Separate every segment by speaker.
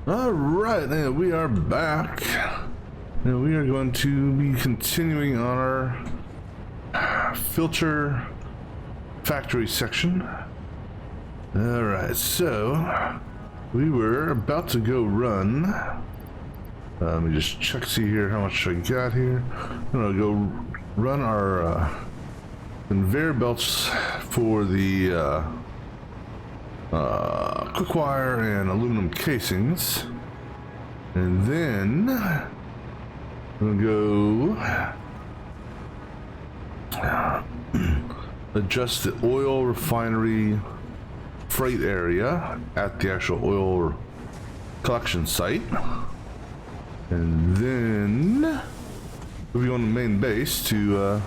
Speaker 1: All right, and we are back. And we are going to be continuing on our filter factory section. All right, so we were about to go run. Let me just check, see here how much I got here. I'm gonna go run our conveyor belts for the quick wire and aluminum casings, and then I'm gonna go adjust the oil refinery freight area at the actual oil collection site, and then we'll be on the main base to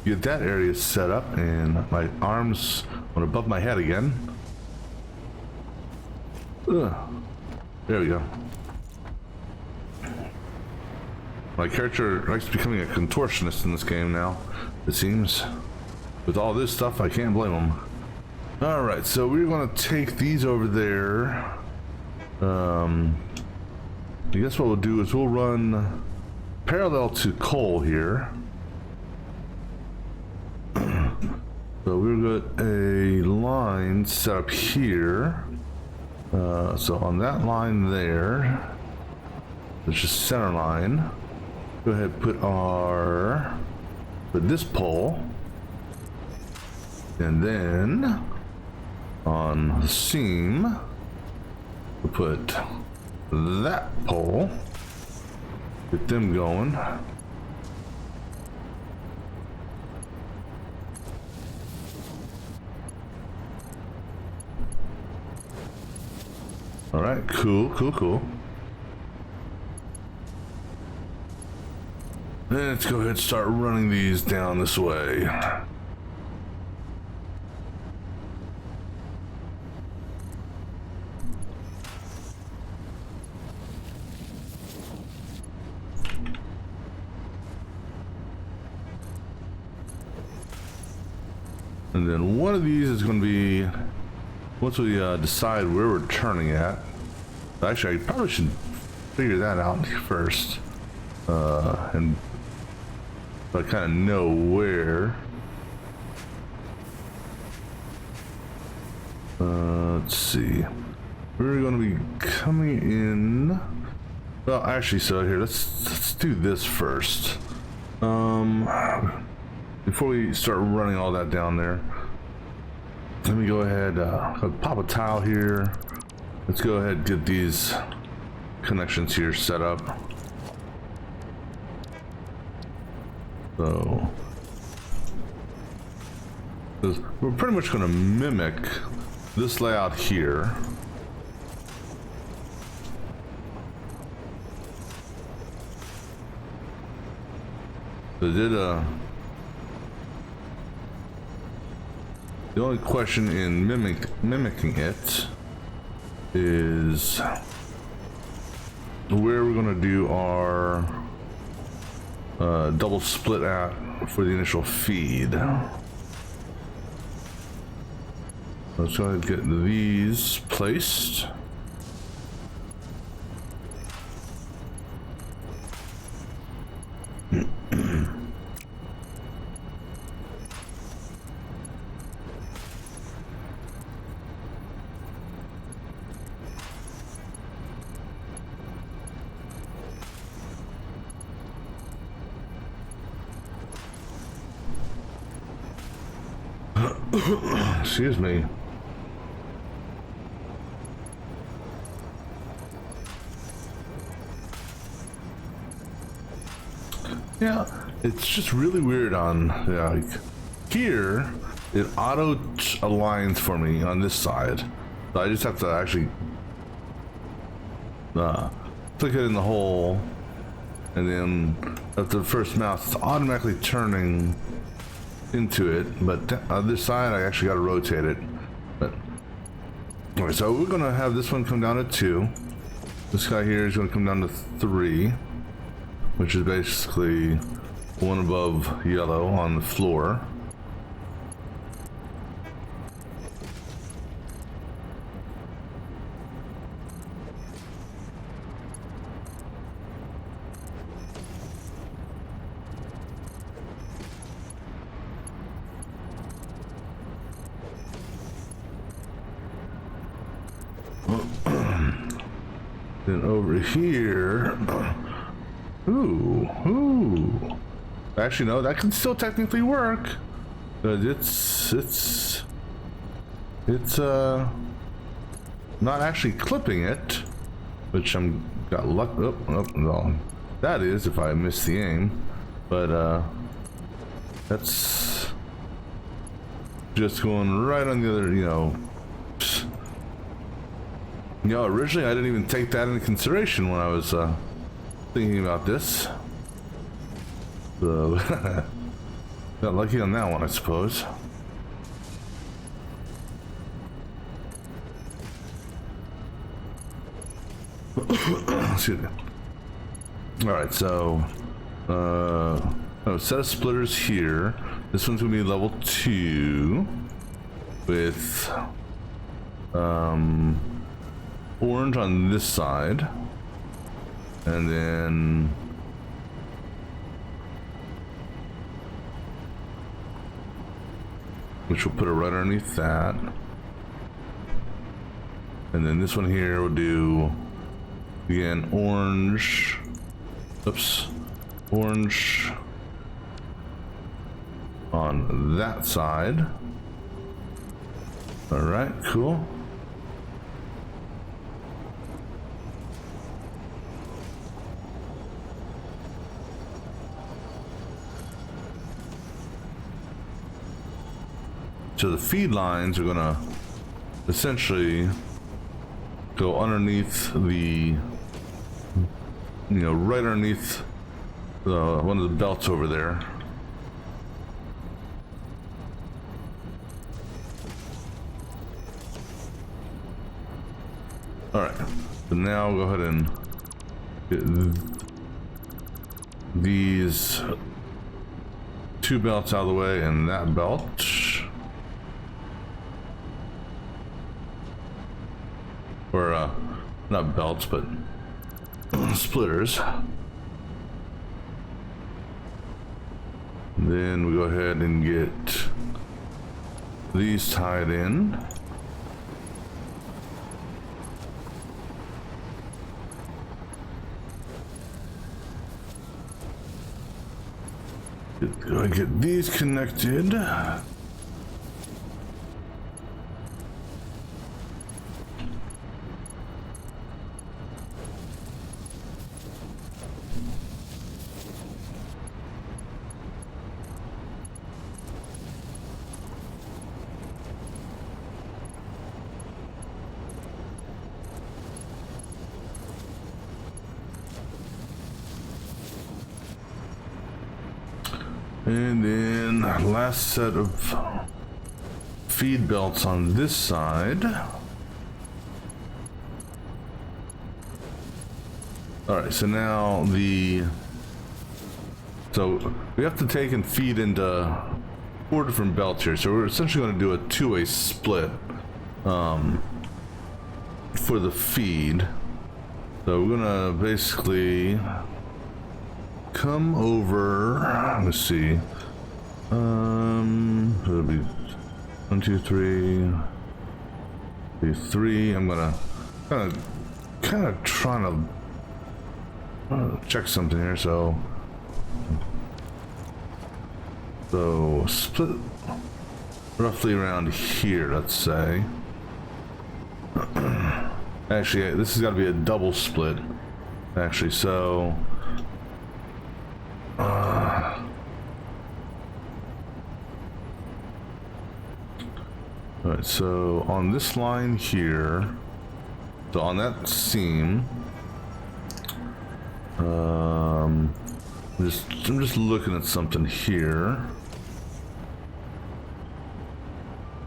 Speaker 1: get that area set up. And my arms went above my head again. Ugh. There we go. My character likes becoming a contortionist in this game now, it seems. With all this stuff, I can't blame him. Alright, so we're going to take these over there. I guess what we'll do is we'll run parallel to coal here. So we'll get a line set up here. So on that line there, it's just center line. Go ahead and put this pole, and then on the seam we'll put that pole, get them going. All right, cool. Then let's go ahead and start running these down this way. And then one of these is going to be, once we decide where we're turning at. Actually, I probably should figure that out first. And so I kind of know where. Let's see. We're going to be coming in. Well, actually, so here, let's do this first. Before we start running all that down there, let me go ahead, pop a tile here. Let's go ahead and get these connections here set up. So we're pretty much going to mimic this layout here. So the only question in mimicking it is where we're going to do our double split at for the initial feed. Let's go ahead and get these placed. Excuse me. Yeah, it's just really weird on, like, here, it auto aligns for me on this side. So I just have to actually click it in the hole, and then at the first mouse, it's automatically turning into it, but on this side I actually got to rotate it. But okay, so we're gonna have this one come down to 2. This guy here is gonna come down to 3, which is basically one above yellow on the floor. Then over here, ooh. Actually, no, that can still technically work. But it's not actually clipping it, which I'm got luck. Oh, no, that is if I miss the aim. But that's just going right on the other, originally I didn't even take that into consideration when I was thinking about this. So, got lucky on that one, I suppose. Excuse me. Alright, so, set of splitters here. This one's gonna be level 2 with, orange on this side, and then which will put it right underneath that, and then this one here will do again orange. Oops, orange on that side. All right, cool. So the feed lines are gonna essentially go underneath the, right underneath one of the belts over there. All right, so now go ahead and get these 2 belts out of the way and that belt. Or, not belts, but splitters. Then we go ahead and get these tied in. Get these connected. And then last set of feed belts on this side. Alright, so now so we have to take and feed into 4 different belts here. So we're essentially going to do a 2-way split for the feed. So we're going to basically come over, let's see, it'll be 1, 2, 3, 3. I'm gonna kind of trying to check something here. So split roughly around here, let's say. Actually, this has got to be a double split, actually, so alright, so on this line here, so on that seam, I'm just looking at something here.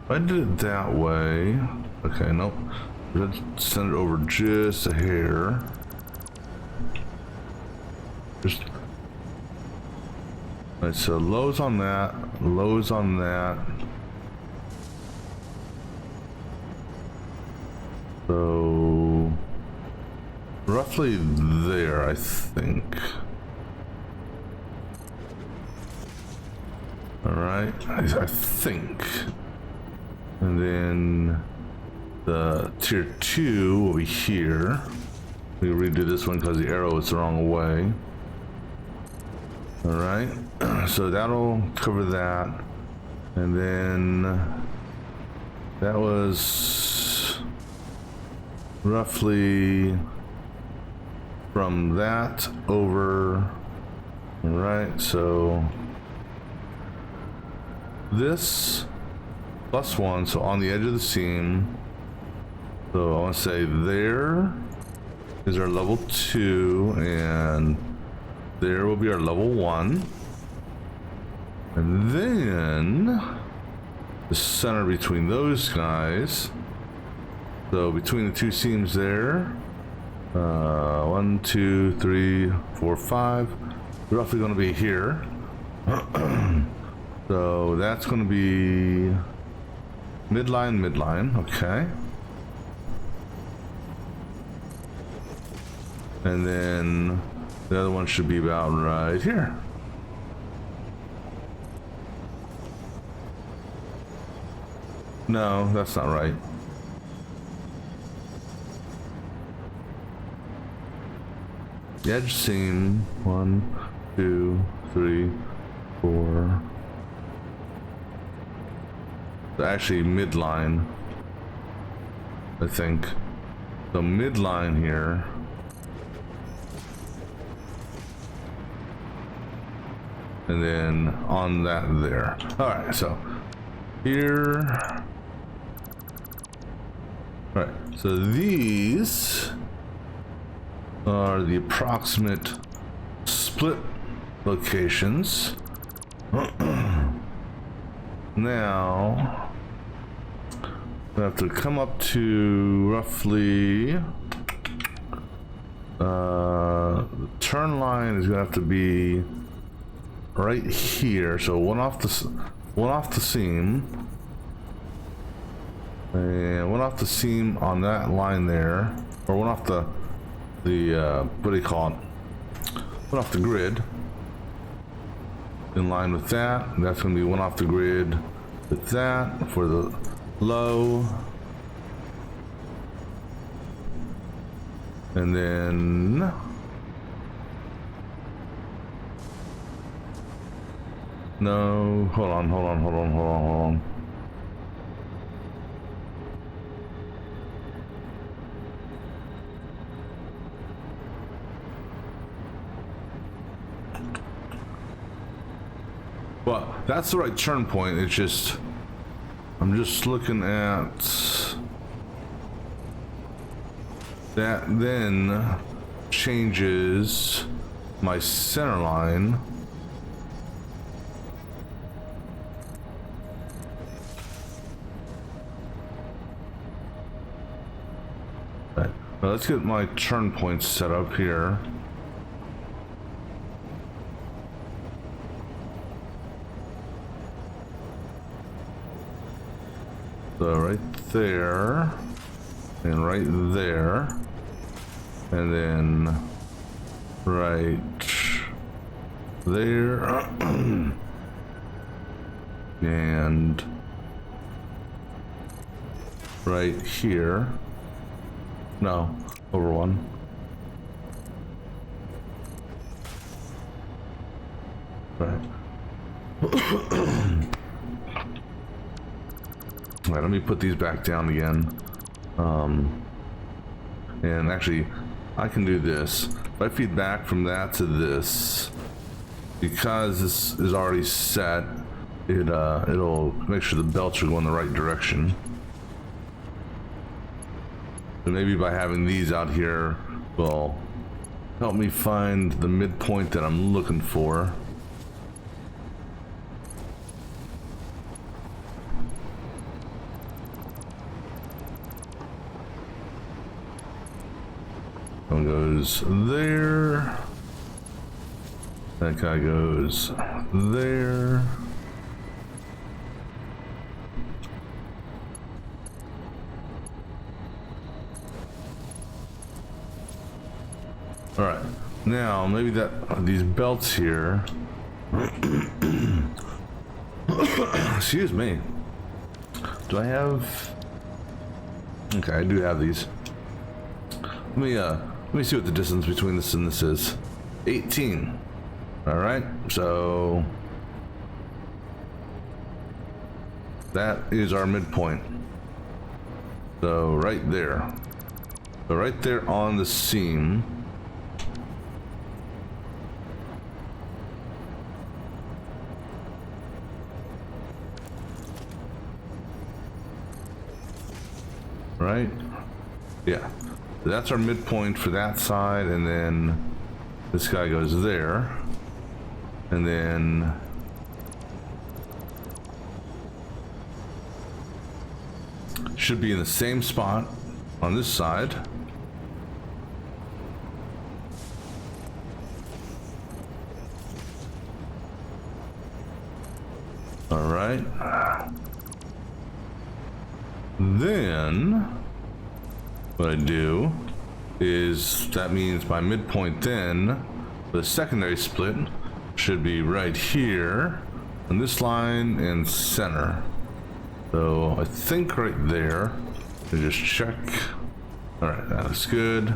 Speaker 1: If I did it that way, okay, nope, let's send it over just a hair. Just alright, so lows on that, lows on that. So roughly there, I think. Alright, I think. And then the tier 2 will be here. We redo this one because the arrow is the wrong way. All right, so that'll cover that. And then that was roughly from that over. All right, so this +1, so on the edge of the seam. So I want to say there is our level 2, and there will be our level 1. And then the center between those guys. So between the two seams there, 1, 2, 3, 4, 5. They're roughly going to be here. So that's going to be midline, okay. And then the other one should be about right here. No, that's not right. The edge seam, 1, 2, 3, 4. Actually, midline, I think. So midline here. And then on that there. All right, so here. All right, so these are the approximate split locations. Now, we have to come up to roughly, the turn line is gonna have to be right here. So one off the seam, and one off the seam on that line there, or one off the what do you call it? One off the grid. In line with that, and that's going to be one off the grid with that for the low. And then no, hold on. Well, that's the right turn point. It's just, I'm just looking at that, then changes my center line. Right. Now let's get my turn points set up here. So right there, and right there, and then right there, and right here. No, over one. Right. All right, let me put these back down again. And actually, I can do this. If I feed back from that to this, because this is already set, it'll make sure the belts are going the right direction. And maybe by having these out here will help me find the midpoint that I'm looking for. One goes there. That guy goes there. All right, now maybe that these belts here. Excuse me. Do I have? Okay, I do have these. Let Let me see what the distance between this and this is. 18. All right, so that is our midpoint. So right there. So right there on the seam. Right? Yeah. That's our midpoint for that side, and then this guy goes there. And then should be in the same spot on this side. All right. Then what I do is, that means my midpoint then, the secondary split should be right here on this line and center. So I think right there. Let me just check. All right, that looks good.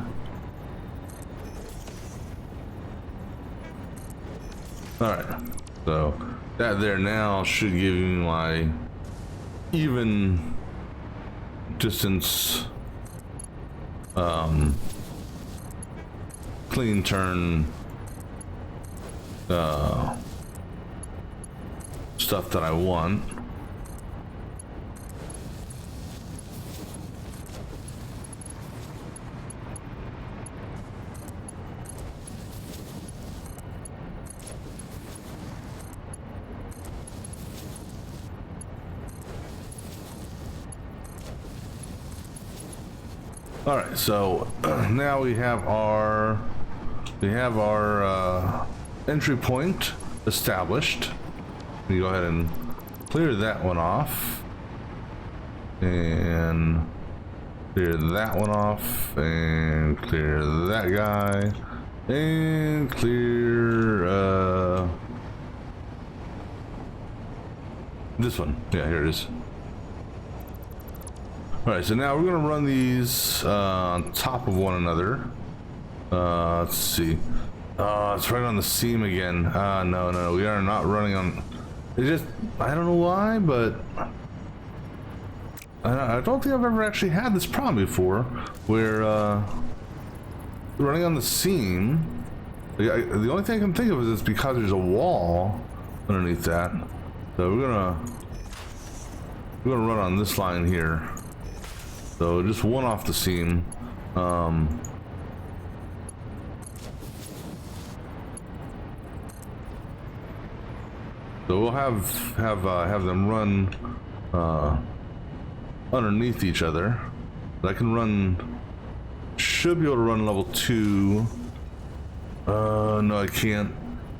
Speaker 1: All right, so that there now should give me my even distance clean turn stuff that I want. All right, so now we have our entry point established. We go ahead and clear that one off, and clear that one off, and clear that guy, and clear this one. Yeah, here it is. All right, so now we're gonna run these on top of one another. Let's see. It's right on the seam again. No, we are not running on. It just, I don't know why, but I don't think I've ever actually had this problem before, where running on the seam. The only thing I can think of is it's because there's a wall underneath that. So we're gonna run on this line here. So just one off the seam. So we'll have them run underneath each other. But I can run. Should be able to run level 2. No, I can't.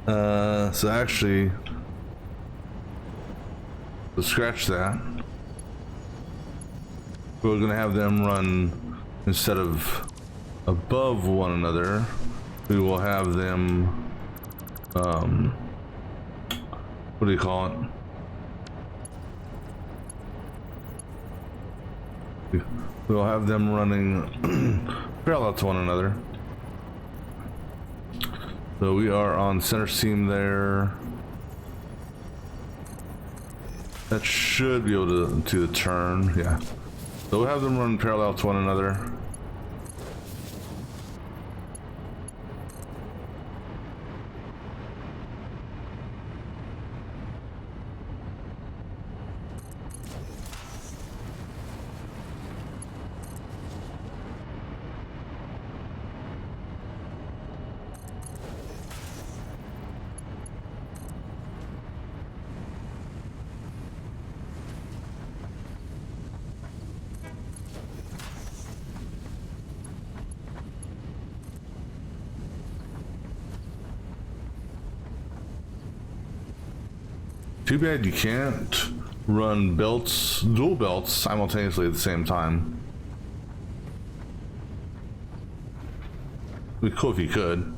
Speaker 1: So actually, let's scratch that. We're gonna have them run, instead of above one another, we will have them, what do you call it? We'll have them running parallel to one another. So we are on center seam there. That should be able to do the turn, yeah. So we'll have them run parallel to one another. Too bad you can't run dual belts simultaneously at the same time. It'd be cool if you could.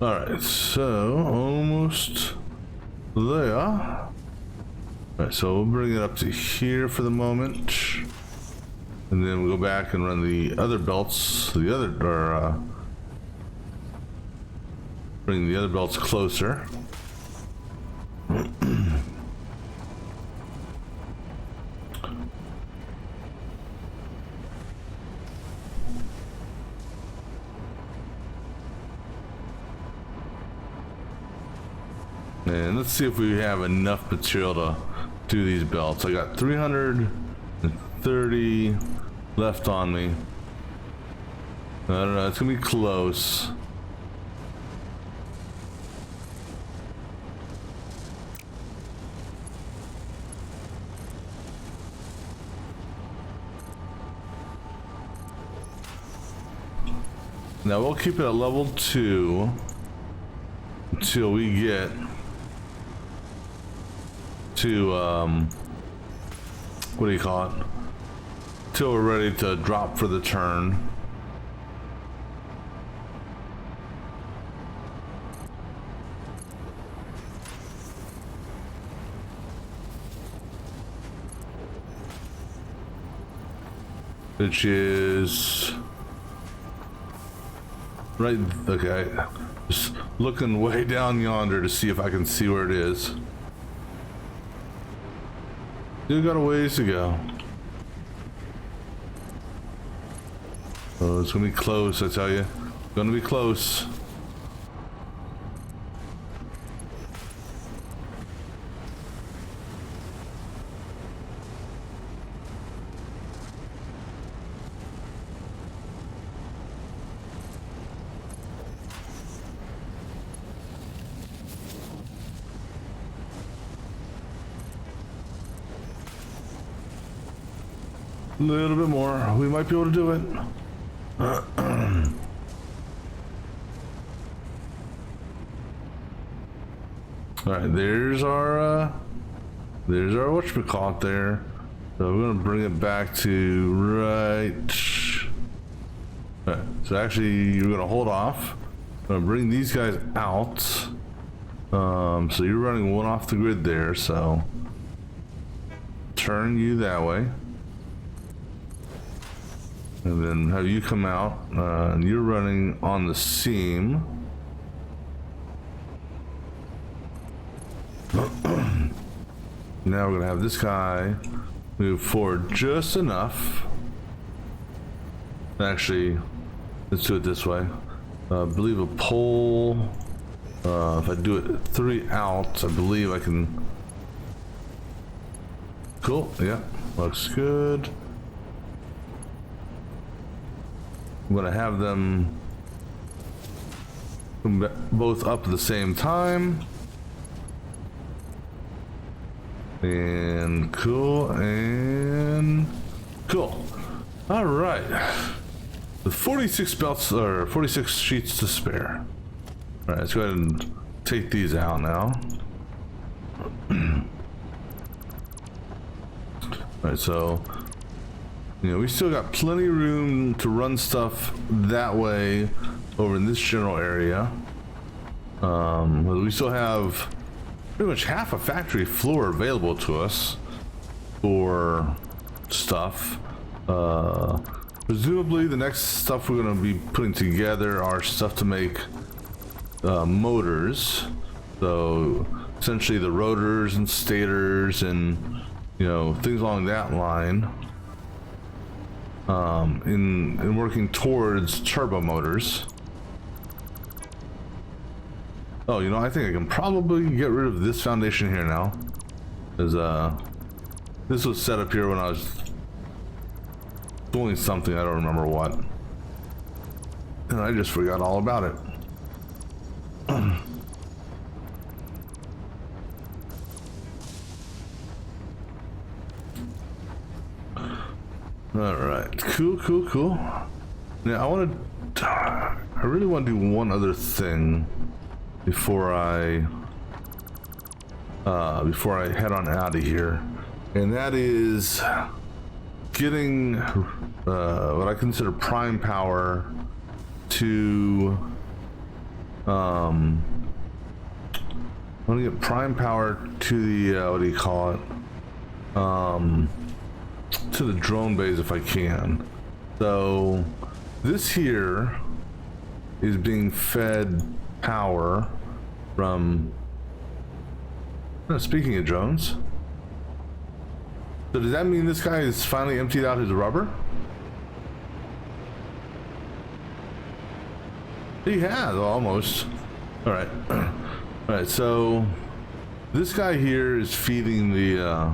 Speaker 1: Alright, so almost there. All right, so we'll bring it up to here for the moment, and then we'll go back and run the other belts, bring the other belts closer. And let's see if we have enough material to do these belts. I got 330 left on me. I don't know, it's gonna be close. Now we'll keep it at level 2 until we get to what do you call it? Till we're ready to drop for the turn. Which is right, okay, just looking way down yonder to see if I can see where it is. Still got a ways to go. Oh, it's gonna be close, I tell you. It's gonna be close. A little bit more. We might be able to do it. Alright, there's our whatchamacallit there. So we're gonna bring it back to right. Alright, so actually you're gonna hold off. I'm gonna bring these guys out. So you're running one off the grid there, so turn you that way. And then have you come out, and you're running on the seam. Now we're gonna have this guy move forward just enough. Actually, let's do it this way. I believe a pole, if I do it 3 out, I believe I can. Cool, yeah, looks good. I'm gonna have them both up at the same time. And cool, and cool. All right. With 46 belts, or 46 sheets to spare. All right, let's go ahead and take these out now. All right, so you know, we still got plenty of room to run stuff that way over in this general area. We still have pretty much half a factory floor available to us for stuff. Presumably the next stuff we're going to be putting together are stuff to make motors. So essentially the rotors and stators and, you know, things along that line. In working towards turbo motors. Oh, you know, I think I can probably get rid of this foundation here now, because this was set up here when I was doing something, I don't remember what, and I just forgot all about it. All right, cool. Now I really want to do one other thing before I head on out of here, and that is getting what I consider prime power to I want to get prime power to the what do you call it? To the drone bays if I can. So this here is being fed power from. Speaking of drones, so does that mean this guy has finally emptied out his rubber? He has almost. All right, all right. So this guy here is feeding the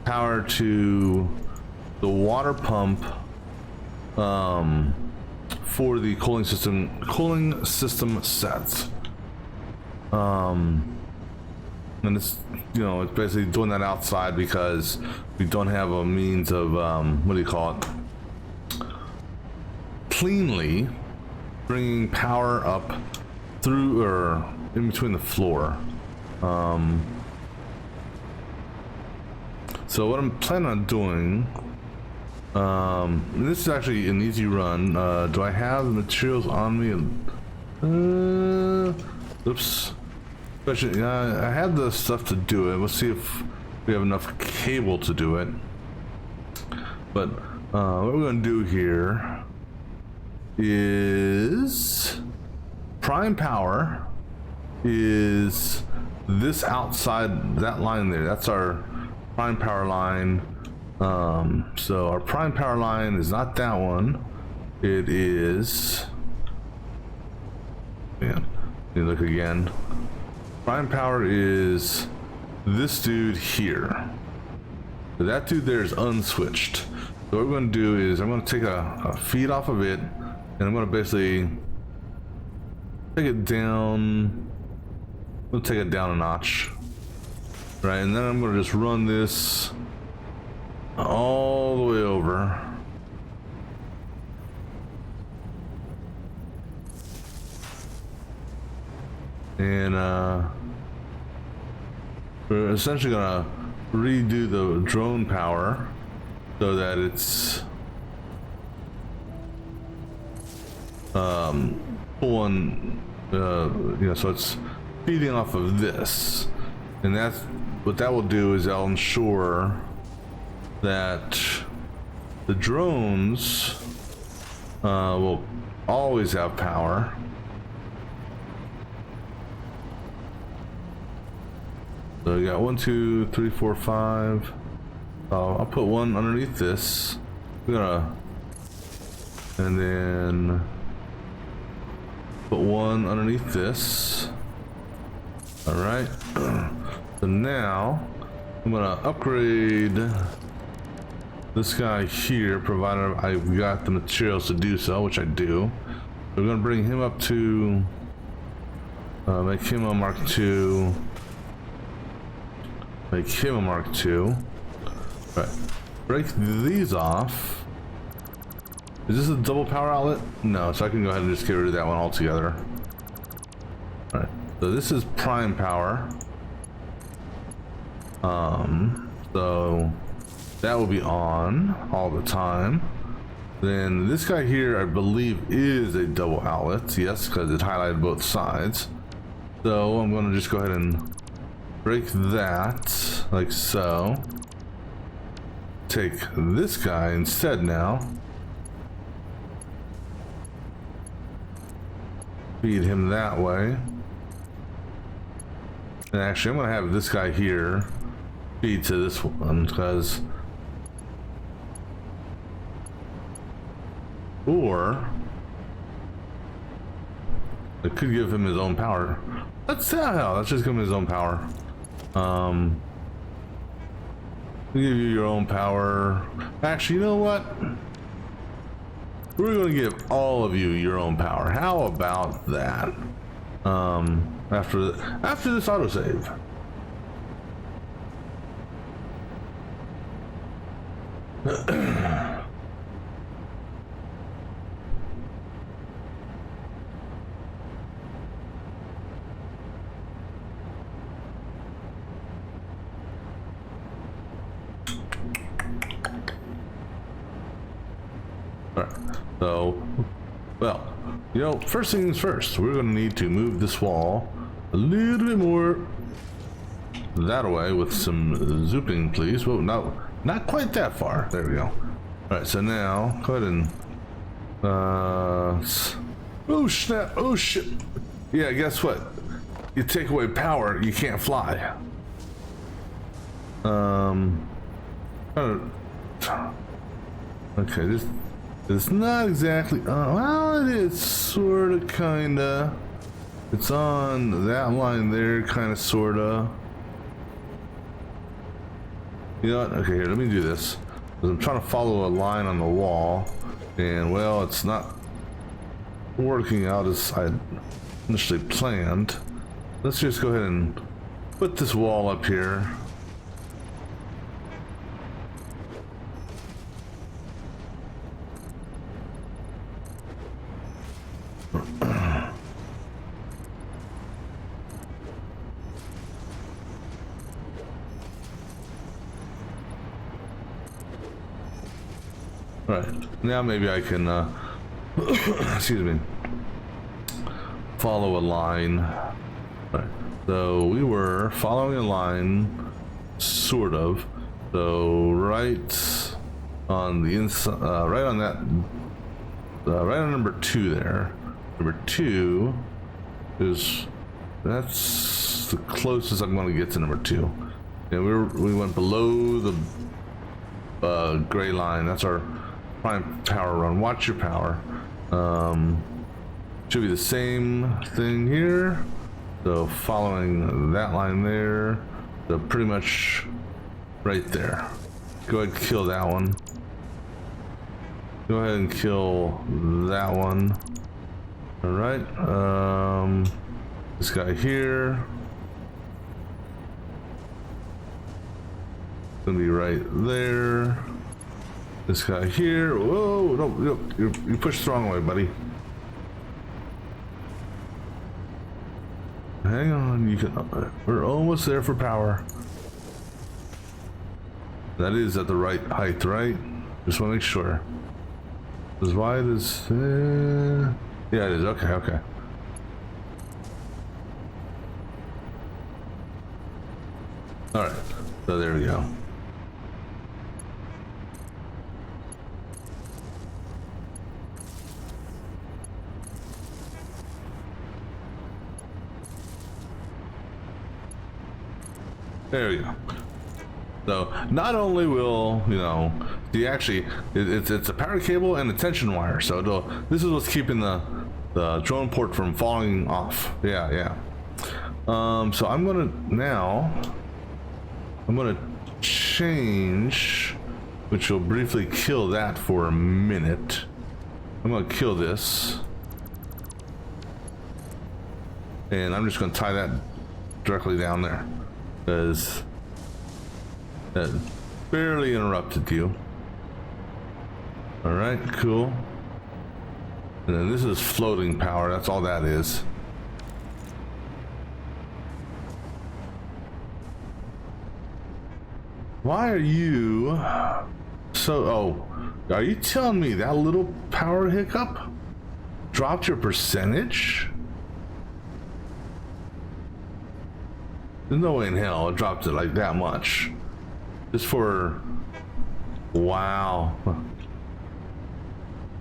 Speaker 1: power to the water pump for the cooling system sets. And it's, you know, it's basically doing that outside because we don't have a means of what do you call it, cleanly bringing power up through or in between the floor. So what I'm planning on doing, this is actually an easy run. Do I have the materials on me? Oops. Especially, I have the stuff to do it. Let's see if we have enough cable to do it. But what we're going to do here is prime power is this outside, that line there. That's our prime power line. So our prime power line is not that one. It is, man, let me look again. Prime power is this dude here. So that dude there is unswitched. So what we're going to do is I'm going to take a feed off of it, and I'm going to basically take it down. We'll take it down a notch, right? And then I'm going to just run this all the way over. And we're essentially gonna redo the drone power so that it's pulling, you know, so it's feeding off of this, and that's what that will do is that'll ensure that the drones will always have power. So we got 1, 2, 3, 4, 5. I'll put one underneath this. We're gonna, and then put one underneath this. All right. So now I'm gonna upgrade this guy here, provided I've got the materials to do so, which I do. We're gonna bring him up to make him a Mark II. Make him a Mark II. Right. Break these off. Is this a double power outlet? No, so I can go ahead and just get rid of that one altogether. Alright. So this is prime power. So that will be on all the time. Then this guy here, I believe, is a double outlet. Yes, because it highlighted both sides. So I'm going to just go ahead and break that like so. Take this guy instead now. Feed him that way. And actually I'm gonna have this guy here feed to this one because, or I could give him his own power. Let's just give him his own power. We'll give you your own power. Actually, you know what? We're gonna give all of you your own power. How about that? After this autosave. Alright, so, well, You know, first things first, we're gonna need to move this wall a little bit more that way with some zooping, please. Whoa, no, not quite that far. There we go. All right, so now go ahead and oh snap! Oh shit! Yeah, guess what? You take away power, you can't fly. Okay, this it's not exactly. Well, it is sort of, kinda. It's on that line there, kind of, sorta. You know what? Okay, here, let me do this. Because I'm trying to follow a line on the wall, and well, it's not working out as I initially planned. Let's just go ahead and put this wall up here. Right, now maybe I can, excuse me, follow a line. Right, so we were following a line, sort of. So right on the inside, right on that, right on number 2 there. Number 2 is, that's the closest I'm going to get to number 2. And we went below the gray line. That's our prime power run. Watch your power. Should be the same thing here. So following that line there, so pretty much right there. Go ahead and kill that one. Go ahead and kill that one. All right. This guy here. Gonna be right there. This guy here. Whoa! No, you pushed the wrong way, buddy. Hang on, you can. We're almost there for power. That is at the right height, right? Just want to make sure. As wide as. Yeah, it is. Okay, okay. All right. So there we go. There we go. So not only will, you know, it's a power cable and a tension wire. So this is what's keeping the drone port from falling off. Yeah. So I'm gonna change, which will briefly kill that for a minute. I'm gonna kill this, and I'm just gonna tie that directly down there. Because that barely interrupted you. Alright, cool. And then this is floating power, that's all that is. Why are you so... Oh, are you telling me that little power hiccup dropped your percentage? There's no way in hell it dropped it like that much. Just for... Wow.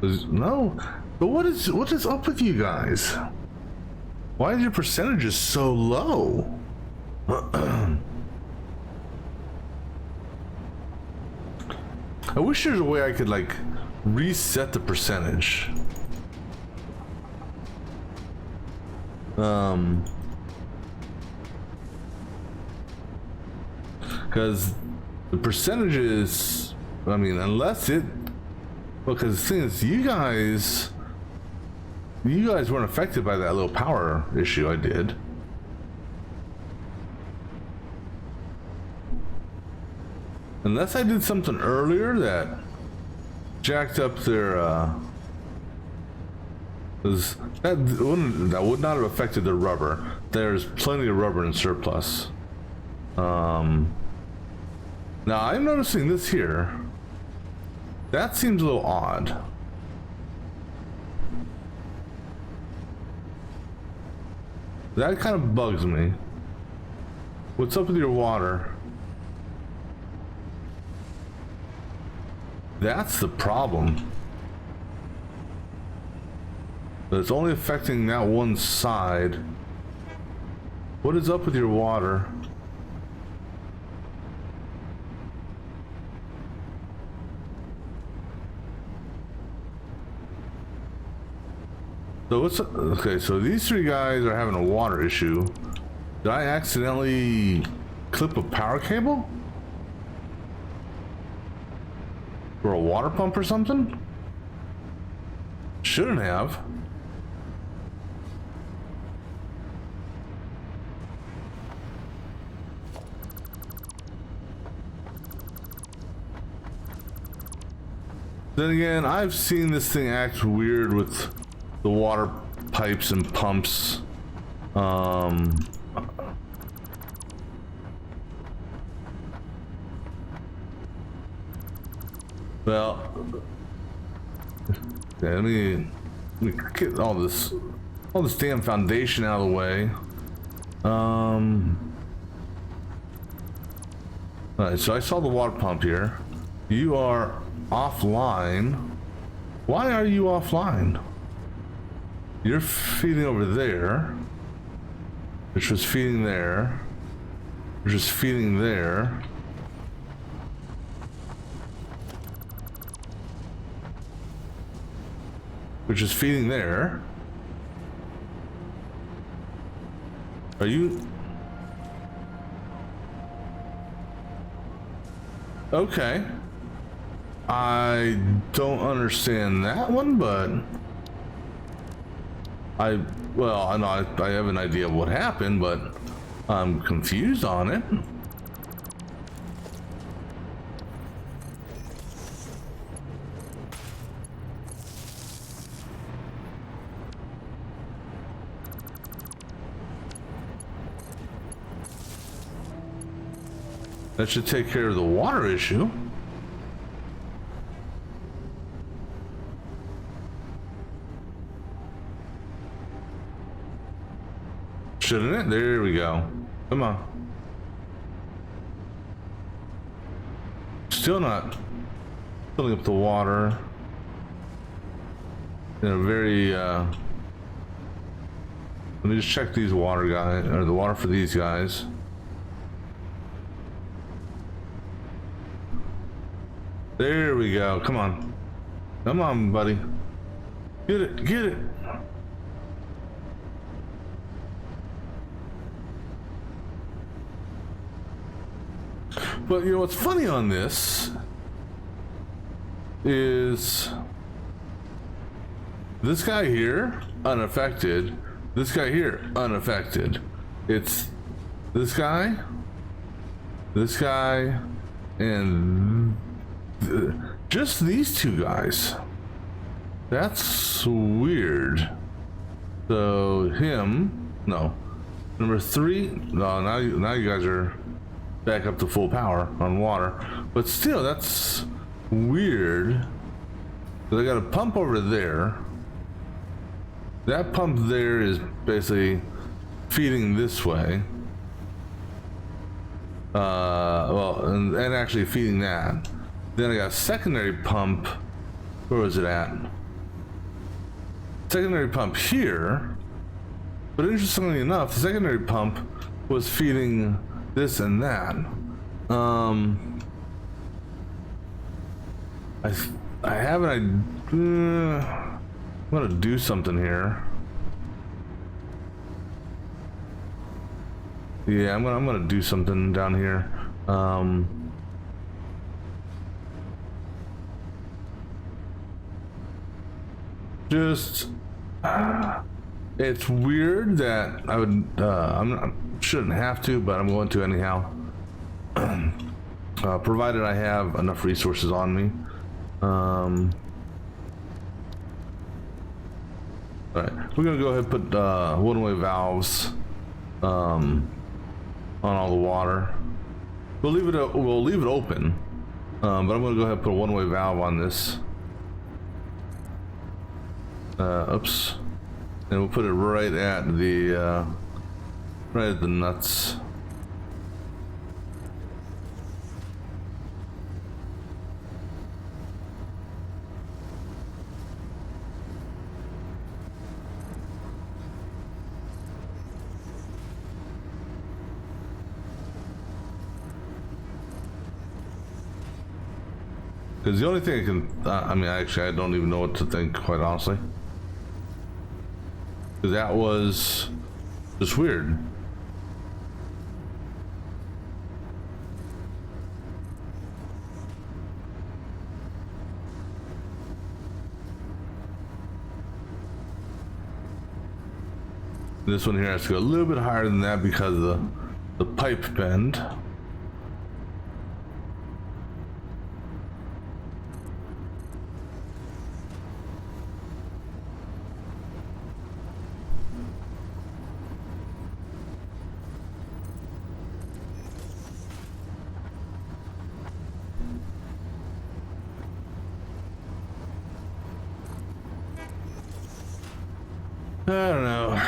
Speaker 1: No. But what is up with you guys? Why is your percentages so low? I wish there's a way I could, like, reset the percentage. Because the percentages, I mean, unless it, because the thing is, you guys weren't affected by that little power issue I did. Unless I did something earlier that jacked up their, that would not have affected their rubber. There's plenty of rubber in surplus. Now I'm noticing this here. That seems a little odd. That kind of bugs me. What's up with your water? That's the problem. But it's only affecting that one side. What is up with your water? So what's okay? So these three guys are having a water issue. Did I accidentally clip a power cable? Or a water pump or something? Shouldn't have. Then again, I've seen this thing act weird with the water pipes and pumps. Well, yeah, let me get all this damn foundation out of the way. Alright, so I saw the water pump here. You are offline. Why are you offline? You're feeding over there, which was feeding there, which is feeding there. Which is feeding there. Are you... Okay. I don't understand that one, but... Well, I know I have an idea of what happened, but I'm confused on it. That should take care of the water issue. Shouldn't it? There we go. Come on. Still not filling up the water in a very let me just check these water guys, or the water for these guys. There we go. Come on. Come on, buddy. Get it. Get it. But you know what's funny on this is this guy here unaffected, this guy here unaffected. It's this guy, and just these two guys. That's weird. So him, no, number 3. No, now you guys are back up to full power on water, but still that's weird. So I got a pump over there. That pump there is basically feeding this way. Well, and actually feeding that. Then I got a secondary pump. Where was it at? Secondary pump here. But interestingly enough, the secondary pump was feeding this and that. I have an idea. I'm gonna do something here. Yeah, I'm gonna do something down here. Just it's weird that I would shouldn't have to, but I'm going to anyhow. Provided I have enough resources on me. Alright, we're gonna go ahead and put one-way valves on all the water. We'll leave it open, but I'm gonna go ahead and put a one-way valve on this. Oops, and we'll put it right at the right at the nuts. Because the only thing I can, I mean, actually, I don't even know what to think, quite honestly. Because that was just weird. This one here has to go a little bit higher than that because of the pipe bend. I don't know.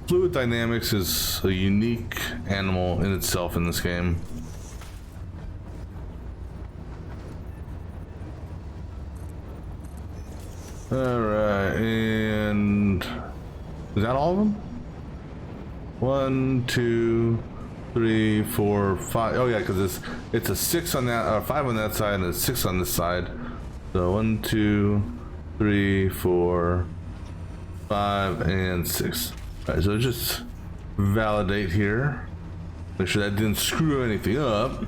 Speaker 1: Fluid dynamics is a unique animal in itself in this game. Alright, and is that all of them? 1, 2, 3, 4, 5. Oh yeah, because it's a 6 on that, 5 on that side, and a 6 on this side. So 1, 2, 3, 4, 5, and 6. All right, so just validate here. Make sure that didn't screw anything up.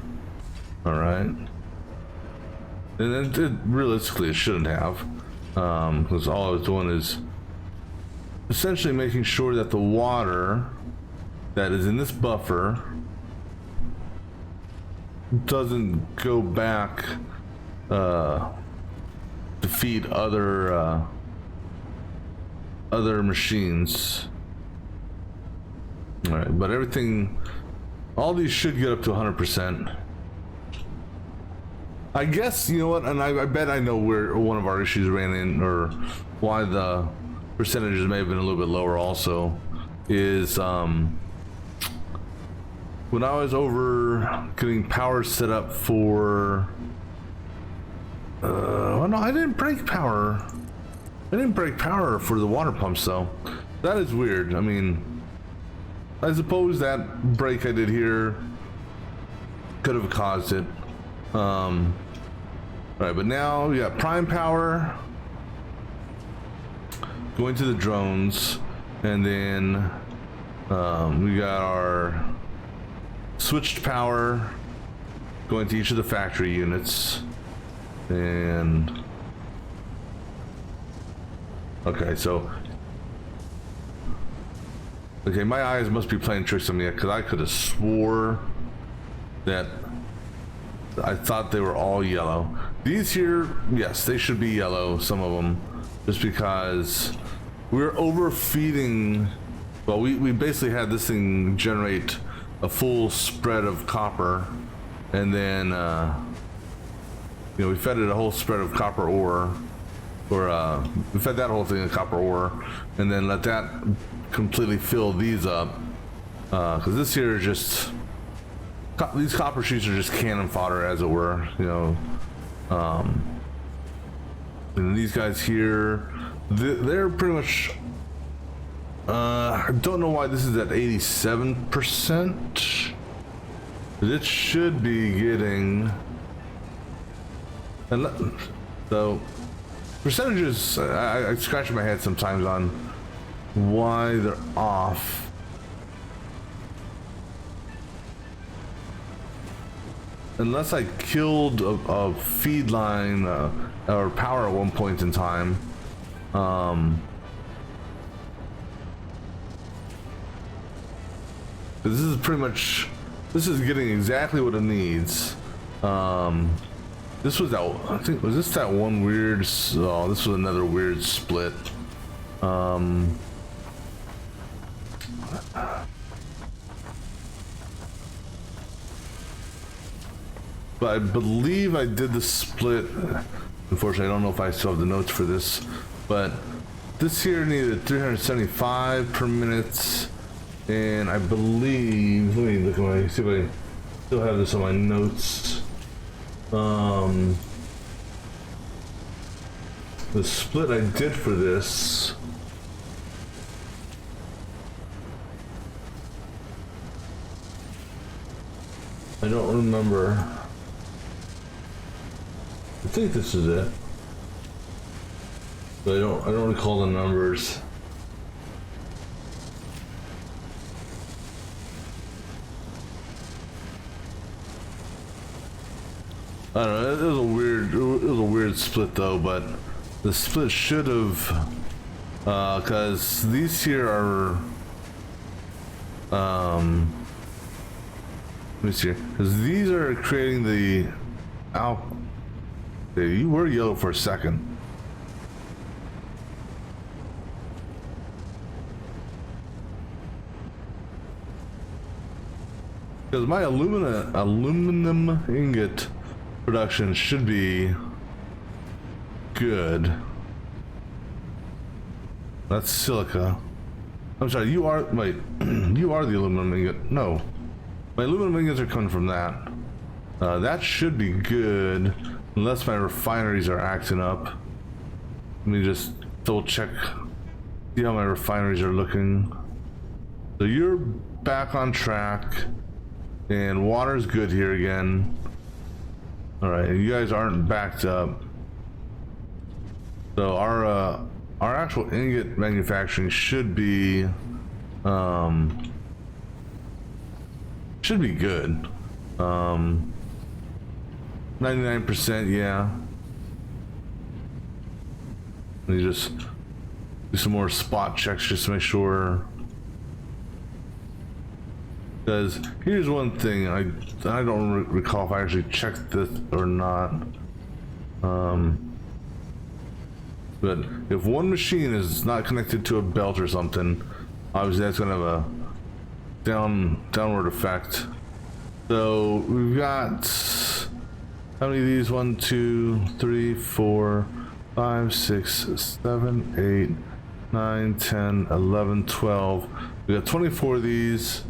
Speaker 1: All right. And realistically, it shouldn't have. Because all I was doing is essentially making sure that the water that is in this buffer doesn't go back to feed other machines. All right, but everything, all these should get up to 100%. I guess, you know what, and I bet I know where one of our issues ran in, or why the percentages may have been a little bit lower also, is when I was over getting power set up for, well, no, I didn't break power. I didn't break power for the water pumps though. That is weird. I mean, I suppose that break I did here could have caused it. Right, but now we got prime power going to the drones, and then we got our switched power going to each of the factory units. And okay, so okay, my eyes must be playing tricks on me, because I could have swore that I thought they were all yellow. These here, yes, they should be yellow, some of them, just because we're overfeeding. Well, we basically had this thing generate a full spread of copper, and then you know, we fed it a whole spread of copper ore, or we fed that whole thing in copper ore, and then let that completely fill these up, because this here is just, these copper sheets are just cannon fodder, as it were, you know. And these guys here, they're pretty much, I don't know why this is at 87%. It should be getting, and so percentages, I scratch my head sometimes on why they're off. Unless I killed a feed line or power at one point in time. This is pretty much, this is getting exactly what it needs. This was that, I think, was this that one weird, oh, this was another weird split. But I believe I did the split. Unfortunately, I don't know if I still have the notes for this, but this here needed 375 per minute, And I believe, let me look at my, see if I still have this on my notes. The split I did for this, I don't remember. I think this is it, but I don't recall the numbers. I don't know. It was a weird split though, but the split should have, because these here are, let me see here, because these are creating the you were yellow for a second. Because my aluminum ingot production should be good. That's silica. I'm sorry, you are, wait, you are the aluminum ingot. No, my aluminum ingots are coming from that. That should be good, unless my refineries are acting up. Let me just double check, see how my refineries are looking. So you're back on track, and water's good here again. All right, you guys aren't backed up. So our actual ingot manufacturing should be good. 99%, yeah. Let me just do some more spot checks just to make sure. Because here's one thing, I don't recall if I actually checked this or not. But if one machine is not connected to a belt or something, obviously that's going to have a downward effect. So we've got, how many of these? 1, 2, 3, 4, 5, 6, 7, 8, 9, 10, 11, 12. We got 24 of these.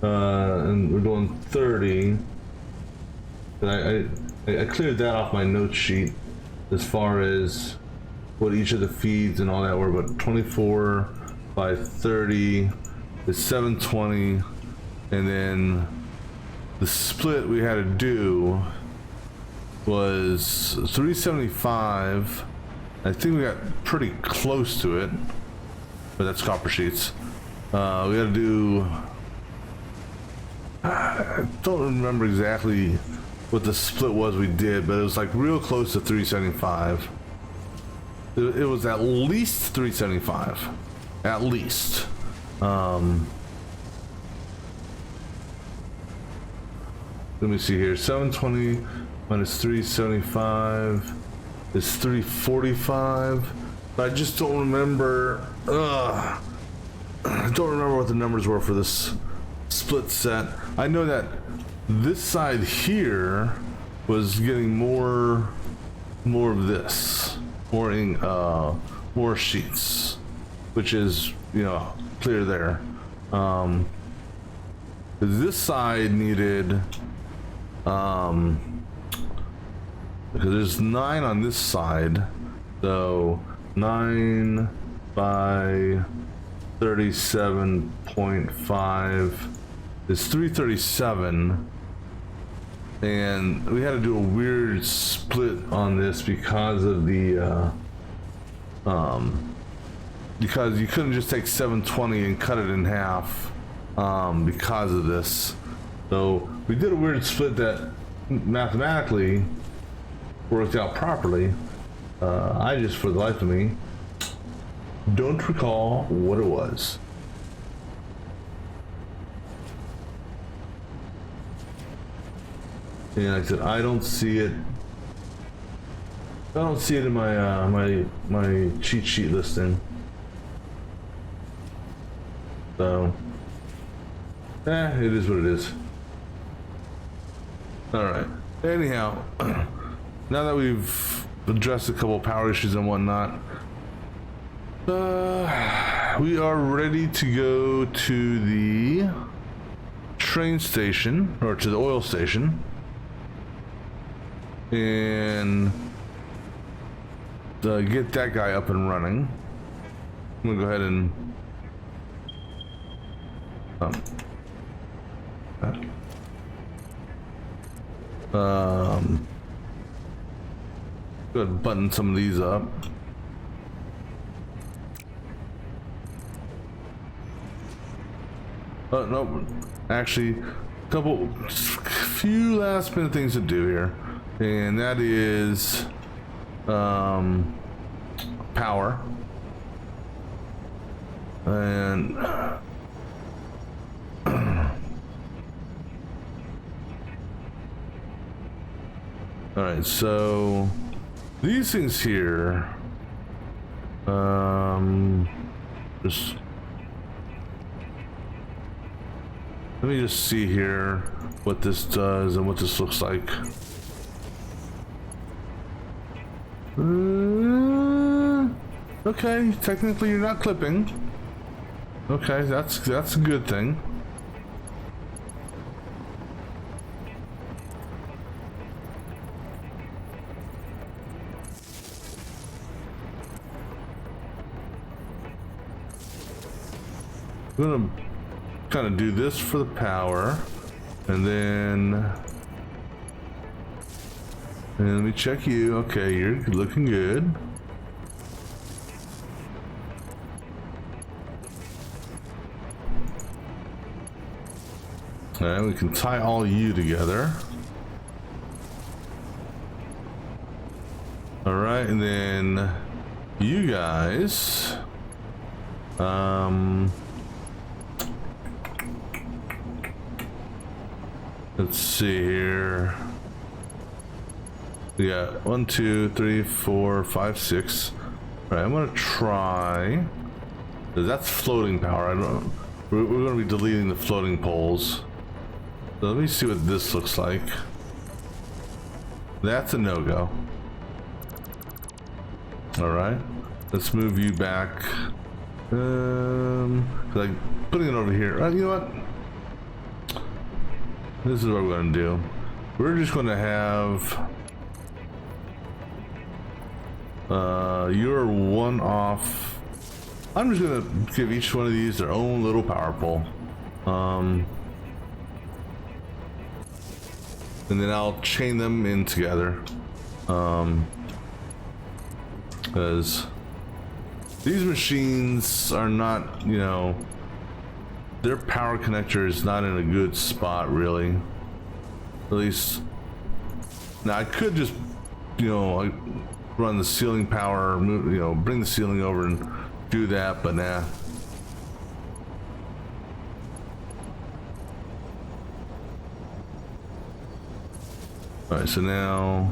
Speaker 1: And we're doing 30. And I cleared that off my note sheet as far as what each of the feeds and all that were, but 24 by 30 is 720, and then the split we had to do was 375. I think we got pretty close to it, but that's copper sheets. We got to do, I don't remember exactly what the split was we did, but it was like real close to 375. It was at least 375, at least. Let me see here. 720 minus 375 is 345. But I just don't remember. I don't remember what the numbers were for this split set. I know that this side here was getting more of this, more sheets, which is, you know, clear there. This side needed, because there's 9 on this side, so 9 by 37.5 is 337, and we had to do a weird split on this because of the because you couldn't just take 720 and cut it in half because of this. So we did a weird split that mathematically worked out properly. I just, for the life of me, don't recall what it was. And like I said, I don't see it. I don't see it in my my cheat sheet listing. So, it is what it is. All right. Anyhow, now that we've addressed a couple of power issues and whatnot, we are ready to go to the train station, or to the oil station, and get that guy up and running. I'm gonna go ahead and go ahead and button some of these up. Oh no, actually, few last minute things to do here, and that is power. And all right, so these things here, just let me just see here what this does and what this looks like. Okay, technically you're not clipping. Okay, that's a good thing. I'm gonna kind of do this for the power, and then let me check you. Okay, you're looking good. All right, we can tie all you together. All right, and then you guys, let's see here. We got 1, 2, 3, 4, 5, 6. All right, I'm gonna try. That's floating power. I don't. We're gonna be deleting the floating poles. So let me see what this looks like. That's a no-go. All right, let's move you back. Like putting it over here. You know what? This is what we're gonna do. We're just gonna have your one off. I'm just gonna give each one of these their own little power pole. And then I'll chain them in together. Because these machines are not, you know, their power connector is not in a good spot, really. At least, now I could just, you know, like run the ceiling power, move, you know, bring the ceiling over and do that, but nah. All right, so now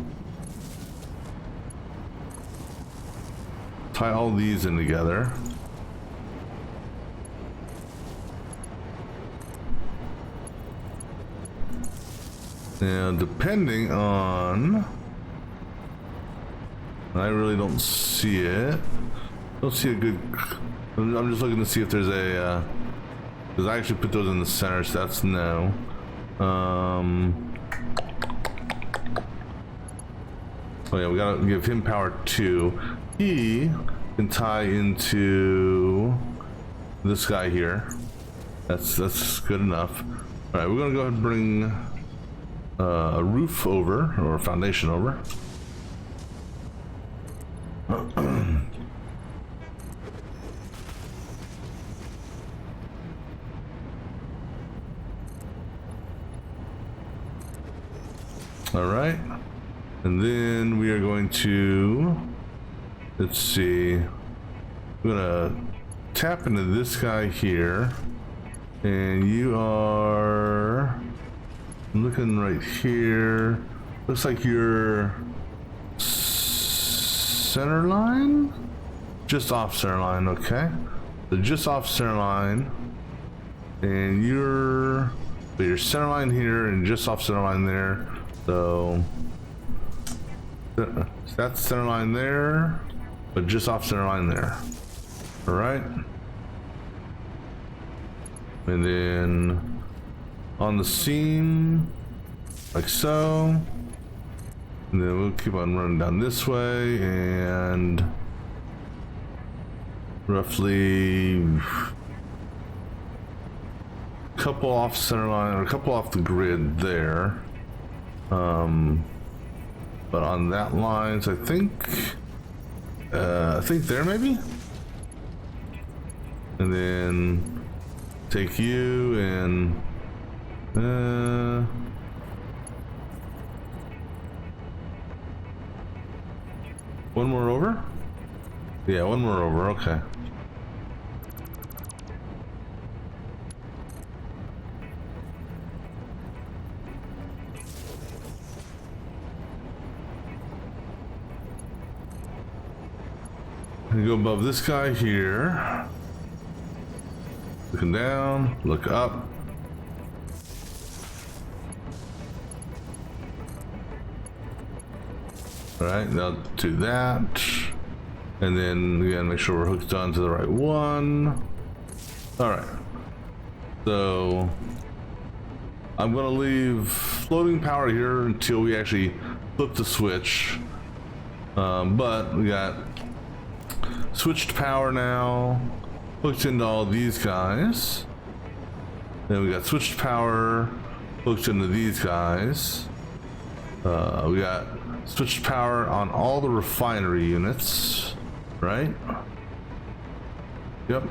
Speaker 1: tie all these in together. Now, depending on, I really don't see it. Don't see a good. I'm just looking to see if there's a. Because I actually put those in the center, so that's no. Oh yeah, we gotta give him power 2. He can tie into this guy here. That's good enough. All right, we're gonna go ahead and bring a roof over, or a foundation over. All right. And then we are going to, let's see, I'm gonna tap into this guy here, and you are looking right here. Looks like you're center line? Just off center line, okay. So just off center line, and you're center line here and just off center line there. So that's center line there, but just off center line there. All right. And then on the seam, like so. And then we'll keep on running down this way, and roughly a couple off center line, or a couple off the grid there. But on that lines, I think there maybe. And then take you and one more over? Yeah, one more over, okay. And go above this guy here. Looking down, look up. Alright, now do that. And then again, make sure we're hooked onto the right one. Alright. So I'm gonna leave floating power here until we actually flip the switch. But we got switched power now, hooked into all these guys. Then we got switched power, hooked into these guys. We got switched power on all the refinery units, right? Yep.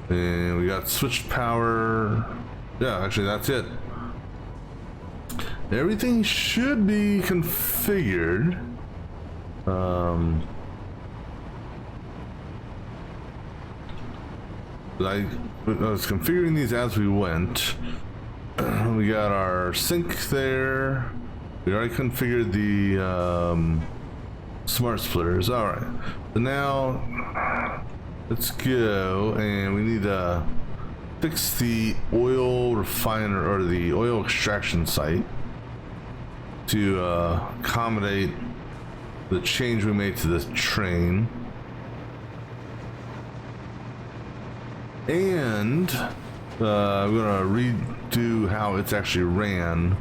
Speaker 1: And we got switched power. Yeah, actually that's it. Everything should be configured. I was configuring these as we went. We got our sink there. We already configured the smart splitters. All right. So now let's go, and we need to fix the oil refiner or the oil extraction site to accommodate the change we made to this train. And I'm gonna redo how it's actually ran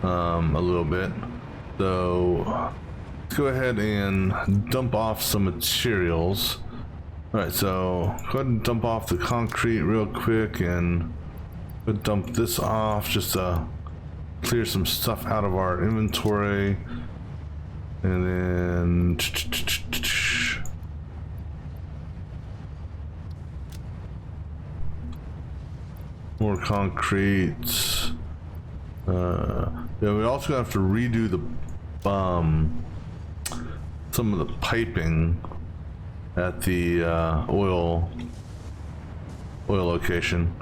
Speaker 1: a little bit. So let's go ahead and dump off some materials. All right, so go ahead and dump off the concrete real quick, and go dump this off just to clear some stuff out of our inventory. And then more concrete. Yeah, we also have to redo the some of the piping at the oil location.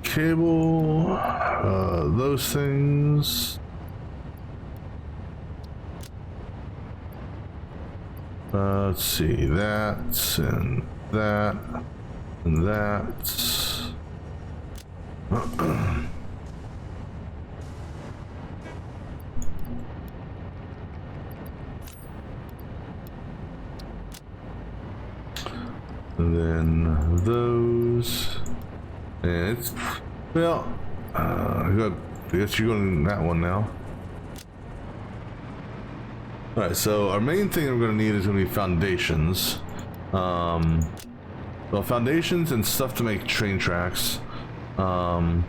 Speaker 1: Cable, those things. Let's see, that and that and that. And then those. And it's, well, I guess you're going to that one now. Alright, so our main thing we're going to need is going to be foundations. Well, foundations and stuff to make train tracks. And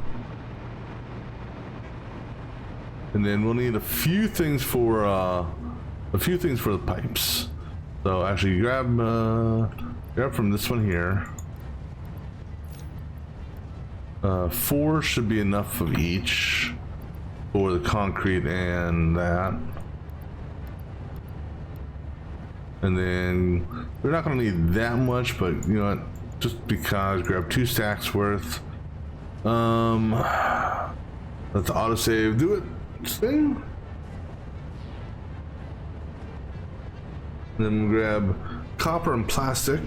Speaker 1: then we'll need a few things for the pipes. So actually grab from this one here. 4 should be enough of each for the concrete and that. And then we're not going to need that much, but you know what? Just because, grab 2 stacks worth. Let the autosave do it thing. Then grab copper and plastic.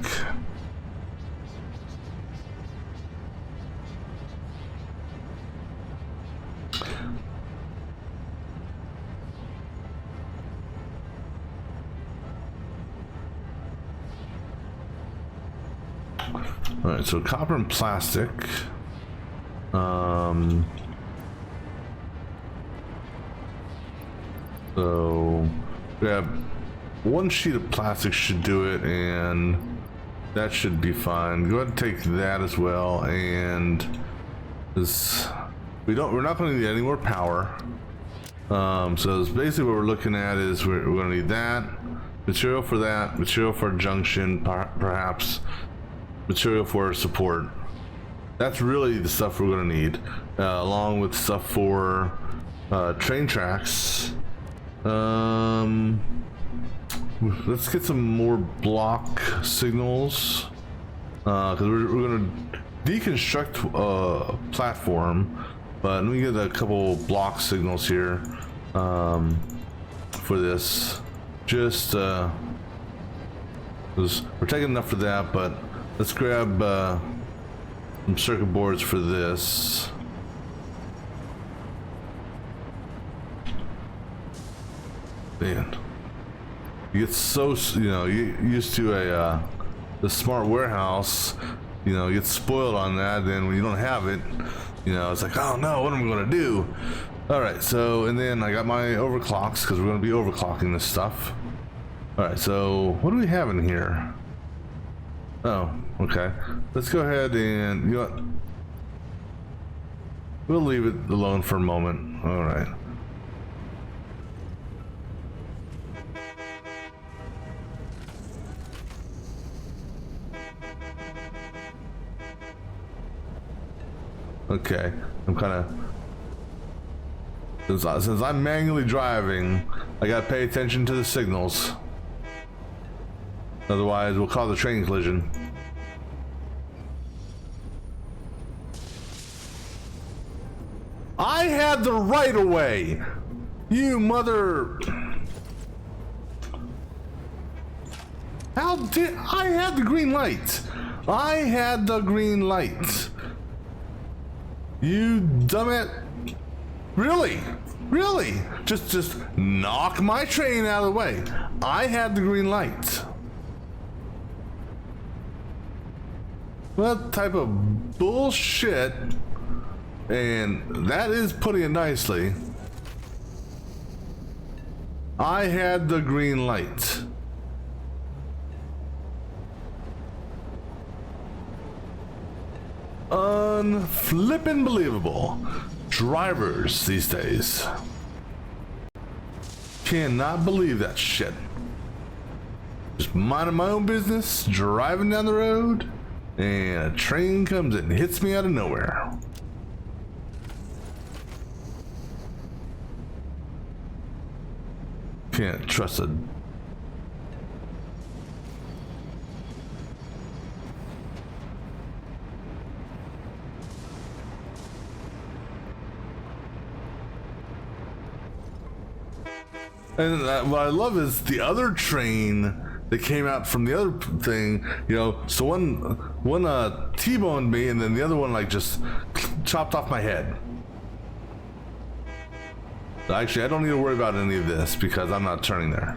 Speaker 1: All right, so copper and plastic. So grab one sheet of plastic should do it, and that should be fine. Go ahead and take that as well, and this we're not going to need any more power. So it's basically what we're looking at is we're going to need that material for that, material for junction, perhaps material for support. That's really the stuff we're going to need, along with stuff for train tracks. Let's get some more block signals, because we're going to deconstruct a platform, but let me get a couple block signals here for this. Just we're taking enough for that, but let's grab some circuit boards for this. Man, you get so, you know, you used to the smart warehouse, you know, you get spoiled on that. Then when you don't have it, you know, it's like, oh no, what am I gonna do? All right, so, and then I got my overclocks because we're gonna be overclocking this stuff. All right, so what do we have in here? Oh, okay. Let's go ahead and, you know what? We'll leave it alone for a moment. All right. Okay, I'm kind of, since I'm manually driving, I gotta pay attention to the signals. Otherwise, we'll cause a train collision. I had the right of way! You mother... How did... I had the green light! I had the green light! You dumbass. Really? Really? Just knock my train out of the way. I had the green light. What type of bullshit? And that is putting it nicely. I had the green light. Unflippin' believable. Drivers these days. Cannot believe that shit. Just minding my own business, driving down the road, and a train comes and hits me out of nowhere. Can't trust a... And what I love is the other train that came out from the other thing, you know, so one T-boned me, and then the other one like just chopped off my head. Actually, I don't need to worry about any of this because I'm not turning there.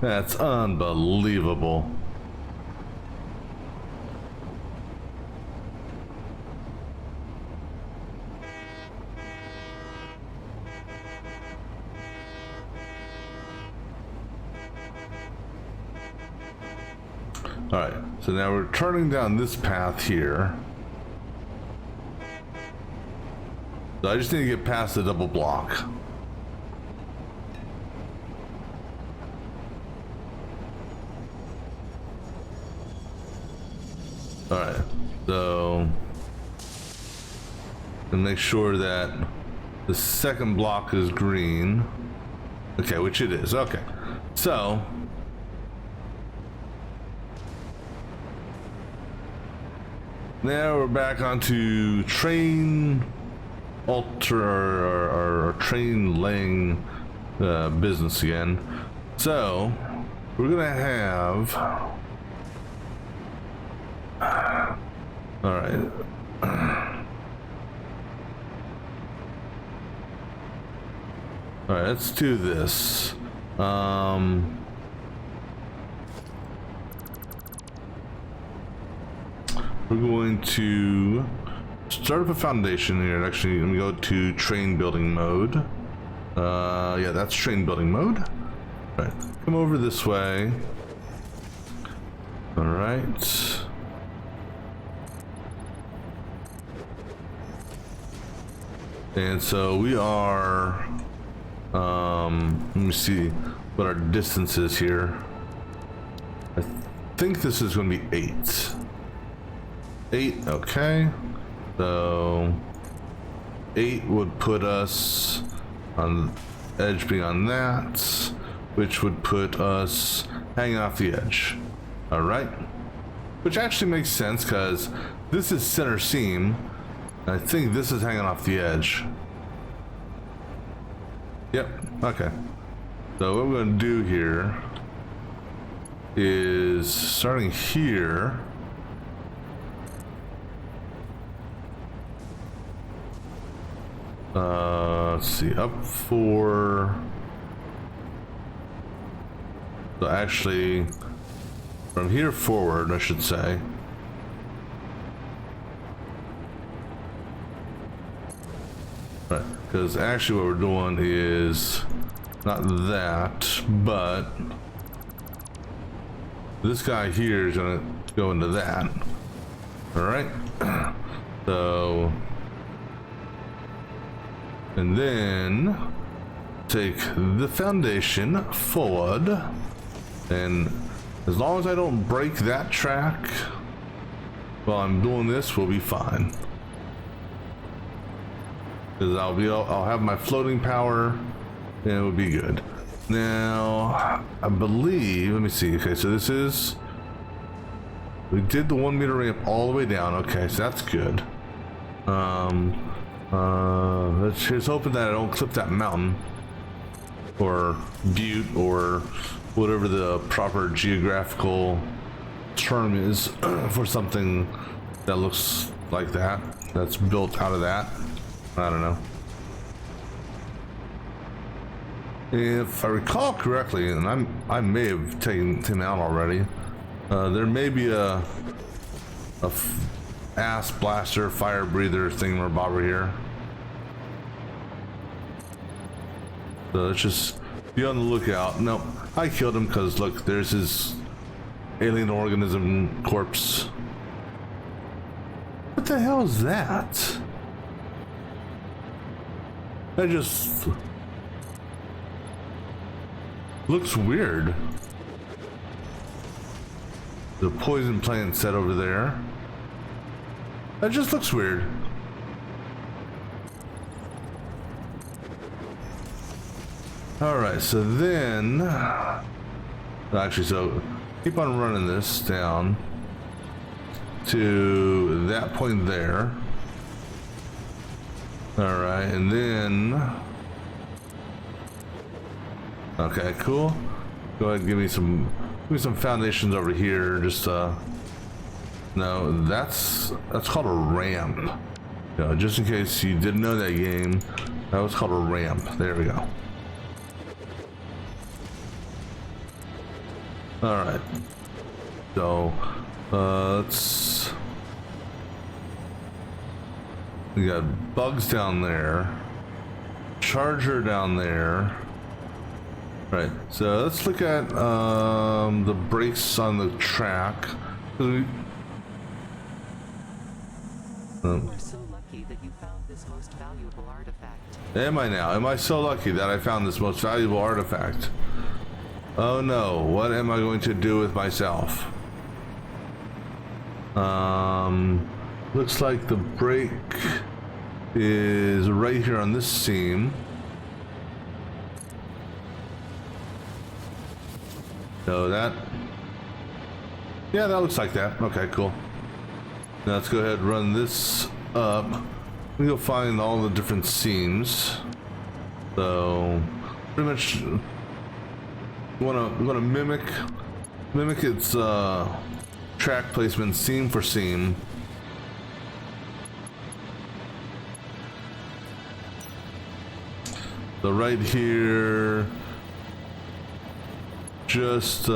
Speaker 1: That's unbelievable. All right, so now we're turning down this path here. So I just need to get past the double block. All right, so and make sure that the second block is green. Okay, which it is. Okay, so now we're back onto train or train laying business again. So we're gonna have all right. All right, let's do this. we're going to start up a foundation here. Actually, let me go to train building mode. Yeah, that's train building mode. All right, come over this way. All right. And so we are, let me see what our distance is here. I think this is going to be 8. 8, okay. So 8 would put us on the edge beyond that, which would put us hanging off the edge. All right. Which actually makes sense because this is center seam. I think this is hanging off the edge. Yep, okay. So what we're going to do here is starting here. Let's see, up for... So actually, from here forward, I should say. Right, because actually what we're doing is not that, but this guy here is gonna go into that. All right, so, and then take the foundation forward, and as long as I don't break that track while I'm doing this, we'll be fine. Because I'll have my floating power and it would be good. Now, I believe, let me see. Okay, so this is, we did the 1 meter ramp all the way down. Okay, so that's good. Let's just hoping that I don't clip that mountain or butte or whatever the proper geographical term is for something that looks like that, that's built out of that. I don't know. If I recall correctly, and I may have taken him out already, there may be a ass blaster, fire breather thingamabobber here. So let's just be on the lookout. No, I killed him because look, there's his alien organism corpse. What the hell is that? That just looks weird. The poison plant set over there. That just looks weird. All right, so then, actually, so keep on running this down to that point there. All right, and then, okay, cool. Go ahead and give me some foundations over here. Just no, that's called a ramp. You know, just in case you didn't know that game, that was called a ramp. There we go. All right, so let's. We got bugs down there, charger down there. Right, so let's look at the brakes on the track.
Speaker 2: You are so lucky that you found this most valuable artifact.
Speaker 1: Am I now? Am I so lucky that I found this most valuable artifact? Oh no, what am I going to do with myself? Looks like the brake is right here on this seam. So that, yeah, that looks like that. Okay, cool. Now let's go ahead and run this up. We go find all the different seams. So pretty much we want to mimic its track placement seam for seam. So right here, just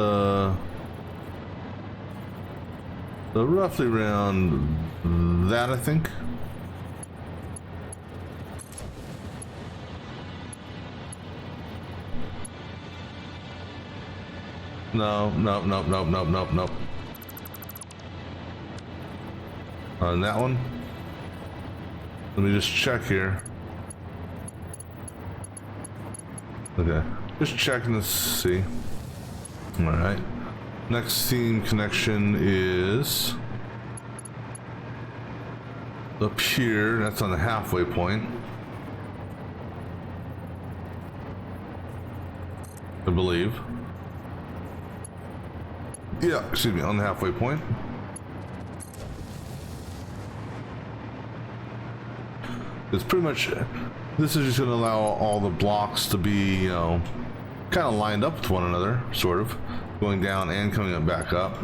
Speaker 1: So roughly around that, I think. No. On that one. Let me just check here. Okay, just checking to see. All right. Next seam connection is up here. That's on the halfway point, I believe. Yeah, excuse me, on the halfway point. It's pretty much, this is just going to allow all the blocks to be, you know, kind of lined up with one another, sort of, going down and coming up back up.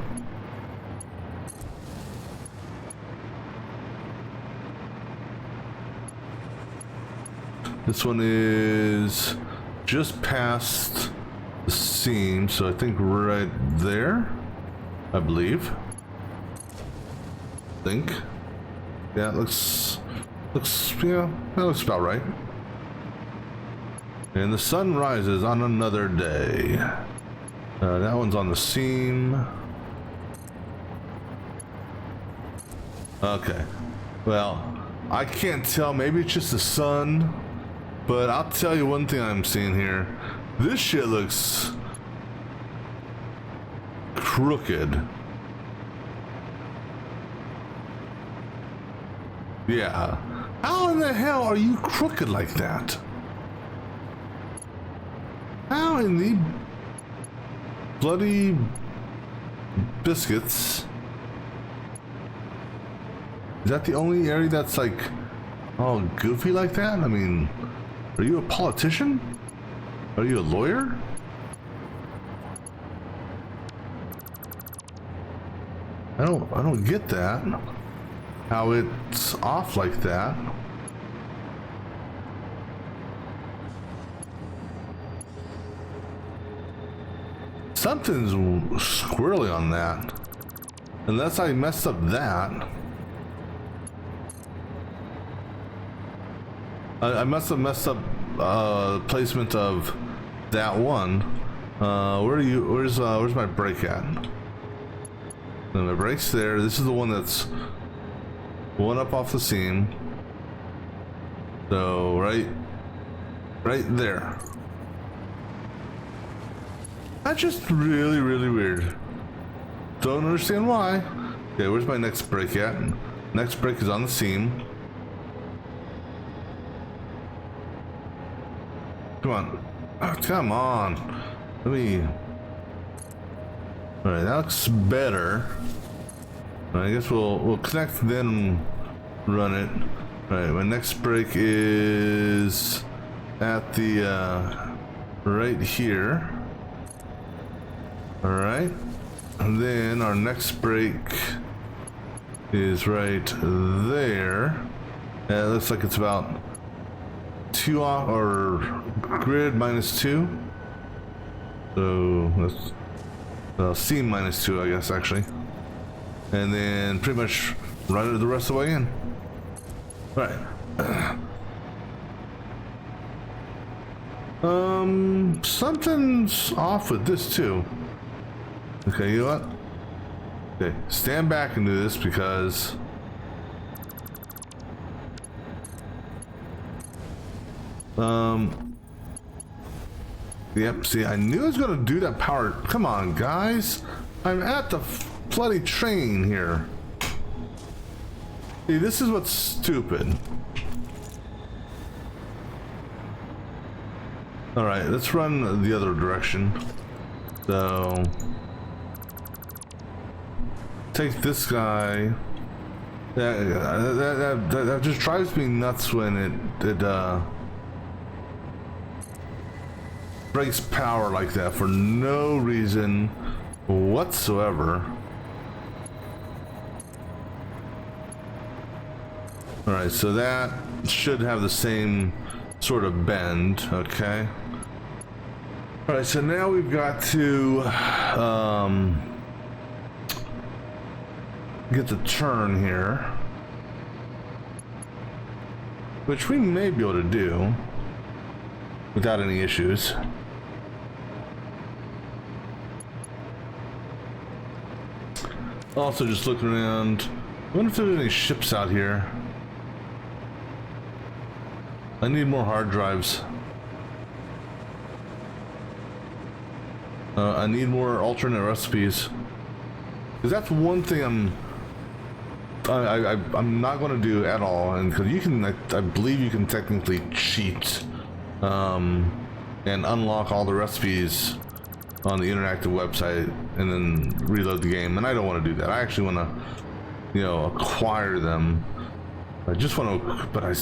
Speaker 1: This one is just past the seam, so I think right there, I believe. Yeah, it looks, yeah, that looks about right. And the sun rises on another day. That one's on the seam. Okay. Well, I can't tell. Maybe it's just the sun. But I'll tell you one thing I'm seeing here. This shit looks crooked. Yeah. How in the hell are you crooked like that? How in the bloody biscuits? Is that the only area that's like all goofy like that? I mean, are you a politician? Are you a lawyer? I don't get that. How it's off like that. Something's squirrely on that. Unless I messed up that. I must have messed up placement of that one. Where's my brake at? And my brake's there. This is the one that's one up off the seam. So right there. That's just really weird. Don't understand why. Okay, where's my next brake at? Next brake is on the seam. Come on. Oh, come on. Let me... Alright, that looks better. I guess we'll connect then run it. Alright, my next brake is at the right here. Alright. And then our next brake is right there. Yeah, it looks like it's about 2 off, or grid -2. So that's seam -2, I guess, actually. And then pretty much run it the rest of the way in. Right. Something's off with this too. Okay, you know what? Okay, stand back and do this because yep, see, I knew I was gonna do that power. Come on, guys. I'm at the bloody train here. See, this is what's stupid. Alright, let's run the other direction. So take this guy. That just drives me nuts when it breaks power like that for no reason whatsoever. Alright, so that should have the same sort of bend, okay? Alright, so now we've got to get the turn here, which we may be able to do without any issues. Also, just looking around, I wonder if there's any ships out here. I need more hard drives. I need more alternate recipes. Because that's one thing I'm not going to do at all. And because you can, I believe you can technically cheat and unlock all the recipes on the interactive website and then reload the game. And I don't want to do that. I actually want to, you know, acquire them. I just want to, but I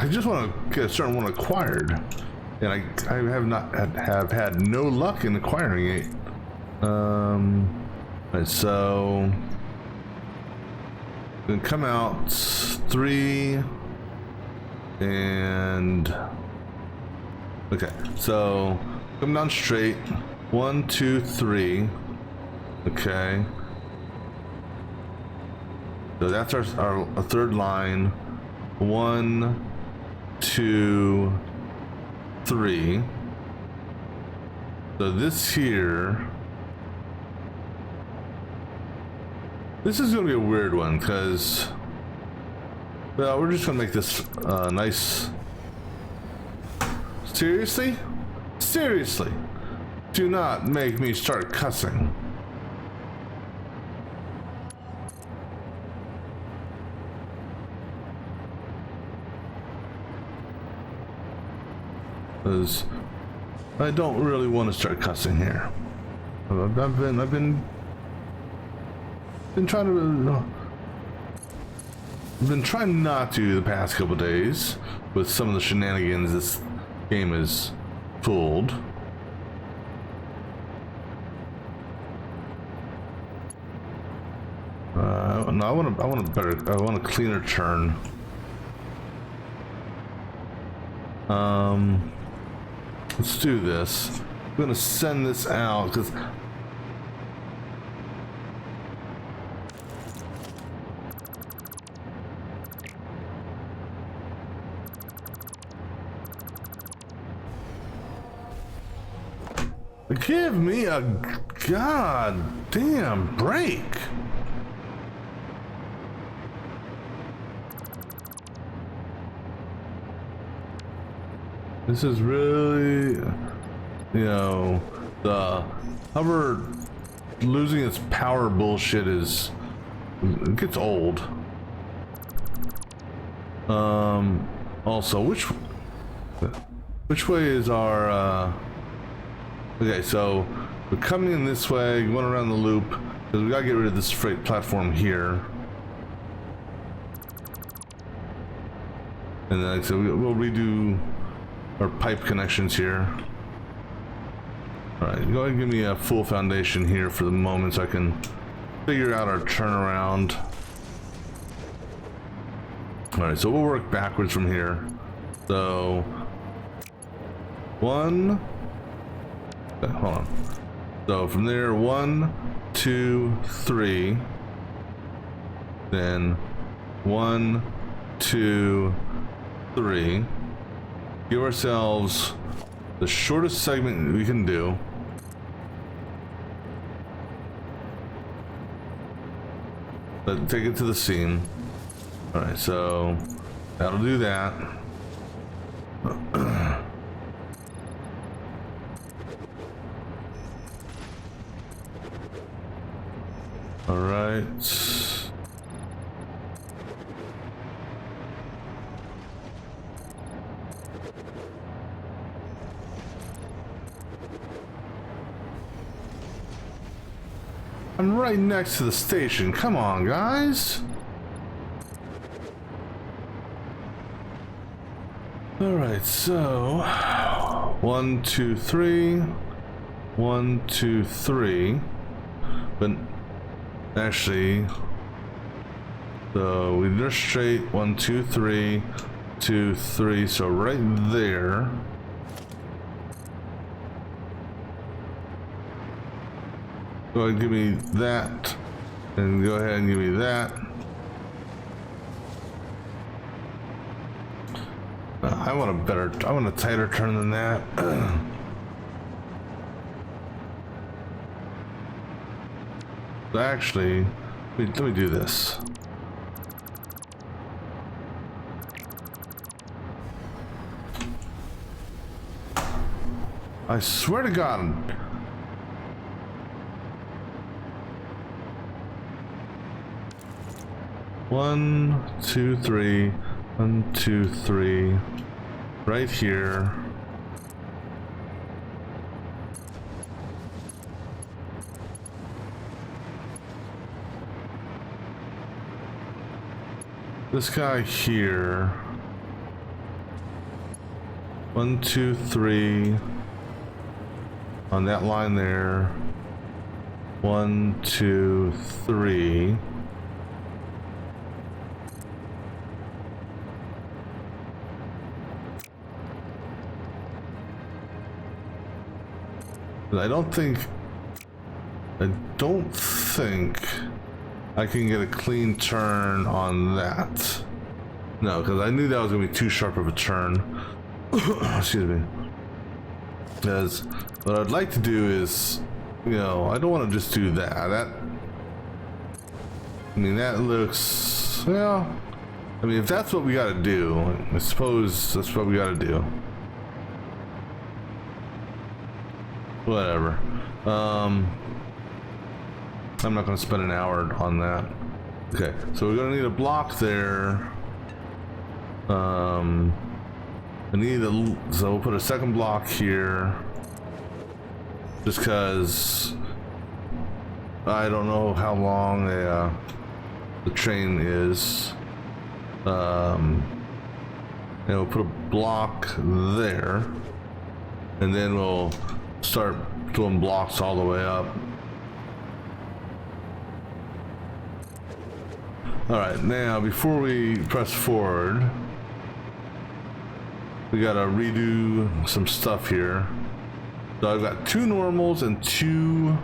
Speaker 1: just want to get a certain one acquired. And I have had no luck in acquiring it. Right, so then come out 3 and okay, so come down straight 1, 2, 3. Okay, so that's our third line. 1, 2, 3. So this here, this is gonna be a weird one because, well, we're just gonna make this nice. Seriously? Seriously? Do not make me start cussing. Because I don't really want to start cussing here. I've been trying to. I've been trying not to the past couple days with some of the shenanigans this game has pulled. No, I want a cleaner turn. Let's do this. I'm gonna send this out because give me a goddamn break. This is really, you know, the hover losing its power bullshit is, it gets old. Also, which way is our, okay, so we're coming in this way, going around the loop, because we gotta get rid of this freight platform here. And then, so we'll redo our pipe connections here. Alright, go ahead and give me a full foundation here for the moment so I can figure out our turnaround. Alright, so we'll work backwards from here. So, 1, okay, hold on. So from there, 1, 2, 3. Then 1, 2, 3. Give ourselves the shortest segment we can do. Let's take it to the seam. Alright, so that'll do that. Alright. I'm right next to the station. Come on, guys. Alright, so 1, 2, 3. 1, 2, 3. But actually, so we just straight 1, 2, 3, 2, 3. So right there. Go ahead and give me that And go ahead and give me that. I want a tighter turn than that. Actually, let me do this. I swear to God. One, two, three. 1, 2, 3. Right here. This guy here. 1, 2, 3. On that line there. 1, 2, 3. I don't think I can get a clean turn on that. No, because I knew that was gonna be too sharp of a turn. Excuse me. Because what I'd like to do is, you know, I don't want to just do that. I mean, that looks, well, I mean, if that's what we gotta do, I suppose that's what we gotta do. Whatever. I'm not going to spend an hour on that. Okay, so we're going to need a block there. I need so we'll put a second block here. Just because I don't know how long the train is. And we'll put a block there. And then we'll start doing blocks all the way up. All right, now before we press forward, we gotta redo some stuff here. So I've got 2 normals and 2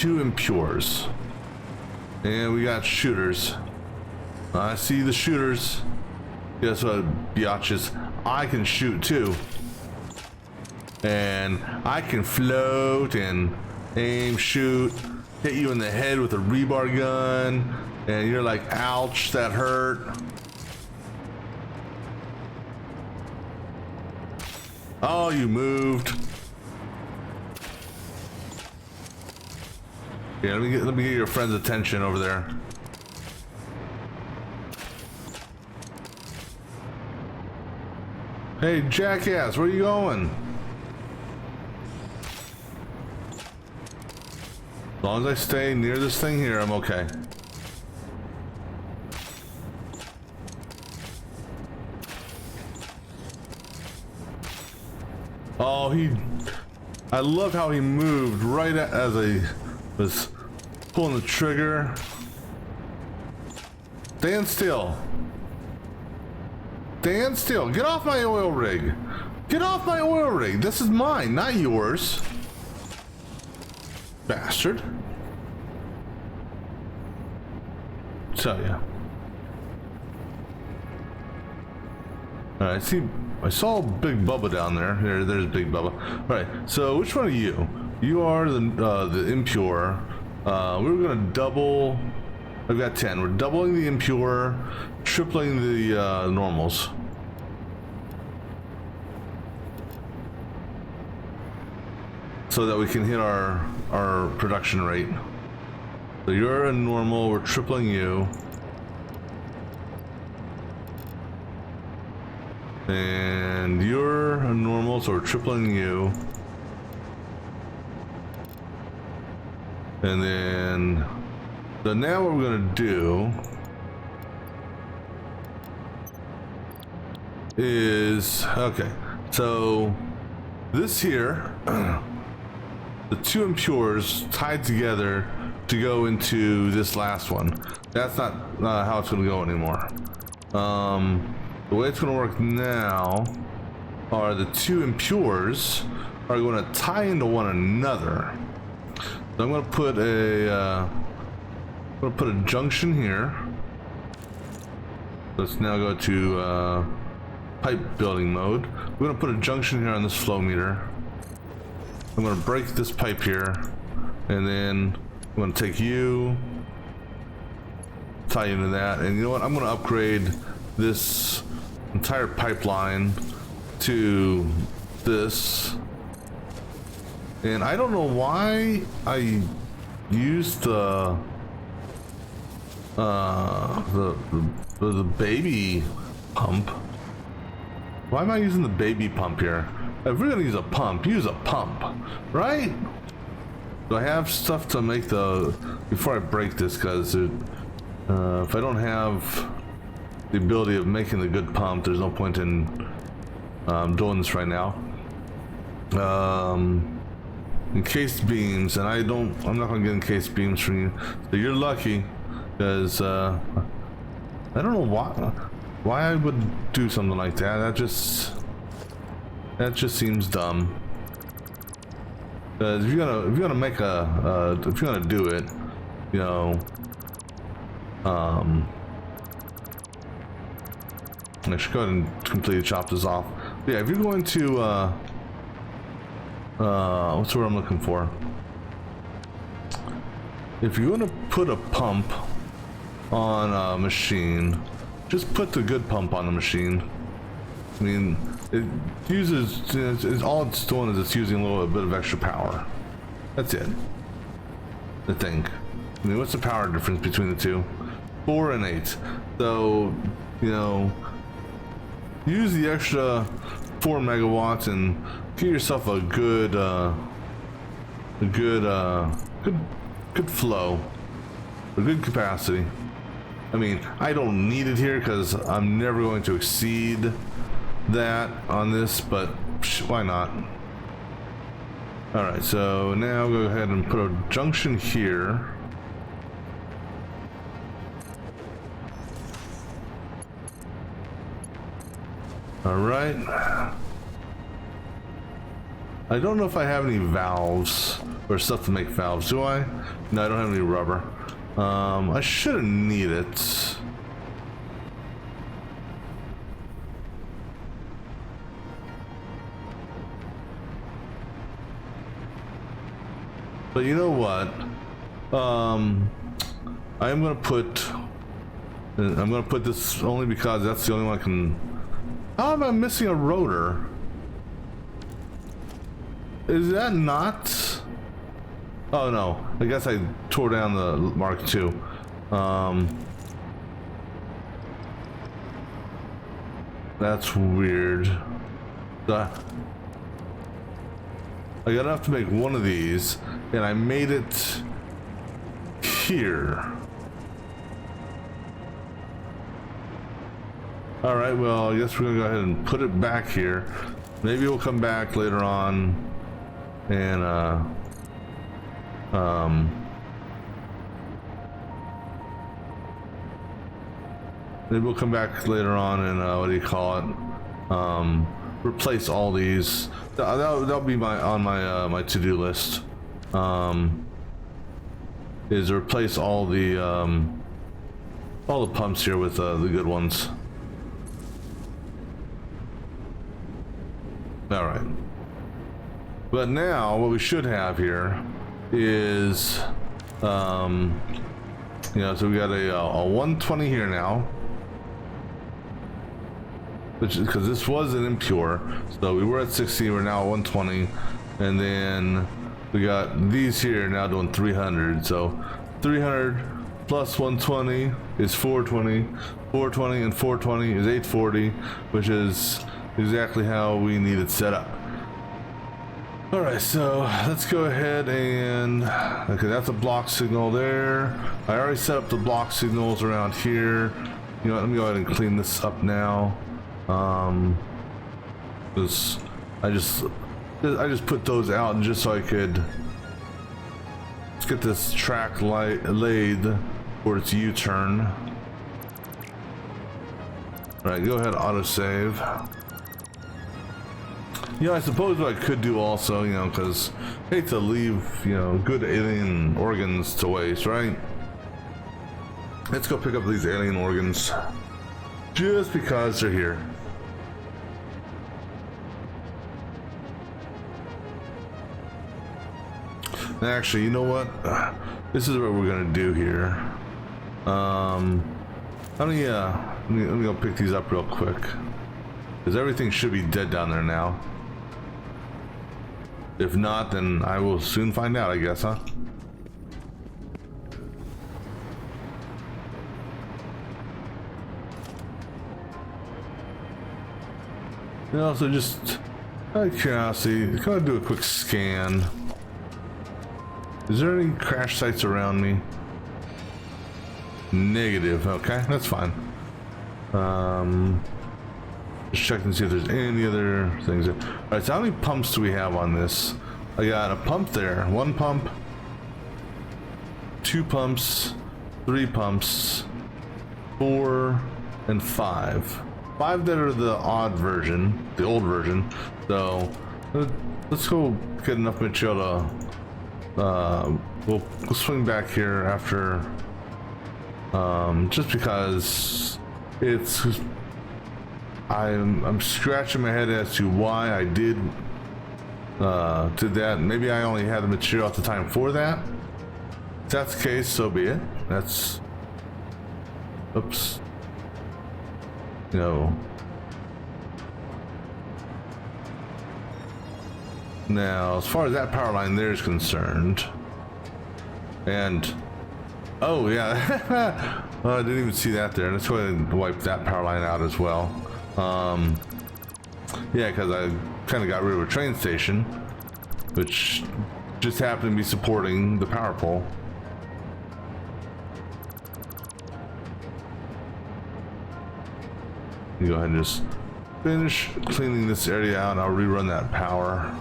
Speaker 1: impures, and we got shooters. I see the shooters. Guess what, biatches? I can shoot too. And I can float and aim, shoot, hit you in the head with a rebar gun, and you're like, ouch, that hurt. Oh, you moved. Yeah, let me get your friend's attention over there. Hey, jackass, where are you going? As long as I stay near this thing here, I'm okay. Oh, I love how he moved right as I was pulling the trigger. Stand still. Stand still. Get off my oil rig. Get off my oil rig. This is mine, not yours. Bastard. Tell ya. Alright, I saw Big Bubba down there. There's Big Bubba. Alright, so which one are you? You are the impure. We were gonna double. I've got 10. We're doubling the impure, tripling the normals. So that we can hit our production rate. So you're a normal, we're tripling you. And you're a normal, so we're tripling you. And then, so now what we're gonna do is, okay, so this here, the 2 impures tied together to go into this last one. That's not how it's gonna go anymore. The way it's gonna work now are the 2 impures are gonna tie into one another. So I'm gonna put a junction here. Let's now go to pipe building mode. We're gonna put a junction here on this flow meter. I'm gonna break this pipe here, and then I'm gonna take you, tie into that, and you know what? I'm gonna upgrade this entire pipeline to this. And I don't know why I used the baby pump. Why am I using the baby pump here? If we're gonna use a pump, use a pump, right? Do I have stuff to make before I break this? Because if I don't have the ability of making the good pump, there's no point in doing this right now. Encased beams, and I'm not gonna get encased beams from you. So you're lucky, because I don't know why I would do something like that. That just seems dumb. Because if you're gonna make if you're gonna do it, you know, I should go ahead and completely chop this off. But yeah, if you're going to what's the word I'm looking for? If you're going to put a pump on a machine, just put the good pump on the machine. I mean, it uses, all it's doing is it's using a little bit of extra power. That's it, I think. I mean, what's the power difference between the two? 4 and 8. So, you know, use the extra 4 megawatts and get yourself a good good flow, a good capacity. I mean, I don't need it here because I'm never going to exceed that on this, but why not? All right, so now go ahead and put a junction here. All right. I don't know if I have any valves or stuff to make valves, do I? No, I don't have any rubber. I shouldn't need it. But you know what? I'm gonna put this only because that's the only one I can. How am I missing a rotor? Is that not? Oh no, I guess I tore down the Mark II. That's weird. I got enough to make one of these, and I made it here. All right, well, I guess we're gonna go ahead and put it back here. Maybe we'll come back later on and maybe we'll come back later on and what do you call it? Replace all these. That'll be on my to-do list. Is to replace all the pumps here with the good ones. All right. But now what we should have here is, you know, so we got a 120 here now, which because this was an impure, so we were at 60, we're now at 120, and then we got these here now doing 300. So 300 plus 120 is 420. 420 and 420 is 840, which is exactly how we need it set up. All right, so let's go ahead and, okay, that's a block signal there. I already set up the block signals around here. You know what, let me go ahead and clean this up now. Because I just put those out just so I could, let's get this track laid for its U-turn. All right, go ahead, autosave. You know, I suppose what I could do also, you know, because I hate to leave, you know, good alien organs to waste, right? Let's go pick up these alien organs just because they're here. Actually, you know what? This is what we're gonna do here. Let me go pick these up real quick, because everything should be dead down there now. If not, then I will soon find out, I guess, huh? You know, so just out of curiosity, gotta do a quick scan. Is there any crash sites around me? Negative. Okay, that's fine. Just check and see if there's any other things. All right, so how many pumps do we have on this? I got a pump there, 1 pump, 2 pumps, 3 pumps, 4, and 5. 5 that are the odd version, the old version. So let's go get enough material to we'll swing back here after, just because it's, I'm scratching my head as to why I did that. Maybe I only had the material at the time for that. If that's the case, so be it. That's, oops, no. Now, as far as that power line there is concerned, and oh yeah, well, I didn't even see that there. Let's go ahead and wipe that power line out as well. Yeah, because I kind of got rid of a train station, which just happened to be supporting the power pole. You go ahead and just finish cleaning this area out, and I'll rerun that power.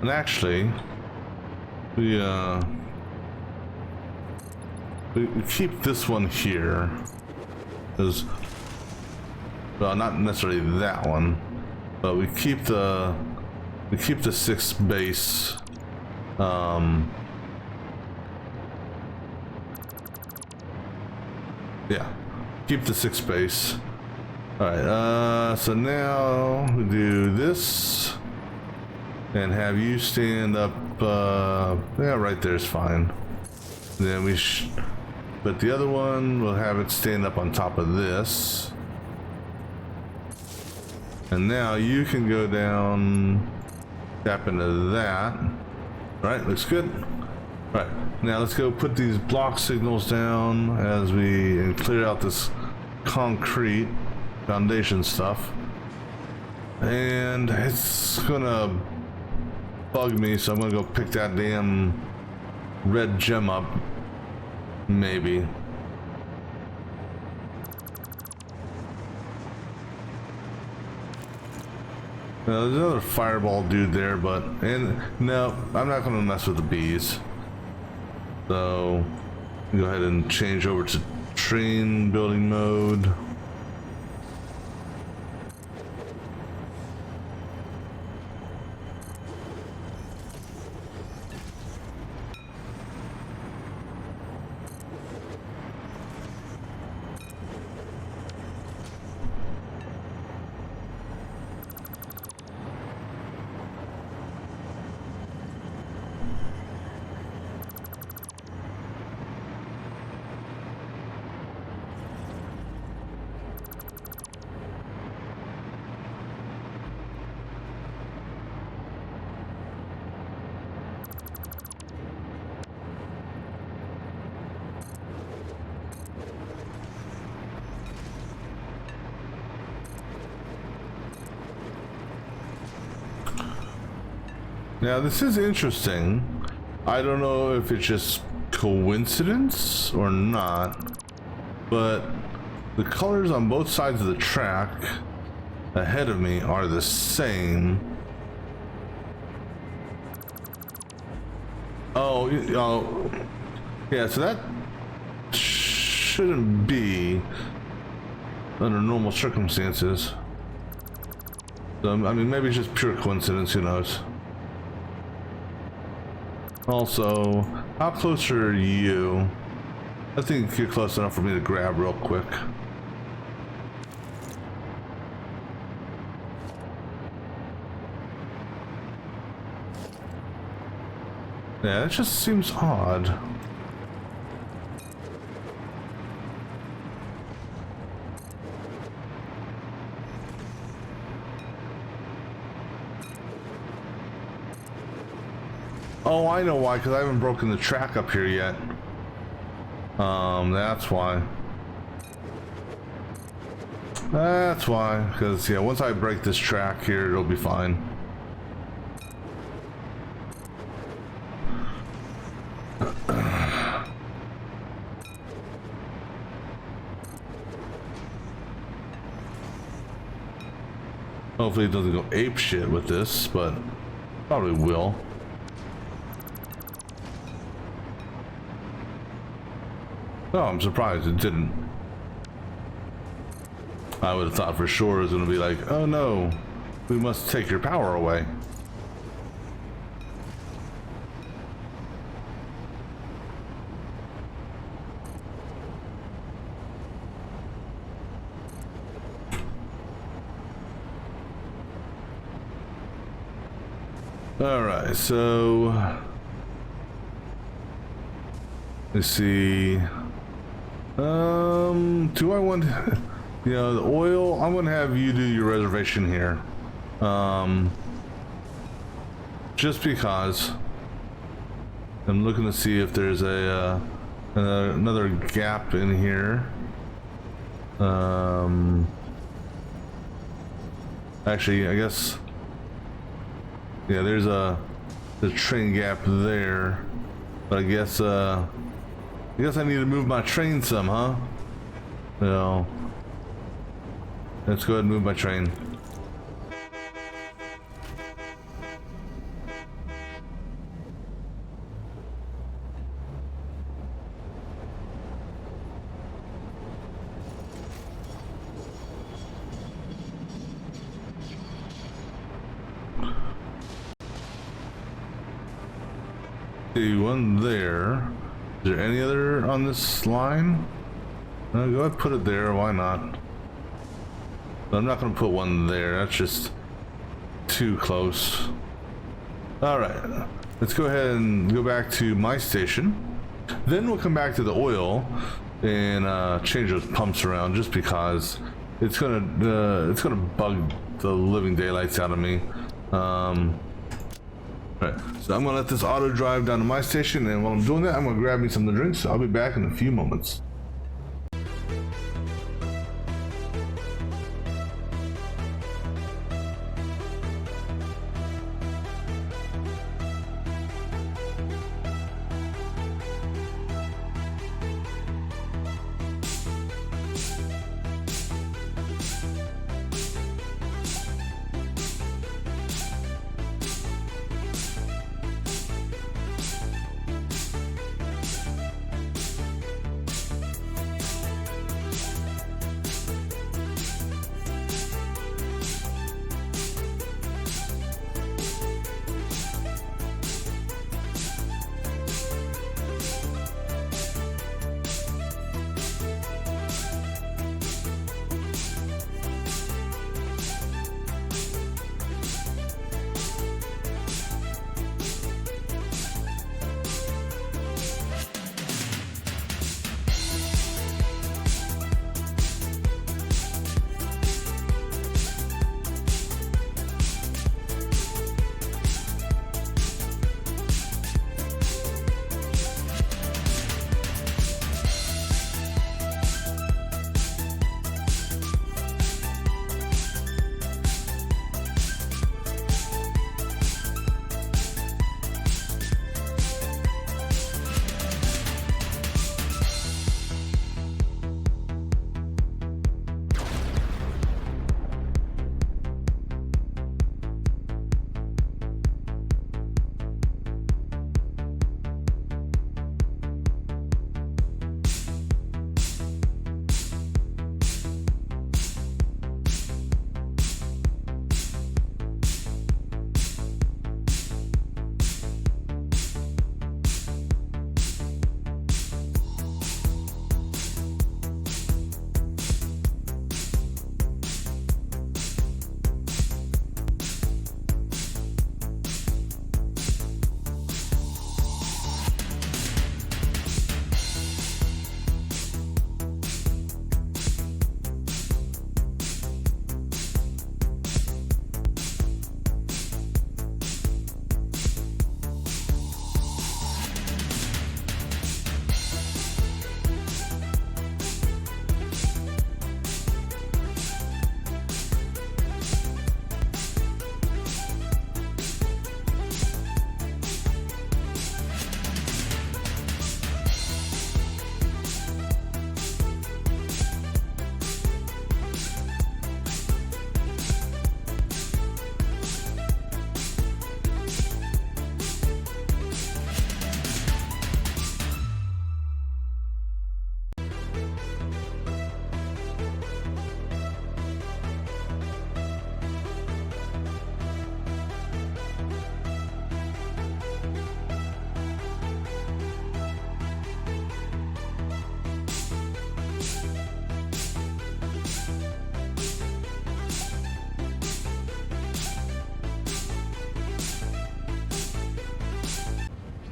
Speaker 1: And actually, we keep this one here, because, well, not necessarily that one, but we keep the 6th base. Yeah, keep the 6th base. All right. So now we do this. And have you stand up, yeah, right there's fine. Then but the other one, we'll have it stand up on top of this. And now you can go down, tap into that. Right, looks good. Right, now let's go put these block signals down as we clear out this concrete foundation stuff. And it's gonna bug me, so I'm gonna go pick that damn red gem up, maybe. Now, there's another fireball dude there, but no, I'm not gonna mess with the bees. So go ahead and change over to train building mode. Now this is interesting. I don't know if it's just coincidence or not, but the colors on both sides of the track ahead of me are the same. Oh, oh, yeah. So that shouldn't be under normal circumstances. So, I mean, maybe it's just pure coincidence. Who knows? Also, how close are you? I think you're close enough for me to grab real quick. Yeah, it just seems odd. Oh, I know why, because I haven't broken the track up here yet. That's why. That's why, because, yeah, once I break this track here, it'll be fine. Hopefully it doesn't go ape shit with this, but probably will. Oh, I'm surprised it didn't. I would have thought for sure it was going to be like, oh no, we must take your power away. Alright, so let's see. Do I want, you know, the oil? I'm gonna have you do your reservation here. Just because I'm looking to see if there's a another gap in here. Actually, I guess, yeah, there's the train gap there, but I guess I need to move my train some, huh? So let's go ahead and move my train. See one there. Is there any other on this line? No, go ahead and put it there, why not? But I'm not gonna put one there, that's just too close. Alright, let's go ahead and go back to my station. Then we'll come back to the oil and change those pumps around, just because it's gonna bug the living daylights out of me. Right, so I'm gonna let this auto drive down to my station, and while I'm doing that, I'm gonna grab me some of the drinks. So I'll be back in a few moments.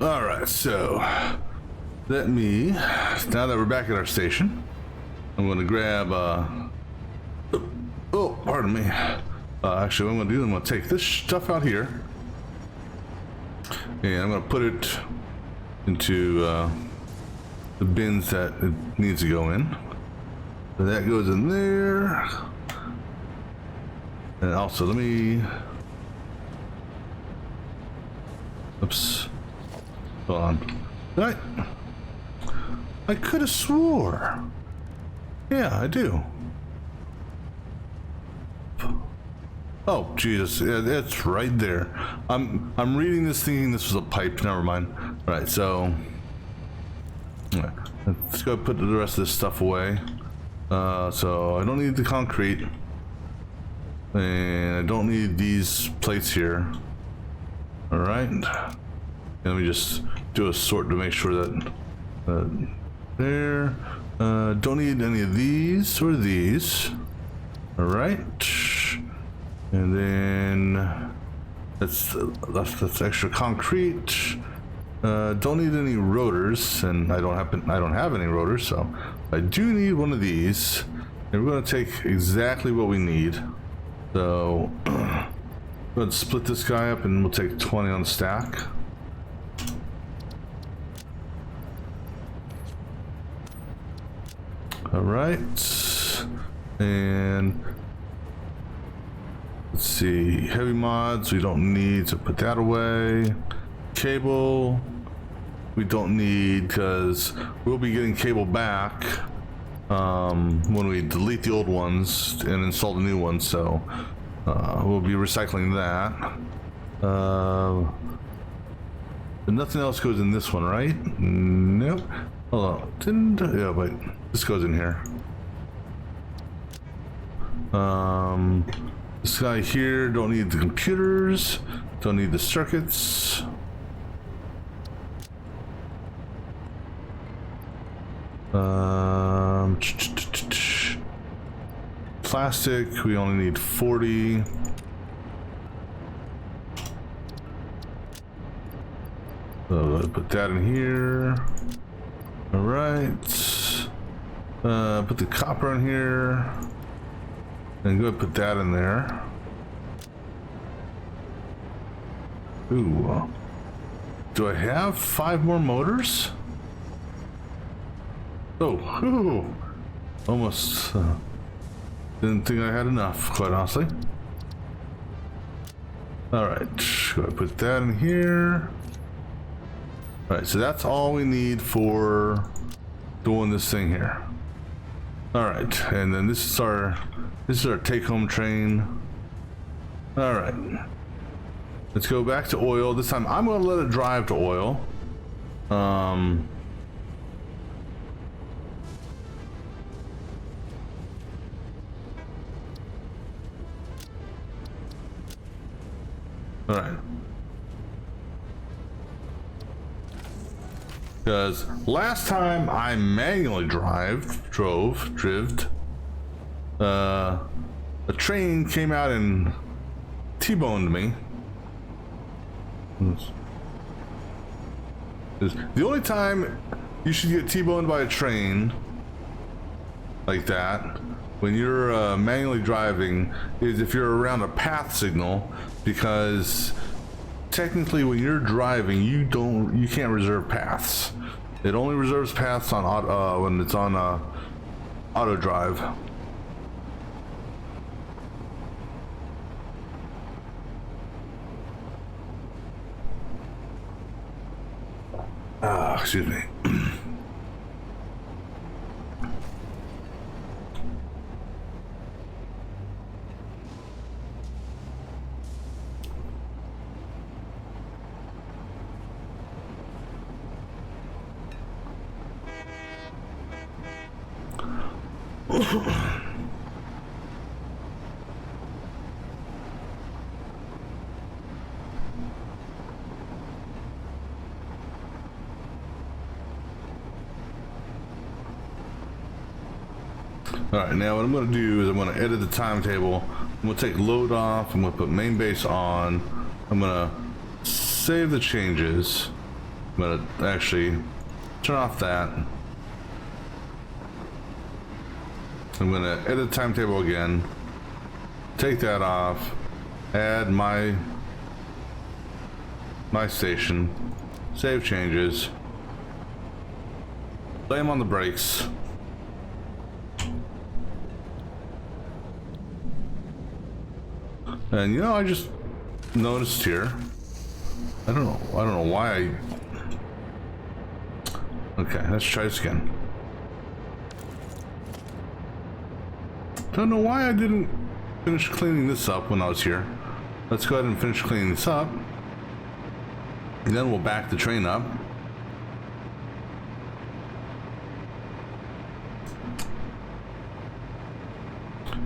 Speaker 1: All right, so let me, now that we're back at our station, I'm going to grab, oh, pardon me. Actually, what I'm going to do, I'm going to take this stuff out here, and I'm going to put it into the bins that it needs to go in. So that goes in there. And also, let me, oops, hold on. I could have swore. Yeah, I do. Oh Jesus, yeah, it's right there. I'm reading this thinking this was a pipe. Never mind. All right, so yeah, let's go put the rest of this stuff away. So I don't need the concrete, and I don't need these plates here. All right, and let me just do a sort to make sure that there. Don't need any of these or these. All right. And then that's extra concrete. Don't need any rotors, and I don't have any rotors, so I do need one of these. And we're going to take exactly what we need. So let's split this guy up, and we'll take 20 on the stack. All right, and let's see, heavy mods we don't need, so put that away. Cable we don't need because we'll be getting cable back when we delete the old ones and install the new ones, so we'll be recycling that. But nothing else goes in this one, right? Nope. Hold on. Yeah, wait. This goes in here. This guy here, don't need the computers, don't need the circuits. Plastic, we only need 40. So put that in here. All right. Put the copper in here. And go ahead and put that in there. Ooh. Do I have 5 more motors? Oh, ooh. Almost didn't think I had enough, quite honestly. All right, go ahead and put that in here. All right, so that's all we need for doing this thing here. All right, and then this is our take-home train. All right, let's go back to oil. This time I'm going to let it drive to oil. All right. Because last time I manually drove, a train came out and T-boned me. The only time you should get T-boned by a train like that, when you're manually driving, is if you're around a path signal, because technically when you're driving you can't reserve paths. It only reserves paths on auto, when it's on auto drive. Excuse me. Alright, now what I'm going to do is I'm going to edit the timetable. I'm going to take load off. I'm going to put main base on. I'm going to save the changes. I'm I'm gonna actually turn off that. I'm gonna edit timetable again. Take that off. Add my station. Save changes. Slam on the brakes. And you know, I just noticed here. I don't know why I. Okay, let's try this again. Don't know why I didn't finish cleaning this up when I was here. Let's go ahead and finish cleaning this up. And then we'll back the train up.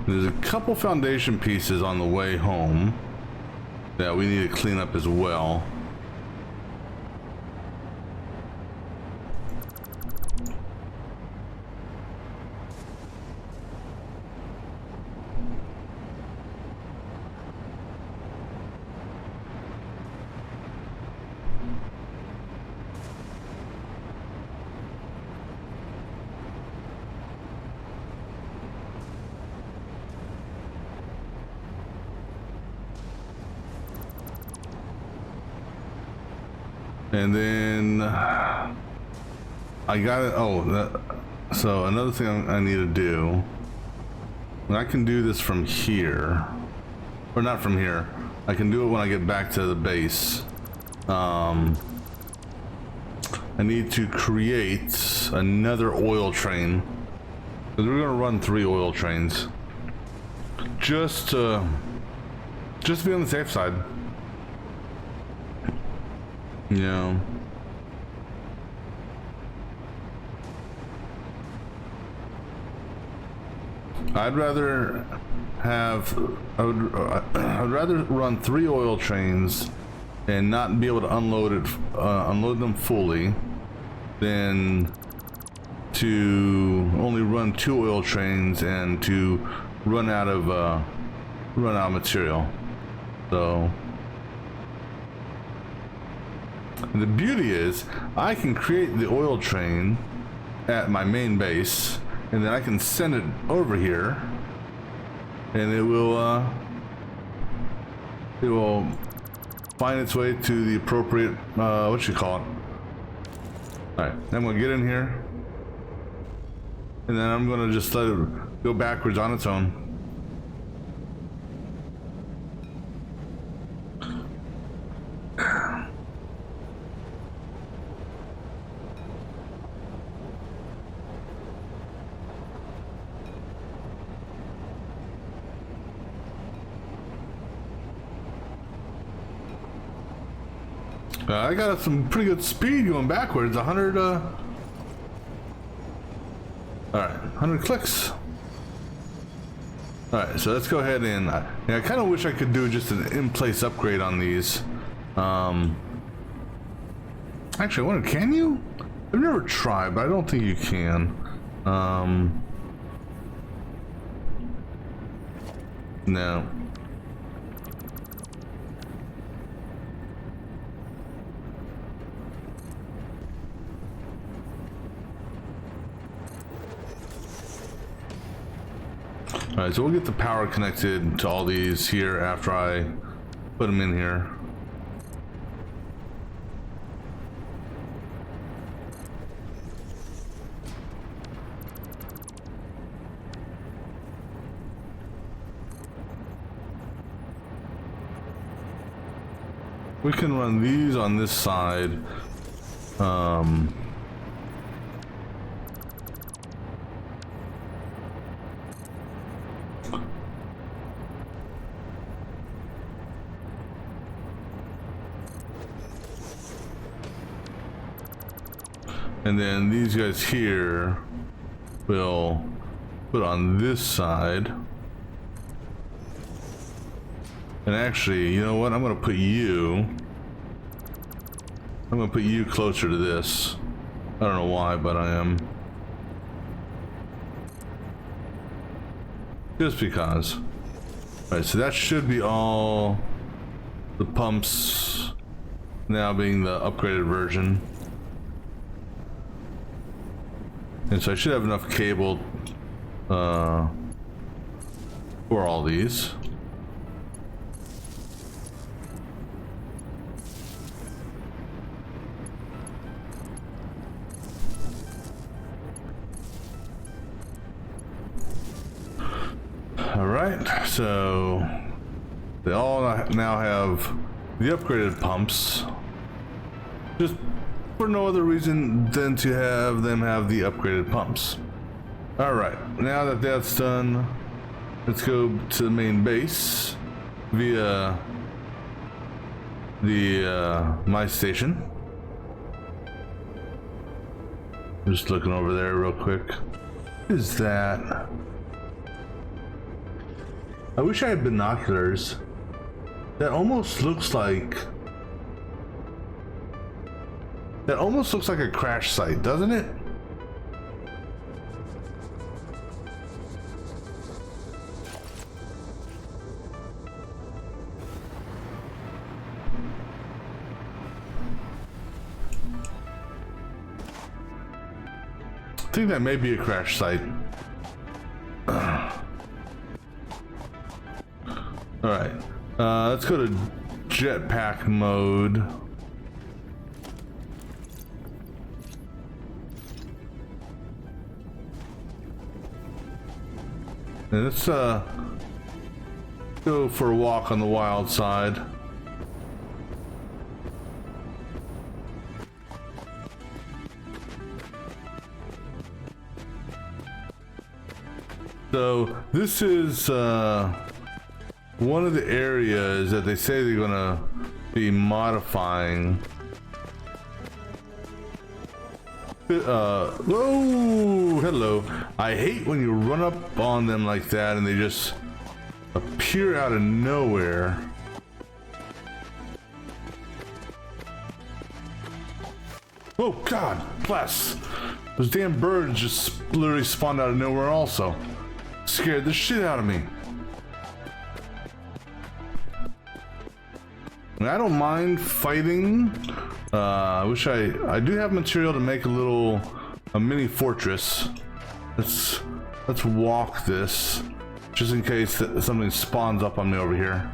Speaker 1: There's a couple foundation pieces on the way home that we need to clean up as well. And then I got it. Oh, so another thing I need to do. And I can do this from here, or not from here. I can do it when I get back to the base. I need to create another oil train, because we're gonna run 3 oil trains, just to be on the safe side. You know. I'd rather run 3 oil trains and not be able to unload them fully than to only run 2 oil trains and to run out of material. So the beauty is I can create the oil train at my main base, and then I can send it over here, and it will find its way to the appropriate what you call it. All right, I'm gonna get in here, and then I'm gonna just let it go backwards on its own. I got some pretty good speed going backwards. 100. All right, 100 clicks. All right, so let's go ahead and. I kind of wish I could do just an in-place upgrade on these. Actually, I wonder, can you? I've never tried, but I don't think you can. No. Alright, so we'll get the power connected to all these here after I put them in here. We can run these on this side. And then these guys here will put on this side. And actually, you know what? I'm gonna put you closer to this. I don't know why, but I am. Just because. Alright, so that should be all the pumps now being the upgraded version. And so I should have enough cable for all these. All right, so they all now have the upgraded pumps, just for no other reason than to have them have the upgraded pumps. All right, now that that's done, let's go to the main base via the my station. I'm just looking over there real quick. What is that? I wish I had binoculars. That almost looks like a crash site, doesn't it? I think that may be a crash site. All right, let's go to jetpack mode. And let's go for a walk on the wild side. So this is one of the areas that they say they're gonna be modifying. Whoa, hello. I hate when you run up on them like that and they just appear out of nowhere. Oh God, bless. Those damn birds just literally spawned out of nowhere also. Scared the shit out of me. I don't mind fighting. I wish I do have material to make a mini fortress. Let's walk this just in case something spawns up on me over here.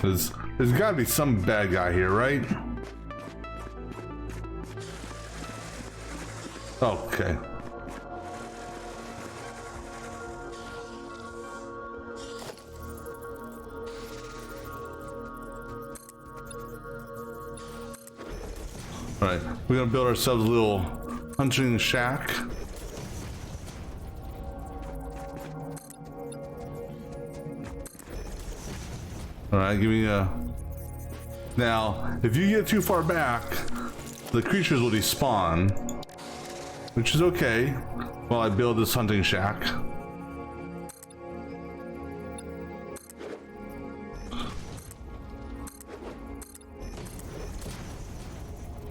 Speaker 1: There's gotta be some bad guy here, right? Okay. All right, we're gonna build ourselves a little hunting shack. All right, give me a... Now, if you get too far back, the creatures will despawn, which is okay while I build this hunting shack.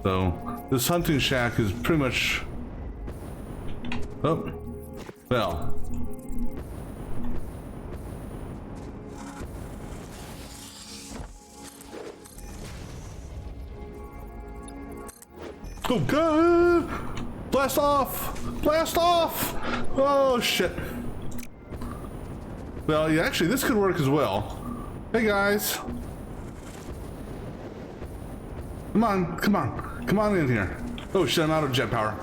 Speaker 1: So this hunting shack is pretty much, oh, well. Oh God! Blast off! Blast off! Oh shit. Well, yeah, actually this could work as well. Hey guys. Come on, come on, come on in here. Oh shit, I'm out of jet power.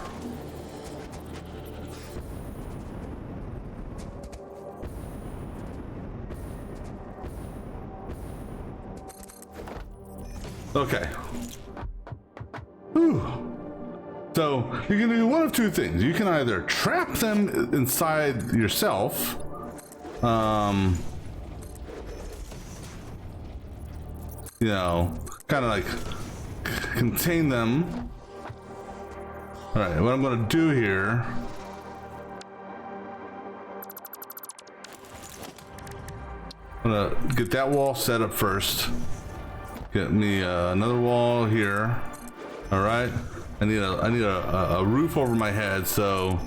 Speaker 1: Okay. Whew. So you can do one of two things. You can either trap them inside yourself, you know, kind of like contain them. All right, what I'm going to do here, I'm going to get that wall set up first. Get me another wall here. All right. I need a roof over my head, so...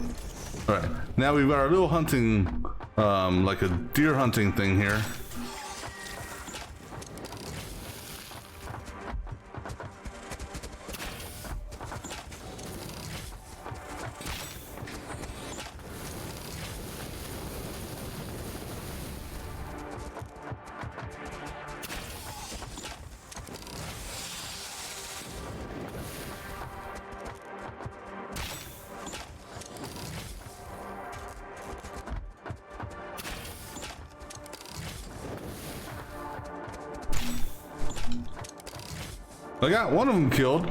Speaker 1: Alright, now we've got our little hunting, like a deer hunting thing here. I got one of them killed.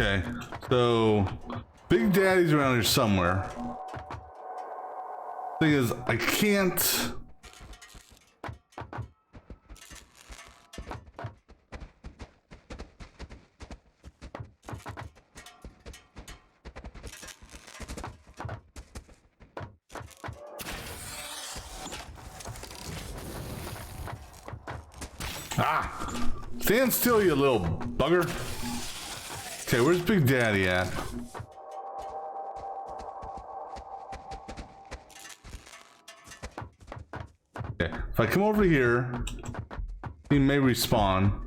Speaker 1: Okay, so Big Daddy's around here somewhere. Thing is, I can't. Ah! Stand still, you little bugger. Okay, where's Big Daddy at? Okay, if I come over here, he may respawn.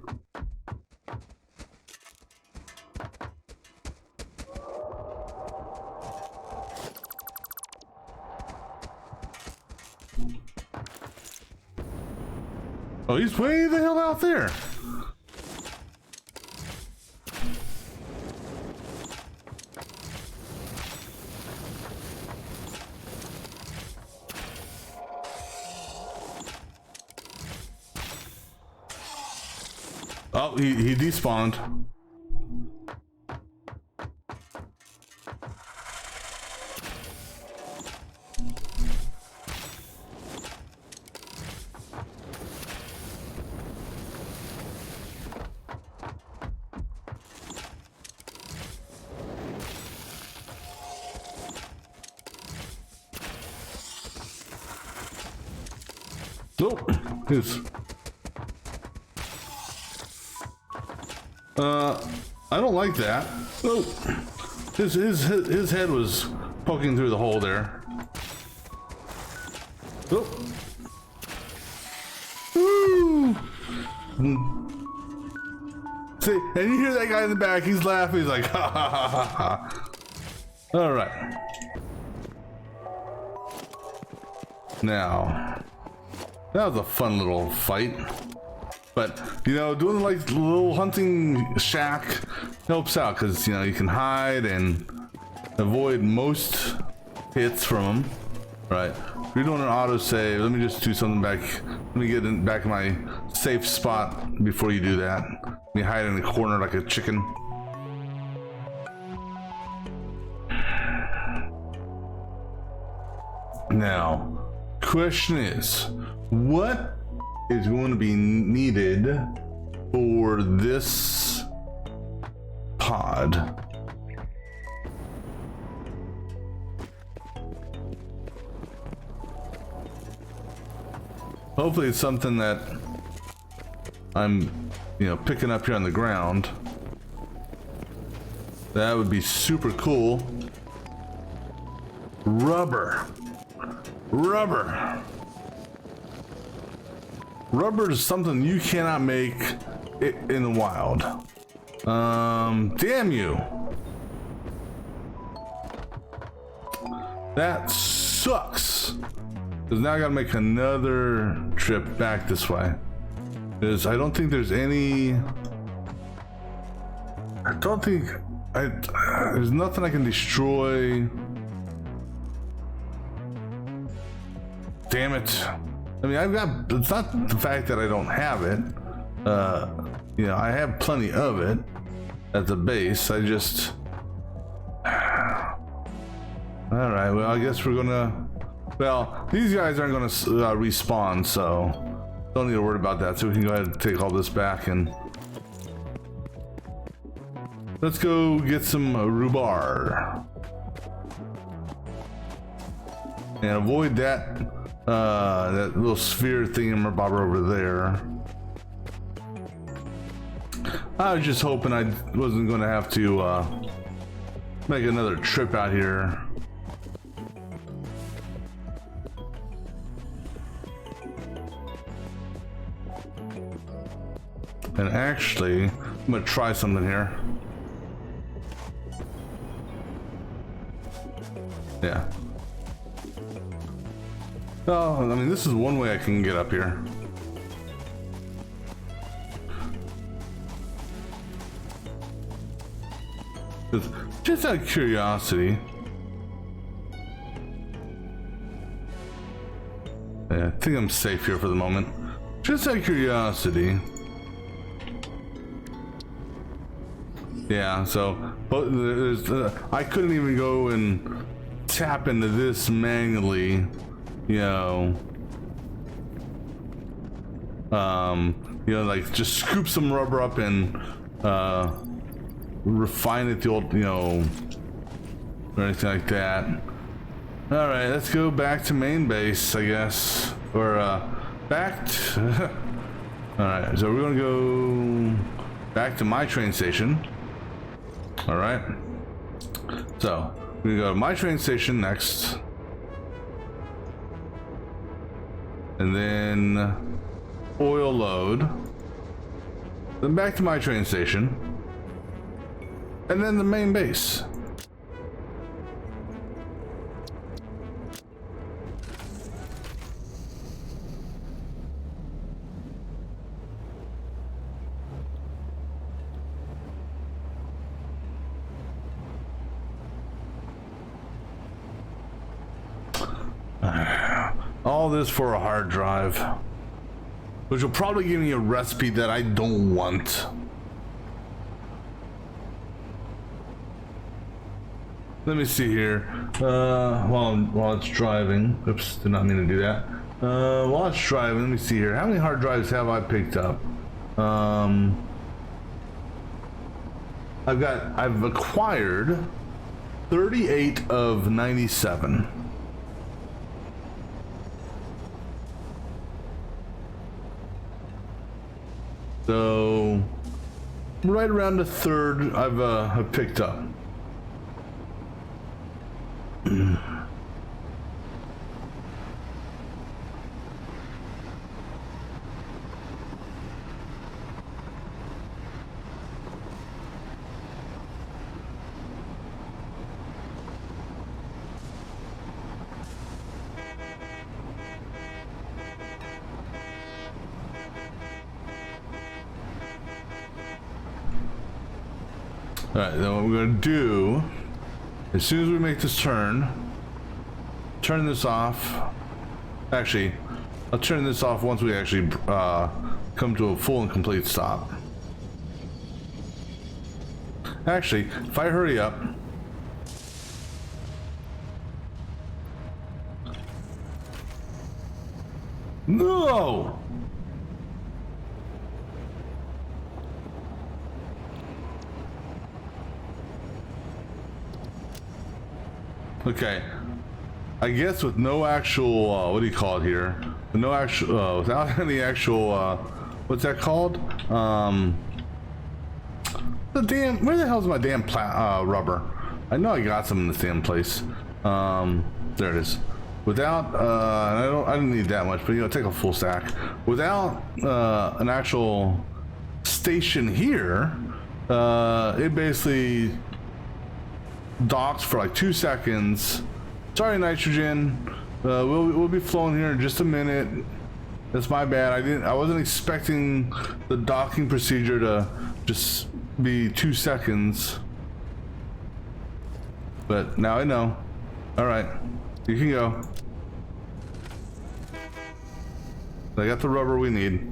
Speaker 1: Oh, he's way the hell out there. Oh, he despawned. Nope. I don't like that. Oh, his head was poking through the hole there. Oh. Woo! See, and you hear that guy in the back, he's laughing, he's like, ha ha ha ha ha. All right. Now, that was a fun little fight. But, you know, doing like the little hunting shack helps out because, you know, you can hide and avoid most hits from them. Right. If you're doing an autosave, let me just do something back. Let me get back in my safe spot before you do that. Let me hide in the corner like a chicken. Now, question is, what is going to be needed for this pod? Hopefully it's something that I'm, you know, picking up here on the ground. That would be super cool. Rubber. Rubber is something you cannot make in the wild. Damn you. That sucks. Because now I gotta make another trip back this way. Because I don't think there's any... there's nothing I can destroy. Damn it. I mean, it's not the fact that I don't have it. You know, I have plenty of it at the base. I just... Alright, well, I guess we're gonna... Well, these guys aren't gonna respawn, so don't need to worry about that. So we can go ahead and take all this back and... Let's go get some rhubarb. And avoid that that little sphere thingamabob over there. I was just hoping I wasn't going to have to make another trip out here. And actually, I'm gonna try something here. Yeah. Oh, I mean, this is one way I can get up here. Just out of curiosity. Yeah, I think I'm safe here for the moment. Just out of curiosity. Yeah, so but there's, I couldn't even go and tap into this manually, you know. Like just scoop some rubber up and refine it the old, or anything like that. All right, let's go back to main base, I guess, or back to. All right, so we're gonna go back to my train station. All right, so we're gonna go to my train station next, and then oil load, then back to my train station, and then the main base. All this for a hard drive, which will probably give me a recipe that I don't want. Let me see here. While it's driving. Oops, did not mean to do that. While it's driving, let me see here. How many hard drives have I picked up? I've acquired 38 of 97. So right around a third I've picked up. Alright, then what we're gonna do, as soon as we make this turn this off. Actually, I'll turn this off once we actually come to a full and complete stop. Actually, if I hurry up. No! Okay, I guess with no actual, what do you call it here? With no actual, without any actual, what's that called? Where the hell's my damn rubber? I know I got some in this damn place. There it is. Without, I don't need that much, but take a full stack. Without an actual station here, it basically docks for like 2 seconds. Sorry, nitrogen. We'll be flowing here in just a minute. That's my bad. I wasn't expecting the docking procedure to just be 2 seconds. But now I know. All right, you can go. I got the rubber we need.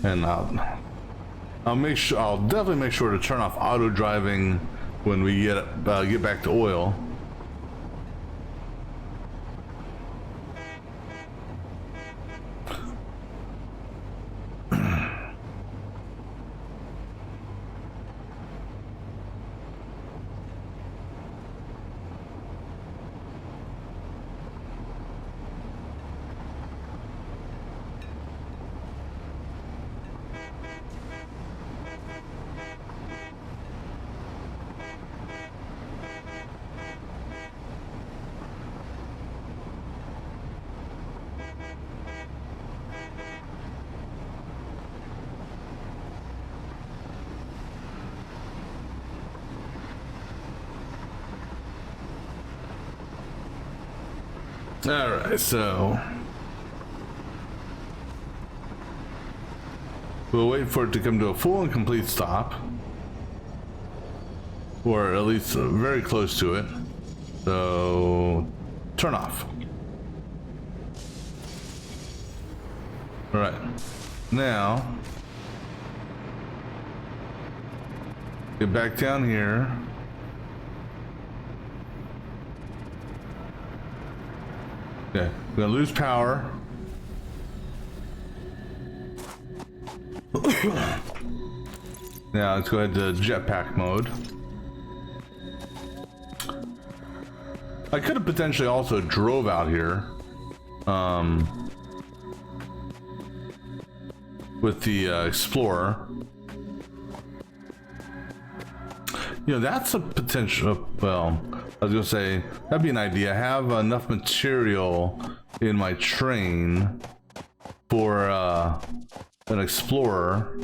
Speaker 1: And I'll definitely make sure to turn off auto driving when we get back to oil. All right, so we'll wait for it to come to a full and complete stop, or at least very close to it. So turn off. All right, now get back down here. Okay, we're gonna lose power. Now let's go ahead to jetpack mode. I could have potentially also drove out here with the Explorer. You know, that's a potential, well, I was gonna say, that'd be an idea. I have enough material in my train for an Explorer,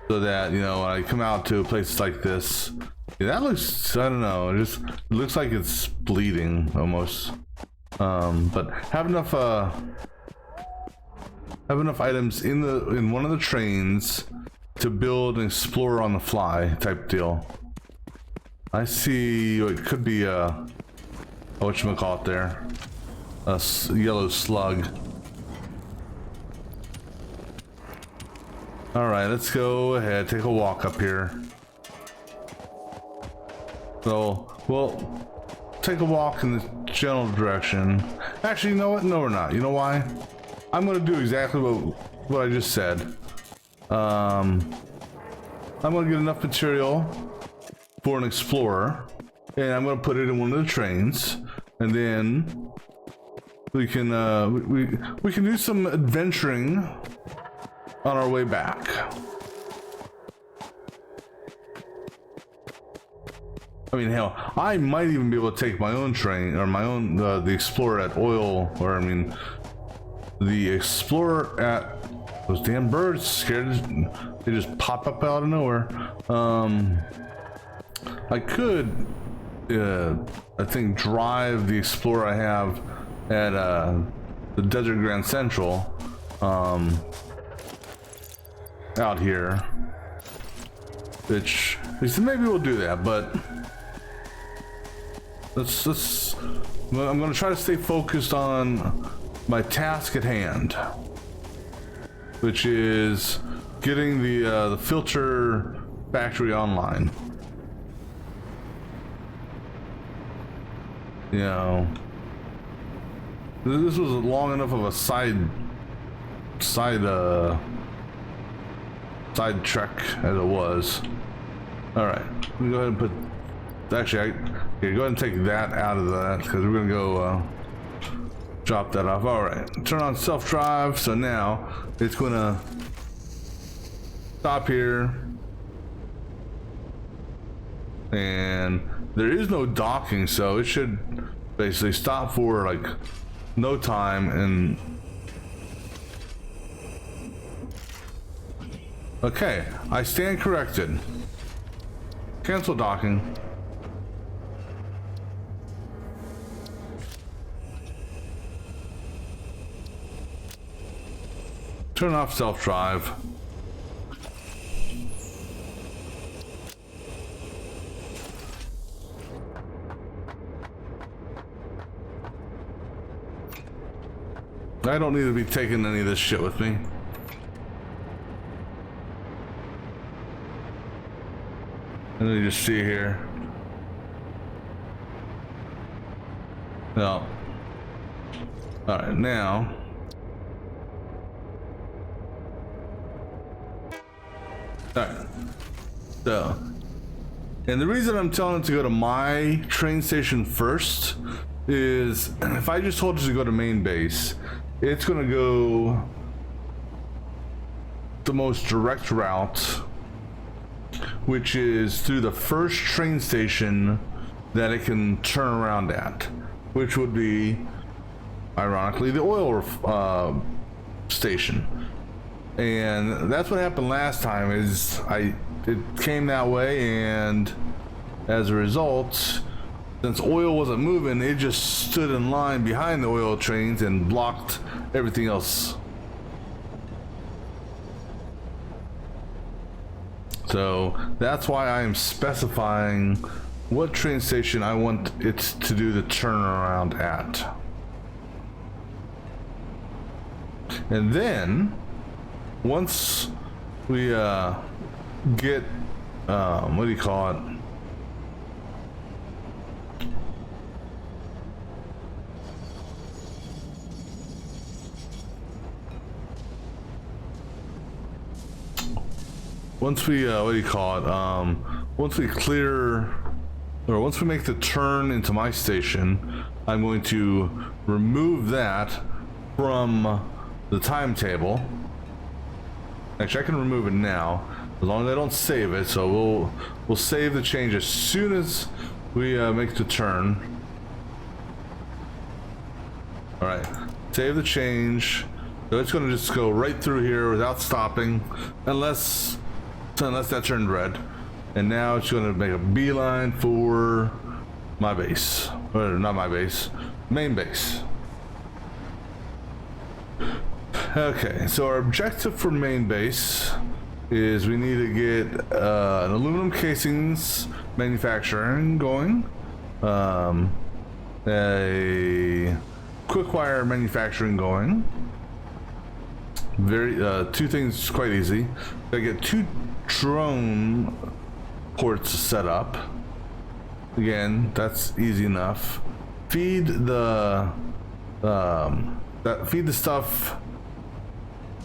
Speaker 1: so that, you know, when I come out to a place like this, yeah, that looks, I don't know, it looks like it's bleeding almost. But have enough items in one of the trains to build an Explorer on the fly type deal. I see it could be a whatchamacallit there, a yellow slug. All right, let's go ahead, take a walk up here. So we'll take a walk in the general direction. Actually, you know what? No, we're not. You know why? I'm gonna do exactly what I just said. I'm gonna get enough material for an Explorer, and I'm gonna put it in one of the trains, and then we can we can do some adventuring on our way back. I mean, hell, I might even be able to take my own train, or my own the Explorer at oil, or I mean the Explorer at those damn birds. Scared, they just pop up out of nowhere. I could I think drive the Explorer I have at the Desert Grand Central out here, which maybe we'll do that, but let's I'm gonna try to stay focused on my task at hand, which is getting the filter factory online. You know, this was long enough of a side trek as it was. All right, let me go ahead and put. Actually, go ahead and take that out of that, because we're gonna go drop that off. All right, turn on self-drive. So now it's gonna stop here, and there is no docking, so it should basically stop for like no time. And okay, I stand corrected. Cancel docking. Turn off self-drive. I don't need to be taking any of this shit with me. Let me just see here. No. Alright, now. Alright. So. And the reason I'm telling it to go to my train station first is if I just told it to go to main base, it's gonna go the most direct route, which is through the first train station that it can turn around at, which would be, ironically, the oil station. And that's what happened last time, is it came that way, and as a result, since oil wasn't moving, it just stood in line behind the oil trains and blocked everything else. So that's why I am specifying what train station I want it to do the turnaround at. And then once we get what do you call it? Once we what do you call it? Once we clear, or once we make the turn into my station, I'm going to remove that from the timetable. Actually, I can remove it now as long as I don't save it. So we'll save the change as soon as we make the turn. All right, save the change. So it's going to just go right through here without stopping, unless that turned red. And now it's going to make a beeline for my base, or not my base, main base. Okay, so our objective for main base is we need to get an aluminum casings manufacturing going, a quick wire manufacturing going. Very two things quite easy. I get 2 drone ports set up. Again, that's easy enough. Feed the stuff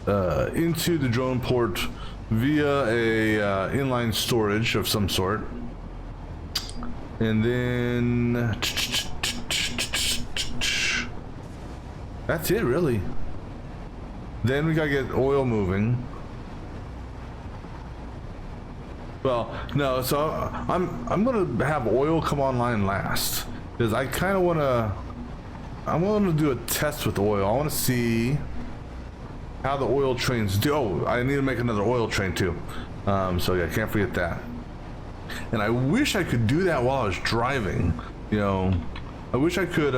Speaker 1: into the drone port via a inline storage of some sort, and then that's it really. Then we gotta get oil moving. Well, no, so I'm gonna have oil come online last because I kind of want to do a test with oil. I want to see how the oil trains do. Oh, I need to make another oil train too. So yeah, can't forget that. And I wish I could do that while I was driving. You know, I wish I could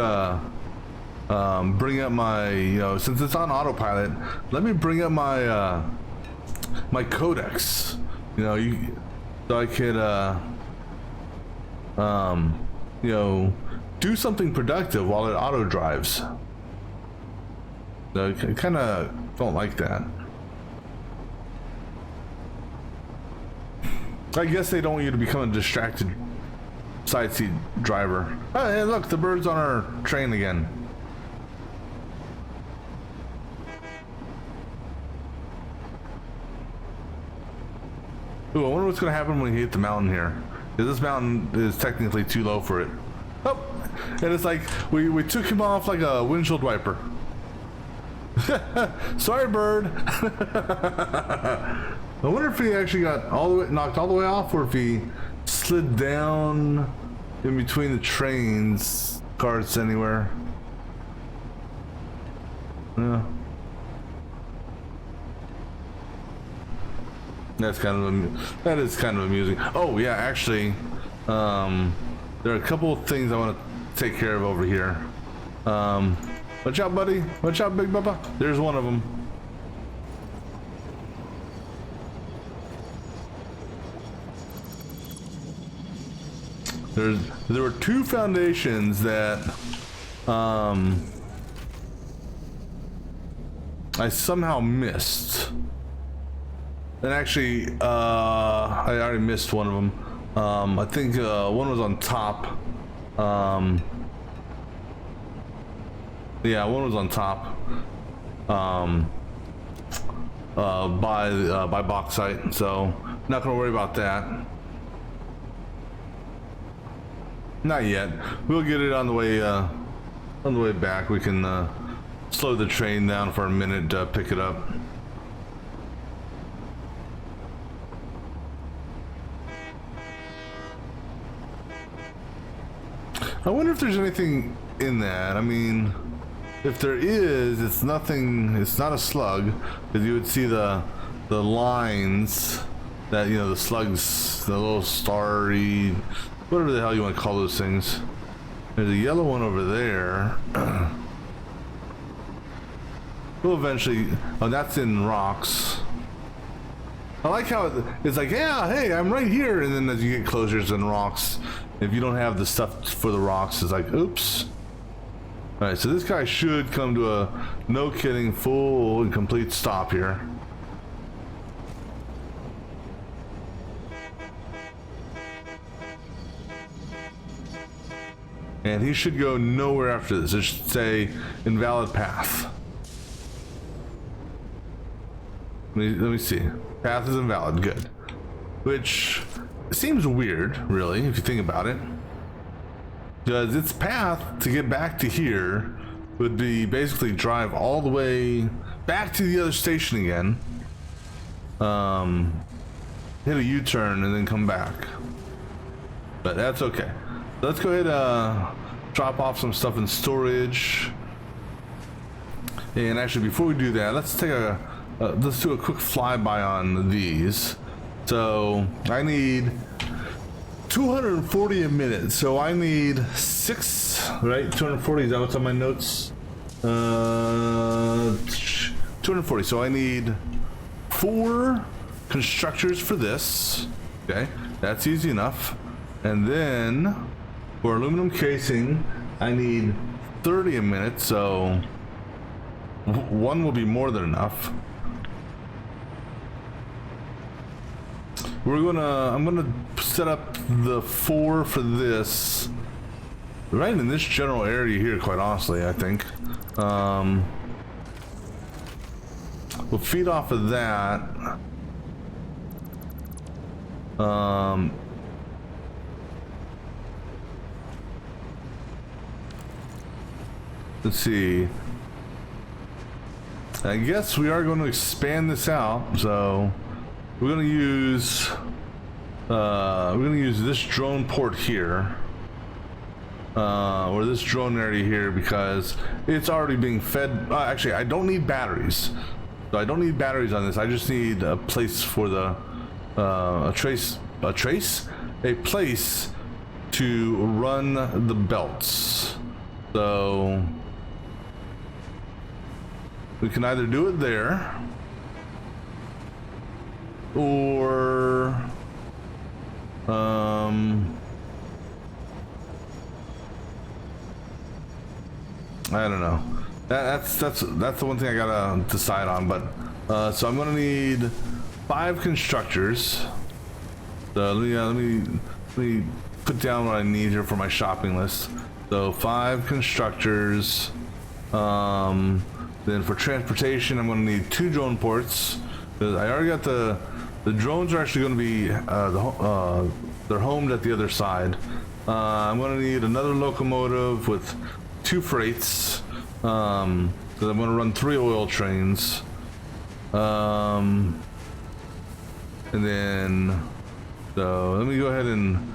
Speaker 1: bring up my, you know, since it's on autopilot, let me bring up my my codex. You know, so I could you know, do something productive while it auto drives. So I kind of don't like that. I guess they don't want you to become a distracted side seat driver. Oh, hey, look, the bird's on our train again. Ooh, I wonder what's going to happen when we hit the mountain here. Because this mountain is technically too low for it. Oh, and it's like we took him off like a windshield wiper. Sorry, bird. I wonder if he actually got knocked all the way off, or if he slid down in between the trains carts anywhere. Yeah. That is kind of amusing. Oh yeah, actually, there are a couple of things I want to take care of over here. Watch out, buddy. Watch out, Big Bubba. There's one of them. There were 2 foundations that I somehow missed. And actually, I already missed one of them. I think one was on top. Yeah, one was on top. By bauxite. So not gonna worry about that. Not yet. We'll get it on the way back. We can slow the train down for a minute to pick it up. I wonder if there's anything in that. I mean, if there is, it's nothing. It's not a slug, because you would see the lines that, you know, the slugs, the little starry, whatever the hell you want to call those things. There's a yellow one over there. We'll eventually... Oh, that's in rocks. I like how it's like, yeah, hey, I'm right here. And then as you get closer, it's in rocks. If you don't have the stuff for the rocks, it's like, oops. All right, so this guy should come to a no kidding full and complete stop here. And he should go nowhere after this. It should say invalid path. Let me see. Path is invalid. Good. Which seems weird, really, if you think about it. Because its path to get back to here would be basically drive all the way back to the other station again. Hit a U-turn and then come back. But that's okay. Let's go ahead drop off some stuff in storage. And actually, before we do that, let's take a let's do a quick flyby on these. So I need 240 a minute. So I need 6, right? 240, is that what's on my notes? 240. So I need 4 constructors for this. Okay, that's easy enough. And then for aluminum casing, I need 30 a minute. So 1 will be more than enough. I'm gonna set up the 4 for this right in this general area here, quite honestly. I think we'll feed off of that. Let's see. I guess we are going to expand this out, so we're going to use this drone port here, or this drone area here, because it's already being fed. Actually, I don't need batteries, so I don't need batteries on this. I just need a place for the a place to run the belts. So we can either do it there, or I don't know. That's the one thing I gotta decide on. But so I'm gonna need 5 constructors. So let me put down what I need here for my shopping list. So 5 constructors. Then for transportation, I'm gonna need 2 drone ports. I already got the drones are actually going to be they're homed at the other side. I'm going to need another locomotive with 2 freights. So I'm going to run 3 oil trains. And then so let me go ahead and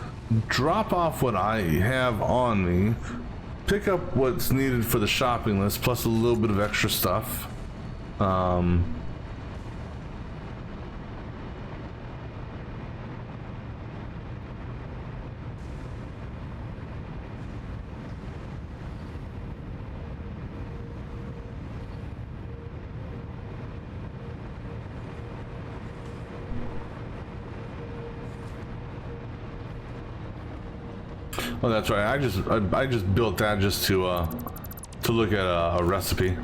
Speaker 1: drop off what I have on me. Pick up what's needed for the shopping list, plus a little bit of extra stuff. Oh, that's right. I just built that just to look at a recipe.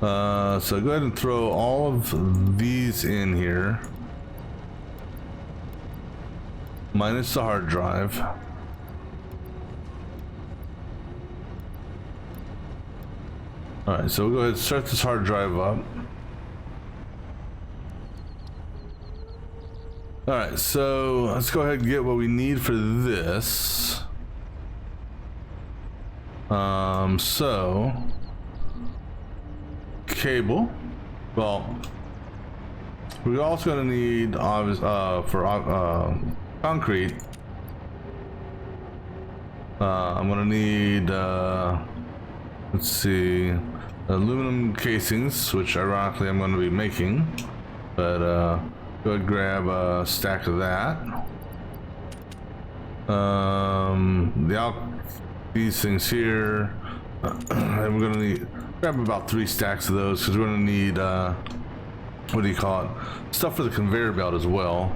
Speaker 1: So go ahead and throw all of these in here, minus the hard drive. All right, so we'll go ahead and start this hard drive up. All right, so let's go ahead and get what we need for this. So cable. Well, we're also gonna need for concrete. I'm gonna need let's see, aluminum casings, which ironically I'm gonna be making, but go ahead and grab a stack of that. These things here, and we're gonna need grab about 3 stacks of those because we're gonna need what do you call it? Stuff for the conveyor belt as well.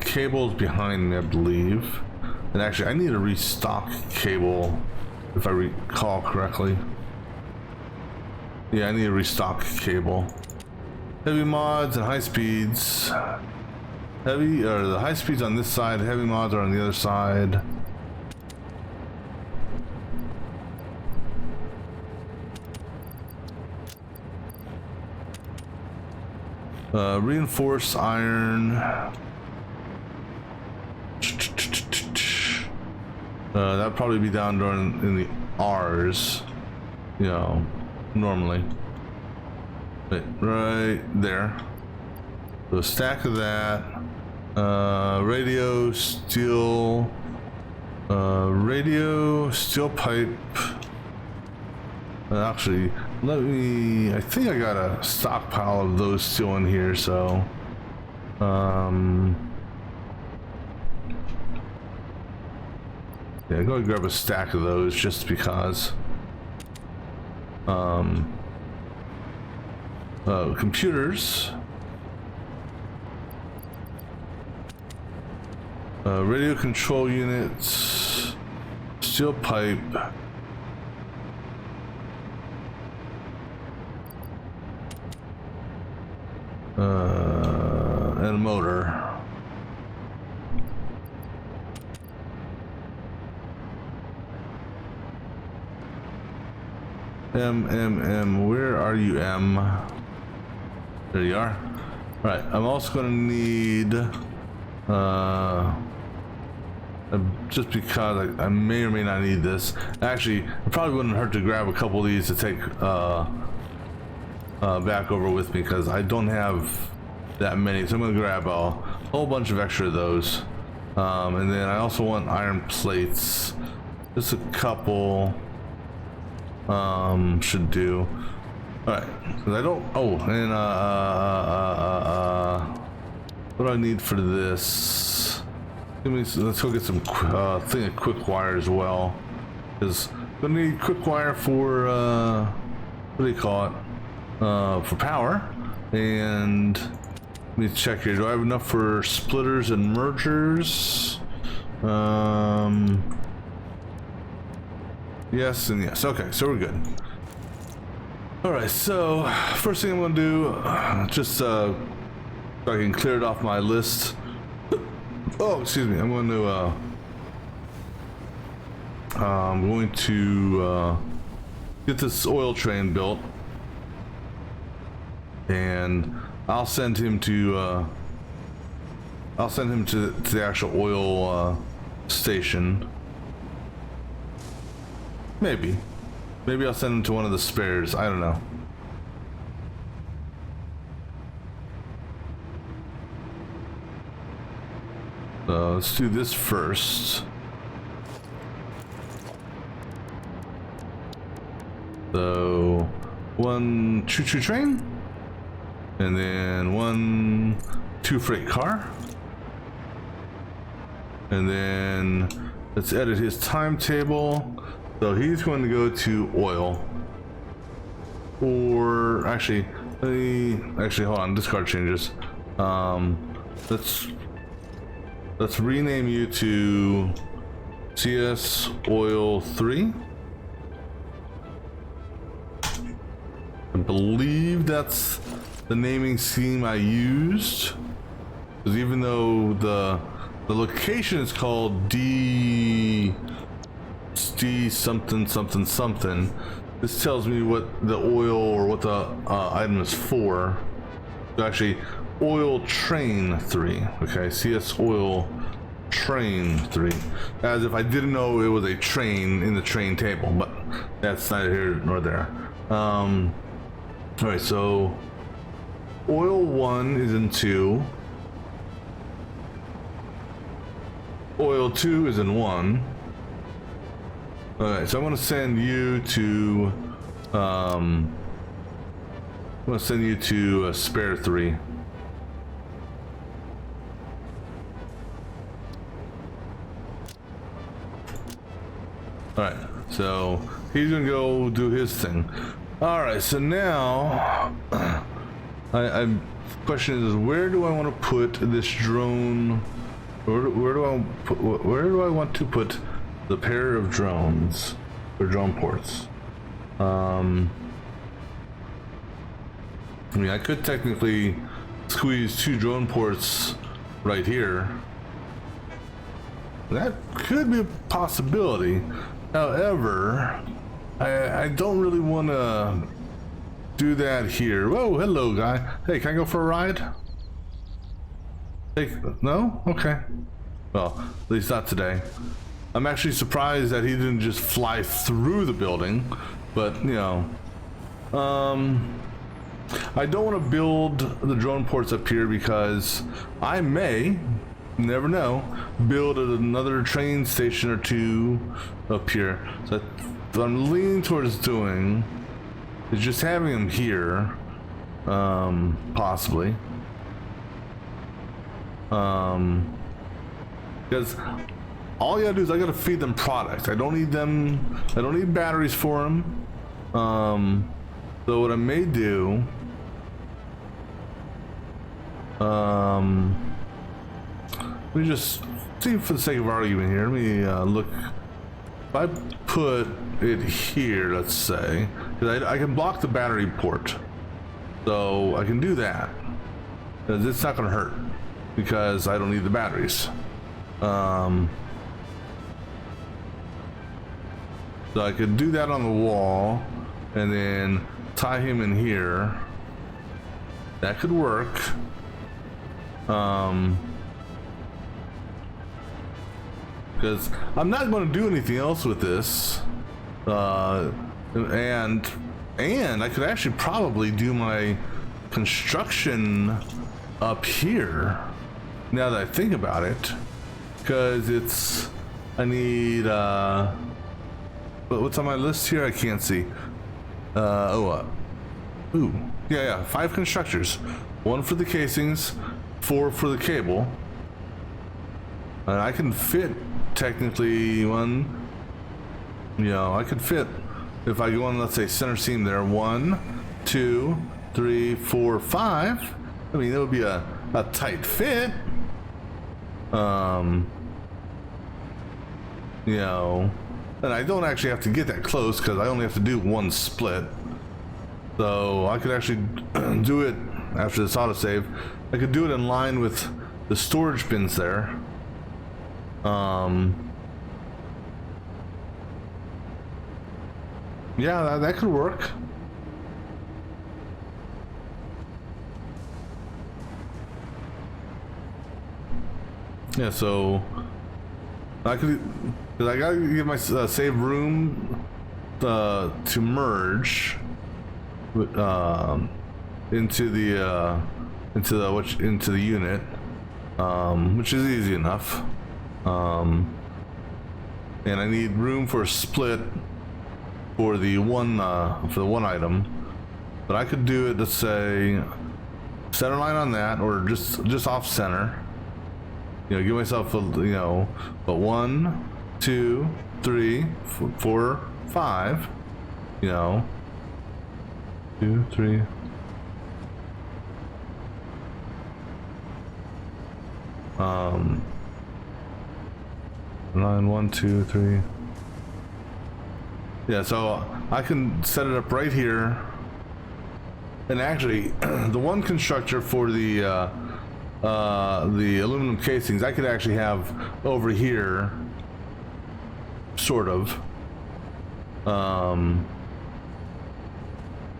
Speaker 1: Cables behind me, I believe. And actually, I need a restock cable, if I recall correctly. Yeah, I need a restock cable. Heavy mods and high speeds. The high speeds on this side, heavy mods are on the other side. Reinforced iron. That'd probably be down during in the R's, you know, normally. Right there. So a stack of that. Radio, steel pipe. Actually, I think I got a stockpile of those still in here, so yeah, go and grab a stack of those just because. Computers. Radio control units. Steel pipe. And a motor. Where are you, M? There you are. Right, I'm also gonna need, just because I may or may not need this. Actually, it probably wouldn't hurt to grab a couple of these to take, back over with me because I don't have that many, so I'm gonna grab a whole bunch of extra of those, and then I also want iron plates, just a couple, should do. All right, because I don't. Oh, and what do I need for this? Let's go get some thing of quick wire as well, because I'm gonna need quick wire for what do you call it? For power. And let me check here. Do I have enough for splitters and mergers? Yes and yes. Okay, so we're good. All right, so first thing I'm gonna do, just so I can clear it off my list. Oh, excuse me. I'm going to get this oil train built. And I'll send him to the actual oil station. Maybe I'll send him to one of the spares. I don't know. So let's do this first. So 1 choo-choo train. And then 2 freight car. And then let's edit his timetable. So he's going to go to oil. Or actually, hold on, discard changes. Let's rename you to CS Oil 3. I believe that's the naming scheme I used, because even though the location is called D something something something, this tells me what the oil or what the item is for. So actually, oil train 3. Okay, CS oil train 3. As if I didn't know it was a train in the train table, but that's neither here nor there. All right, so oil 1 is in 2. Oil 2 is in 1. Alright, so I'm gonna send you to spare 3. All right, so he's gonna go do his thing. All right, so now I question is, where do I want to put this drone? Where do I want to put the pair of drones or drone ports? I mean, I could technically squeeze 2 drone ports right here. That could be a possibility. However, I don't really want to do that here. Whoa, hello, guy. Hey, can I go for a ride? Hey, no? Okay. Well, at least not today. I'm actually surprised that he didn't just fly through the building, but, you know. I don't want to build the drone ports up here because I may, never know, build another train station or 2 up here. So what I'm leaning towards doing is just having them here, possibly. Because all you gotta do is I gotta feed them product. I don't need batteries for them. So what I may do, let me just see for the sake of argument here. Let me look. If I put it here, let's say, because I can block the battery port, so I can do that. Because it's not going to hurt, because I don't need the batteries. So I could do that on the wall, and then tie him in here. That could work. Because I'm not going to do anything else with this, and I could actually probably do my construction up here now that I think about it, because I need what's on my list here? I can't see. Ooh, yeah, 5 constructors, 1 for the casings, 4 for the cable, and I can fit technically one. You know, I could fit, if I go on, let's say, center seam there, 1, 2, 3, 4, 5. I mean, it would be a tight fit. You know, and I don't actually have to get that close because I only have to do 1 split. So I could actually do it after this autosave. I could do it in line with the storage bins there. Yeah, that could work. Yeah, so I could, cause I gotta give my save room to merge into the unit, which is easy enough. And I need room for a split for the one item, but I could do it, let's say, center line on that, or just off center. You know, give myself a, you know, but 1, 2, 3, 4, 5. You know, 2, 3. Line 1, 2, 3. Yeah, so I can set it up right here. And actually, the one constructor for the aluminum casings, I could actually have over here, sort of.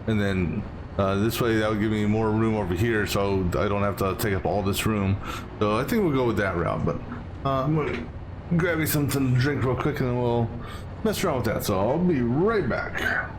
Speaker 1: And then this way that would give me more room over here, so I don't have to take up all this room. So I think we'll go with that route. But I'm gonna grab me something to drink real quick, and then we'll mess around with that. So I'll be right back.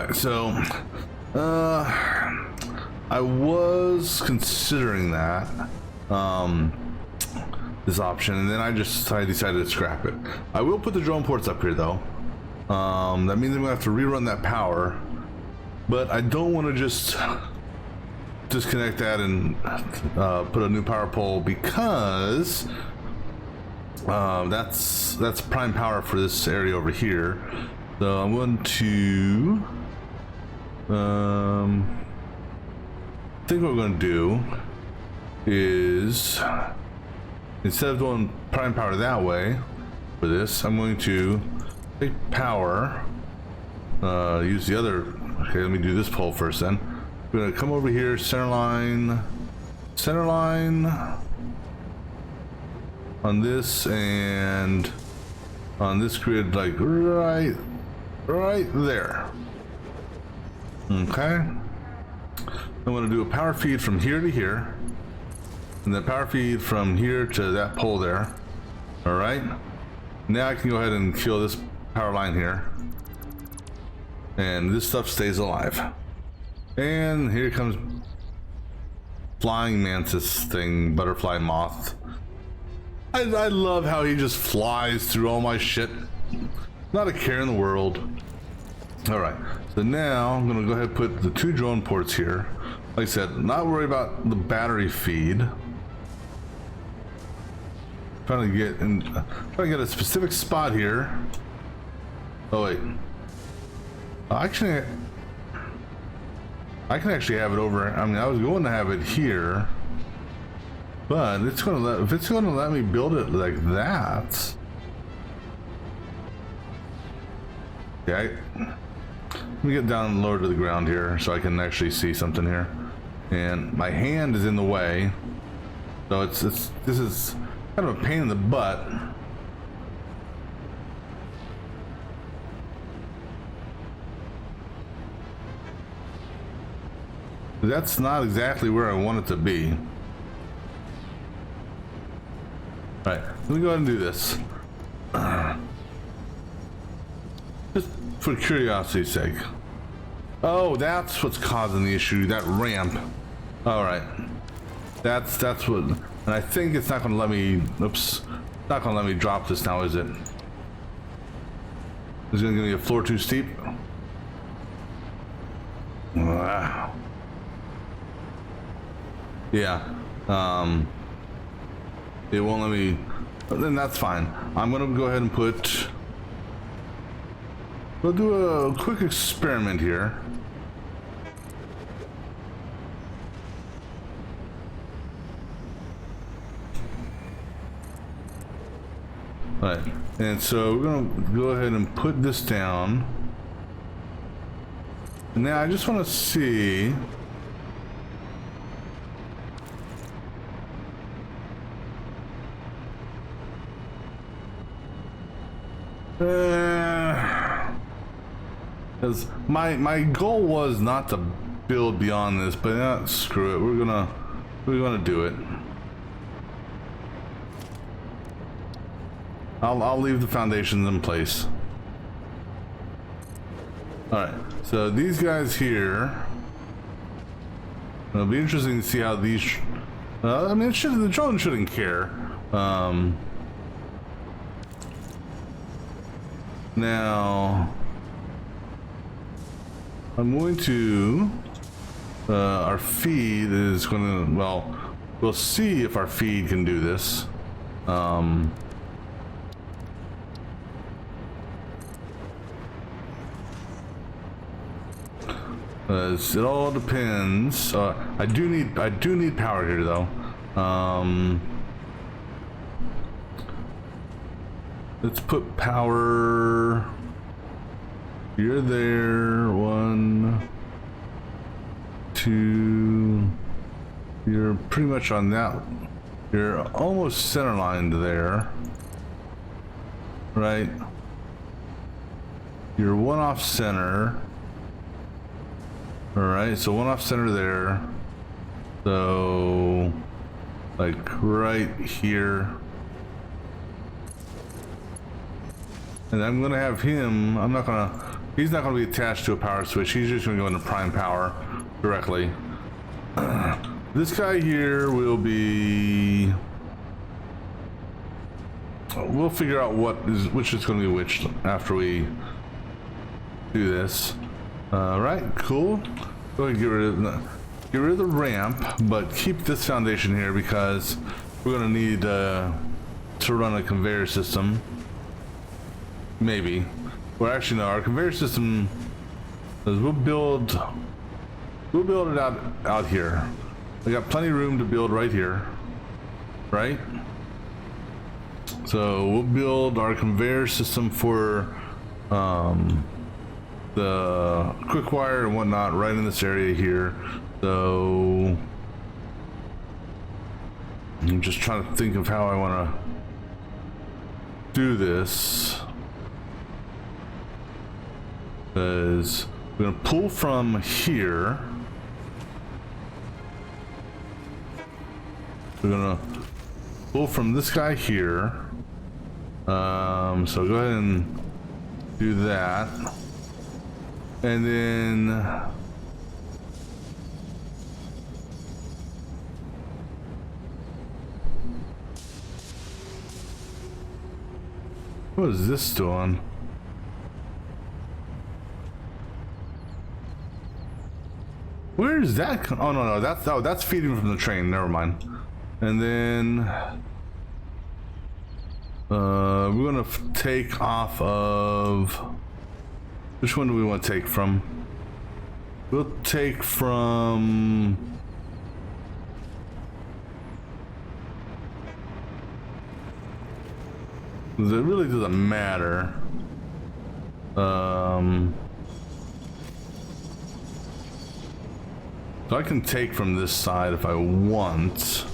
Speaker 1: right, so I was considering that this option, and then I decided to scrap it. I will put the drone ports up here though. That means I'm gonna have to rerun that power, but I don't want to just disconnect that and put a new power pole, because that's prime power for this area over here. So I'm going to I think what we're going to do is, instead of doing prime power that way for this, I'm going to take power, use the other. Okay, let me do this pole first then. We're going to come over here, center line on this, and on this grid, like right there. Okay. I'm going to do a power feed from here to here, and then power feed from here to that pole there. All right. Now I can go ahead and kill this power line here, and this stuff stays alive. And here comes flying mantis thing, butterfly moth. I love how he just flies through all my shit. Not a care in the world. All right, so now I'm gonna go ahead and put the 2 drone ports here. Like I said, not worry about the battery feed. Trying to get a specific spot here. Oh wait, actually, I can actually have it over. I mean, I was going to have it here, but it's gonna let, if it's gonna let me build it like that. Okay, let me get down lower to the ground here so I can actually see something here. And my hand is in the way, so this is kind of a pain in the butt. That's not exactly where I want it to be. All right, let me go ahead and do this. Just for curiosity's sake. Oh, that's what's causing the issue, that ramp. All right. That's what, and I think it's not gonna let me, oops, it's not gonna let me drop this now, is it? Is it gonna give me a floor too steep? Wow. Yeah, it won't let me, then that's fine. I'm gonna go ahead and we'll do a quick experiment here. All right, and so we're gonna go ahead and put this down. Now I just want to see. Because my goal was not to build beyond this, but screw it. We're gonna do it. I'll leave the foundations in place. All right. So these guys here. It'll be interesting to see how these. I mean, the drone shouldn't care. Now, I'm going to, our feed is going to, well, we'll see if our feed can do this. It all depends. I do need power here though. Let's put power. You're there. 1, 2. You're pretty much on that. You're almost center lined there. Right? You're 1 off center. Alright, so 1 off center there. So, like right here. And I'm gonna have him, I'm not gonna He's not going to be attached to a power switch. He's just going to go into prime power directly. This guy here will be... We'll figure out which is going to be which after we do this. Right, cool. Go ahead and get rid of the ramp, but keep this foundation here because we're going to need to run a conveyor system. Maybe. Well, actually, no. Our conveyor system is we'll build it out here. We got plenty of room to build right here, right? So we'll build our conveyor system for the quick wire and whatnot right in this area here. So I'm just trying to think of how I want to do this. Because we're going to pull from here. We're going to pull from this guy here. So go ahead and do that. And then what is this doing? Where is that? Oh no, that's feeding from the train. Never mind. And then we're gonna take off of. Which one do we want to take from? We'll take from. It really doesn't matter. So I can take from this side if I want.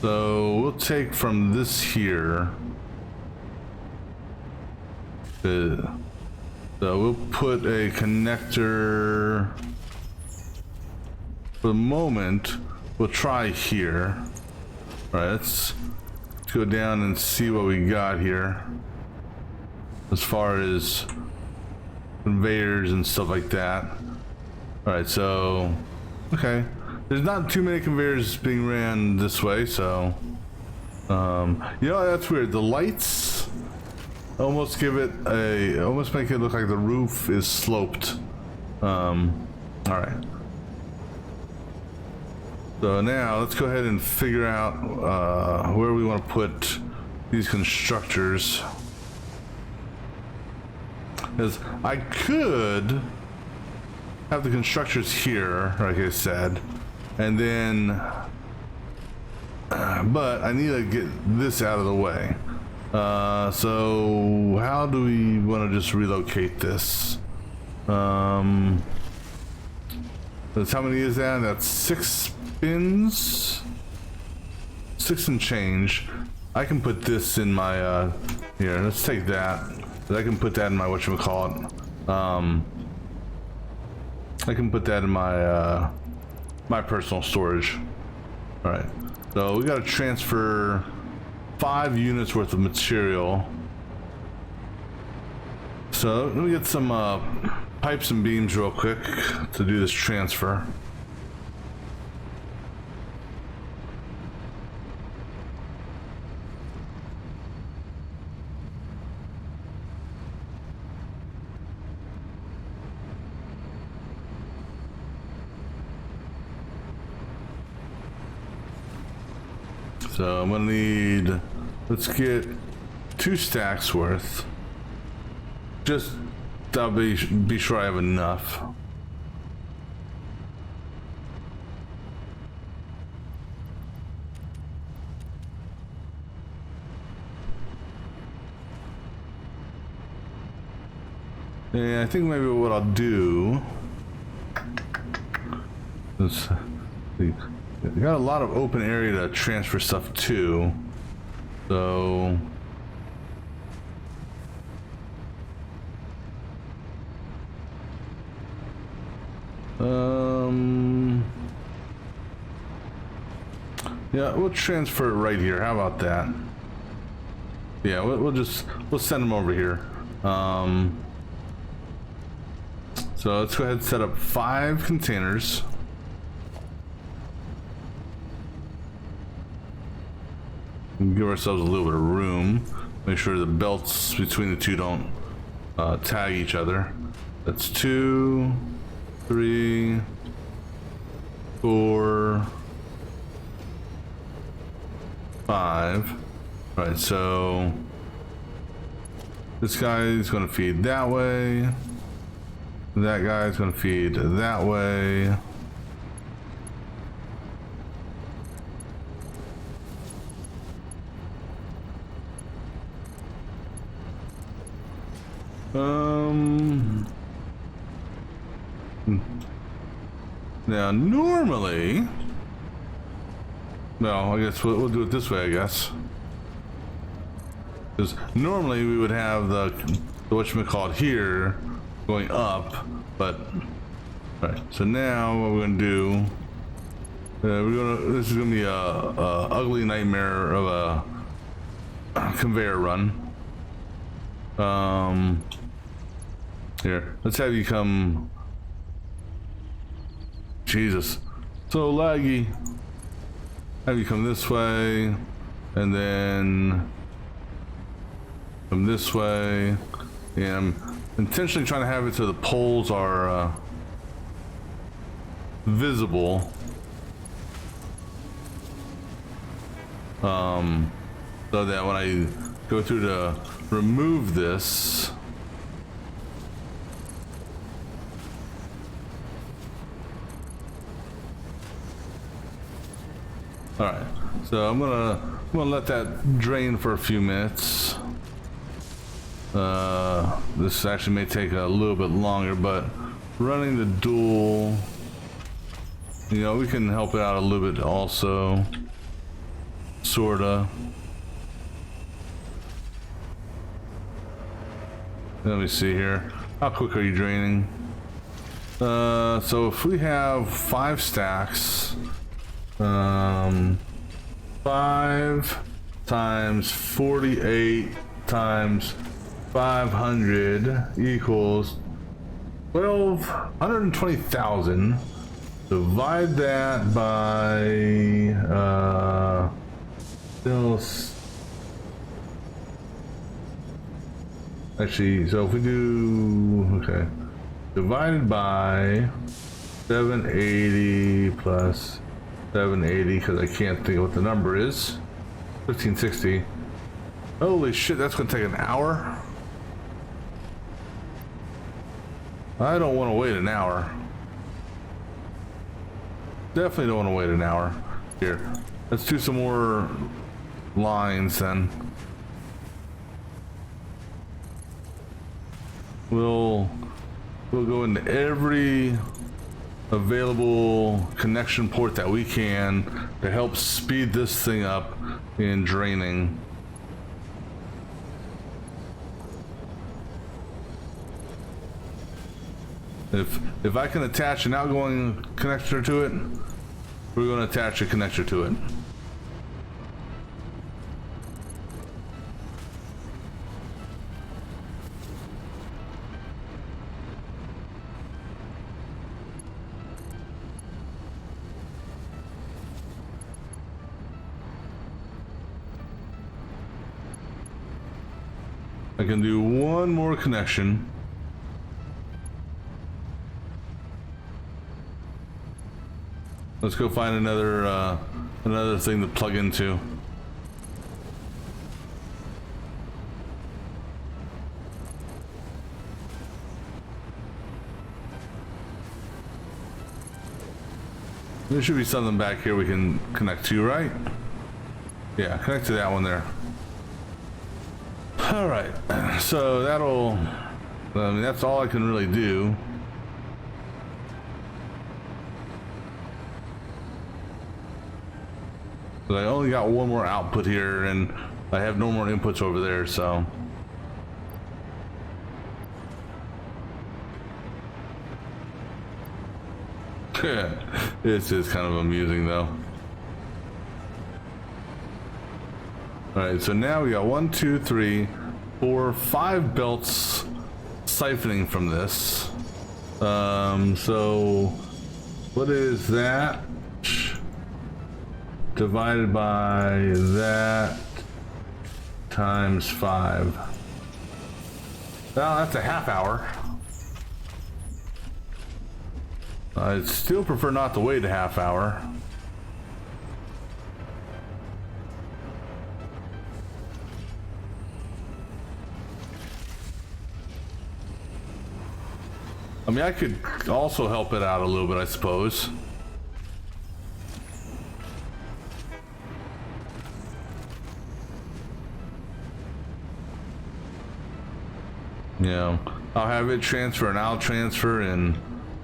Speaker 1: So we'll take from this here. So we'll put a connector. For the moment, we'll try here. All right, let's go down and see what we got here. As far as conveyors and stuff like that. All right, so, okay. There's not too many conveyors being ran this way, so. You know, that's weird. The lights almost almost make it look like the roof is sloped. All right. So now let's go ahead and figure out where we want to put these constructors. Because I could have the constructors here, like I said, and then, but I need to get this out of the way. So how do we want to just relocate this? That's how many is that? That's 6 pins, 6 and change. I can put this in my here. Let's take that. I can put that in my whatchamacallit. I can put that in my my personal storage. All right. So we got to transfer 5 units worth of material. So let me get some pipes and beams real quick to do this transfer. So I'm gonna need, let's get 2 stacks worth. Just, I'll be sure I have enough. And I think maybe what I'll do, let's see. We got a lot of open area to transfer stuff to, so Yeah, we'll transfer it right here. How about that? Yeah, we'll send them over here. So let's go ahead and set up 5 containers. Give ourselves a little bit of room. Make sure the belts between the two don't tag each other. That's 2, 3, 4, 5. All right, so this guy is going to feed that way. That guy is going to feed that way. Now normally, no, I guess we'll do it this way, I guess. Because normally we would have the whatchamacallit here going up, but alright, so now what we're gonna do, this is gonna be a ugly nightmare of a conveyor run. Here, let's have you come. Jesus, so laggy. Have you come this way, and then come this way, and I'm intentionally trying to have it so the poles are visible. So that when I go through to remove this, all right, so I'm gonna let that drain for a few minutes. This actually may take a little bit longer, but running the dual, you know, we can help it out a little bit also, sorta. Let me see here. How quick are you draining? So if we have 5 stacks, 5 times 48 times 500 equals 120,000. Divide that by actually, so if we do, okay, divided by 780 plus 780, because I can't think of what the number is, 1560. Holy shit, that's gonna take an hour. I don't want to wait an hour. Definitely don't want to wait an hour. Here, let's do some more lines then. We'll go into every available connection port that we can to help speed this thing up in draining. If I can attach an outgoing connector to it, we're going to attach a connector to it. I can do one more connection. Let's go find another thing to plug into. There should be something back here we can connect to, right? Yeah, connect to that one there. All right, so that'll, I mean, that's all I can really do. But I only got one more output here, and I have no more inputs over there, so. This is kind of amusing, though. All right, so now we got 1, 2, 3, 4, 5 belts siphoning from this. So what is that divided by that times 5? Well, that's a half hour. I'd still prefer not to wait a half hour. I mean, I could also help it out a little bit, I suppose. Yeah, I'll have it transfer and I'll transfer and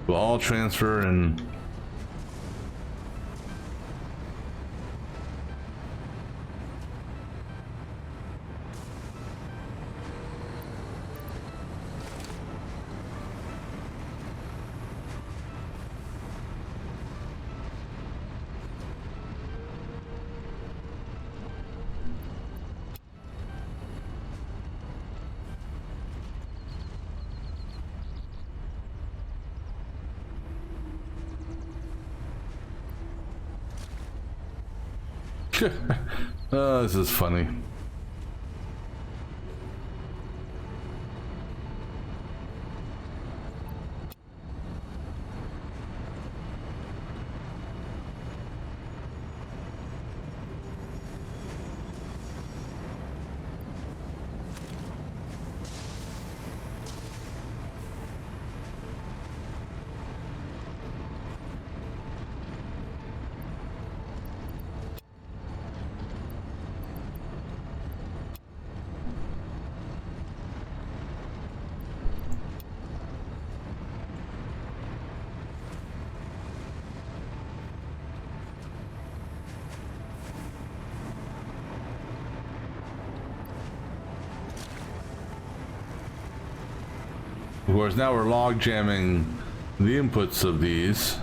Speaker 1: we'll all transfer and... Oh, this is funny. Of course, now we're log jamming the inputs of these.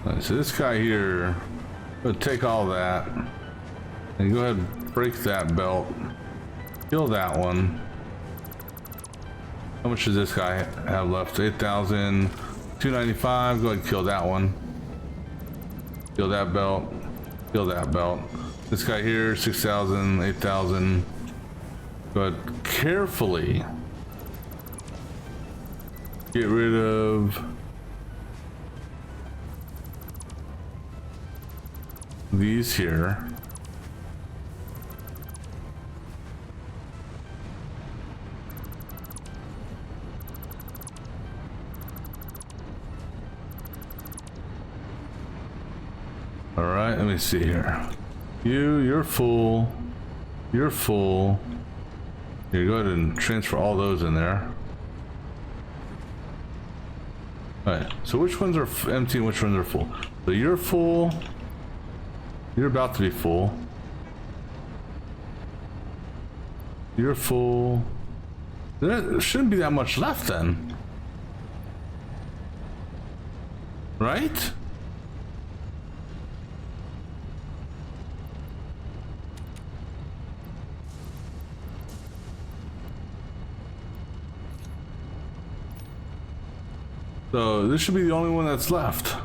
Speaker 1: Alright, so this guy here, we'll take all that and go ahead and break that belt, kill that one. How much does this guy have left? 8,295. Go ahead and kill that one. Kill that belt. Kill that belt. This guy here, 6,000, 8,000. But carefully get rid of these here. All right, let me see here. You're full. You're full. Here, go ahead and transfer all those in there. All right, so which ones are empty and which ones are full? So you're full. You're about to be full. You're full. There shouldn't be that much left then. Right? So this should be the only one that's left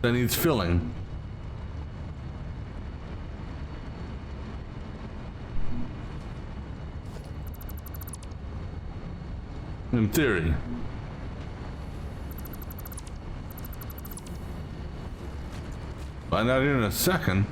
Speaker 1: that needs filling. In theory. Find out here in a second.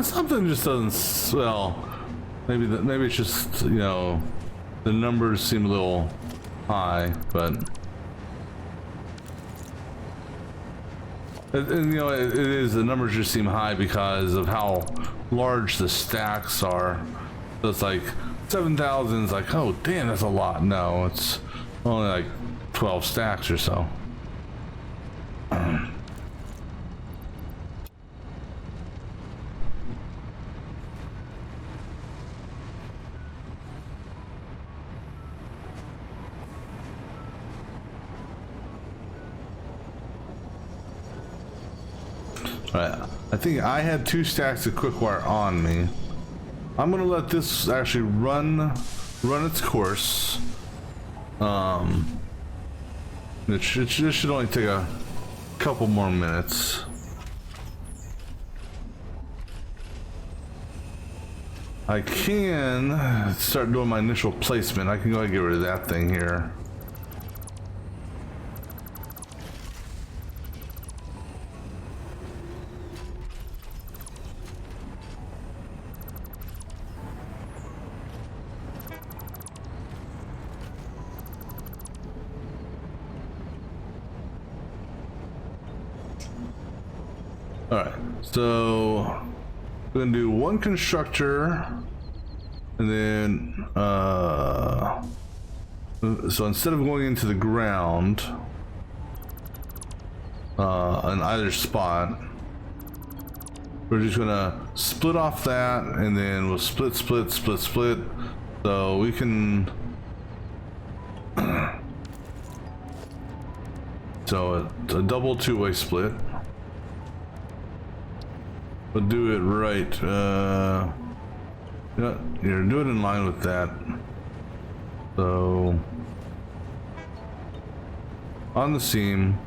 Speaker 1: Something just doesn't well. Maybe it's just, you know, the numbers seem a little high, but and you know it is, the numbers just seem high because of how large the stacks are. So it's like 7,000 is like, oh damn, that's a lot. No, it's only like 12 stacks or so. Alright, I think I had 2 stacks of quick-wire on me. I'm gonna let this actually run its course. It should only take a couple more minutes. I can start doing my initial placement. I can go ahead and get rid of that thing here. Alright, so we're gonna do 1 constructor, and then so instead of going into the ground on either spot, we're just gonna split off that, and then we'll split, so we can so it's a double 2-way split. We'll do it right. Yeah, you're doing in line with that. So on the seam,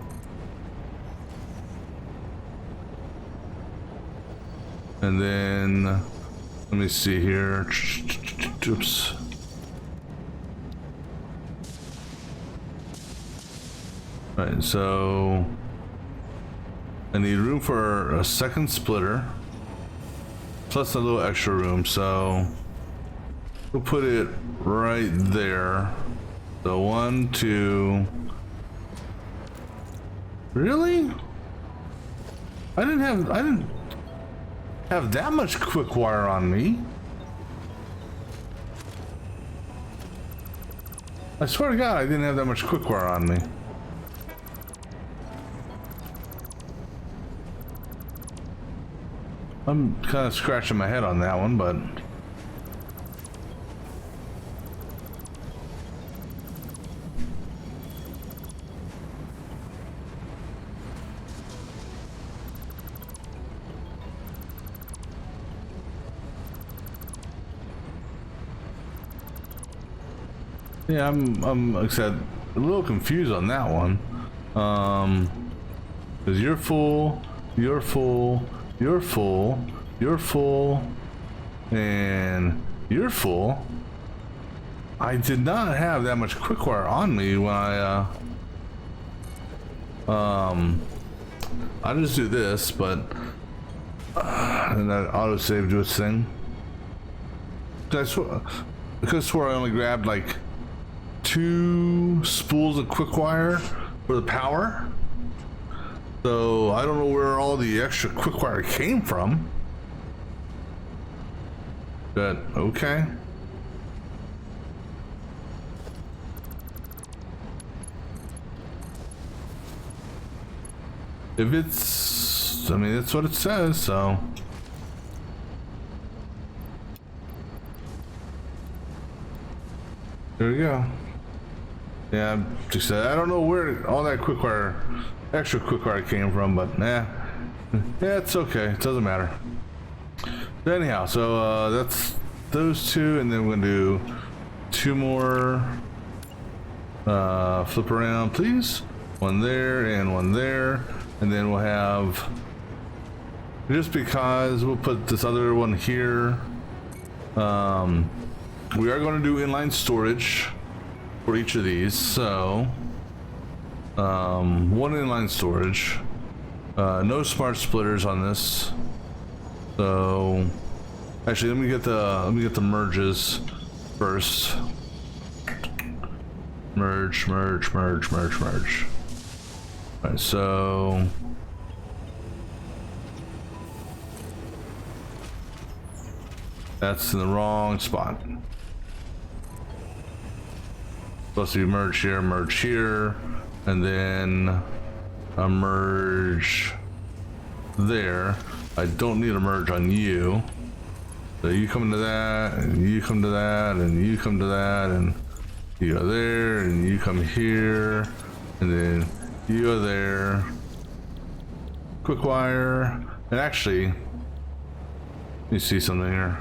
Speaker 1: and then let me see here. Oops. All right, so I need room for a second splitter, plus a little extra room, so we'll put it right there. So 1, 2. Really? I didn't have that much quick wire on me. I swear to God, I didn't have that much quick wire on me. I'm kind of scratching my head on that one, but yeah, I'm like I said, a little confused on that one. Because you're full, you're full, you're full, you're full, and you're full. I did not have that much quick wire on me when I just do this, but and that autosave do its thing. I could have swore I only grabbed like 2 spools of quick wire for the power. So I don't know where all the extra quick wire came from. But okay. If it's, I mean, that's what it says, so. There we go. Yeah, just said I don't know where all that quick wire, extra quick wire came from, but nah, yeah, it's okay. It doesn't matter. But anyhow, so that's those 2, and then we're gonna do 2 more. Flip around, please. 1 there and 1 there, and then we'll have. Just because we'll put this other one here. We are going to do inline storage for each of these, so 1 inline storage, no smart splitters on this, So actually, let me get the merges first. Merge. All right, so that's in the wrong spot. Supposed to be merge here, and then a merge there. I don't need a merge on you. So you come to that, and you come to that, and you come to that, and you go there, and you come here, and then you go there. Quick wire. And actually, let me see something here.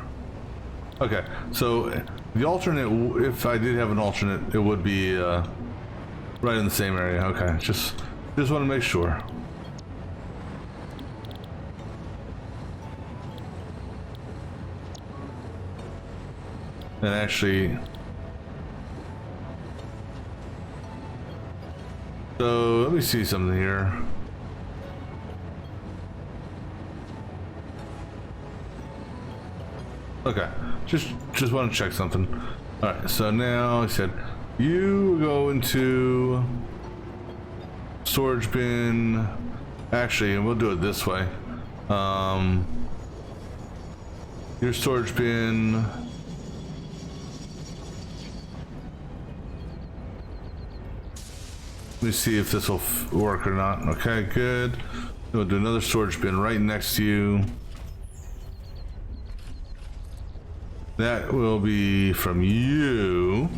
Speaker 1: Okay, so the alternate, if I did have an alternate, it would be right in the same area. Okay, just want to make sure. And actually, so let me see something here. Okay, just want to check something. All right, so now I said you go into storage bin. Actually, and we'll do it this way. Your storage bin. Let me see if this will work or not. Okay, good. We'll do another storage bin right next to you. That will be from you.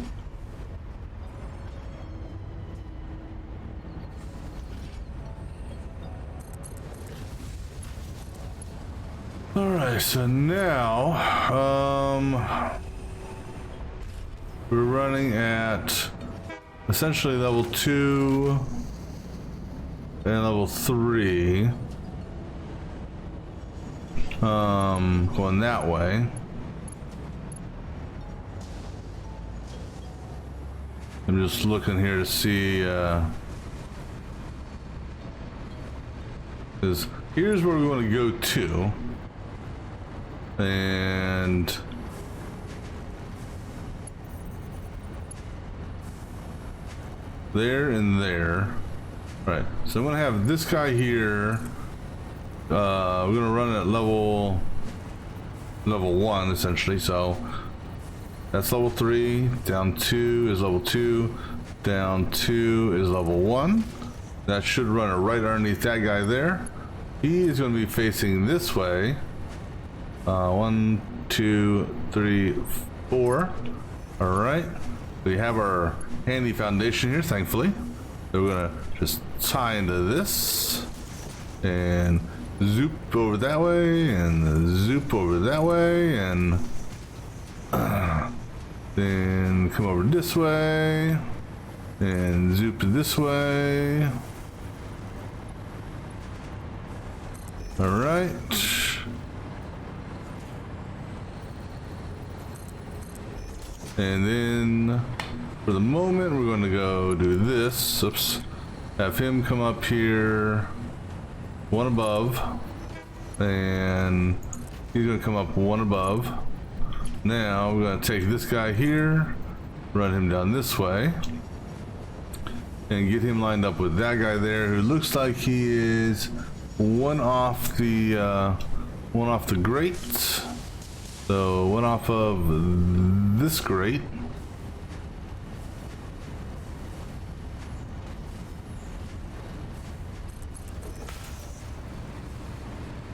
Speaker 1: All right, so now we're running at essentially level 2 and level 3. Going that way. I'm just looking here to see, because here's where we want to go to, and there and there. All right, so I'm gonna have this guy here. We're gonna run at level 1 essentially, so that's level 3, down 2 is level 2, down 2 is level 1. That should run it right underneath that guy there. He is going to be facing this way. 1, 2, 3, 4. All right. We have our handy foundation here, thankfully. So we're going to just tie into this and zoop over that way and zoop over that way and then come over this way and zoop this way. All right. And then for the moment, we're going to go do this. Oops. Have him come up here, one above, and he's going to come up one above. Now we're going to take this guy here, run him down this way, and get him lined up with that guy there, who looks like he is one off the grate. So one off of this grate.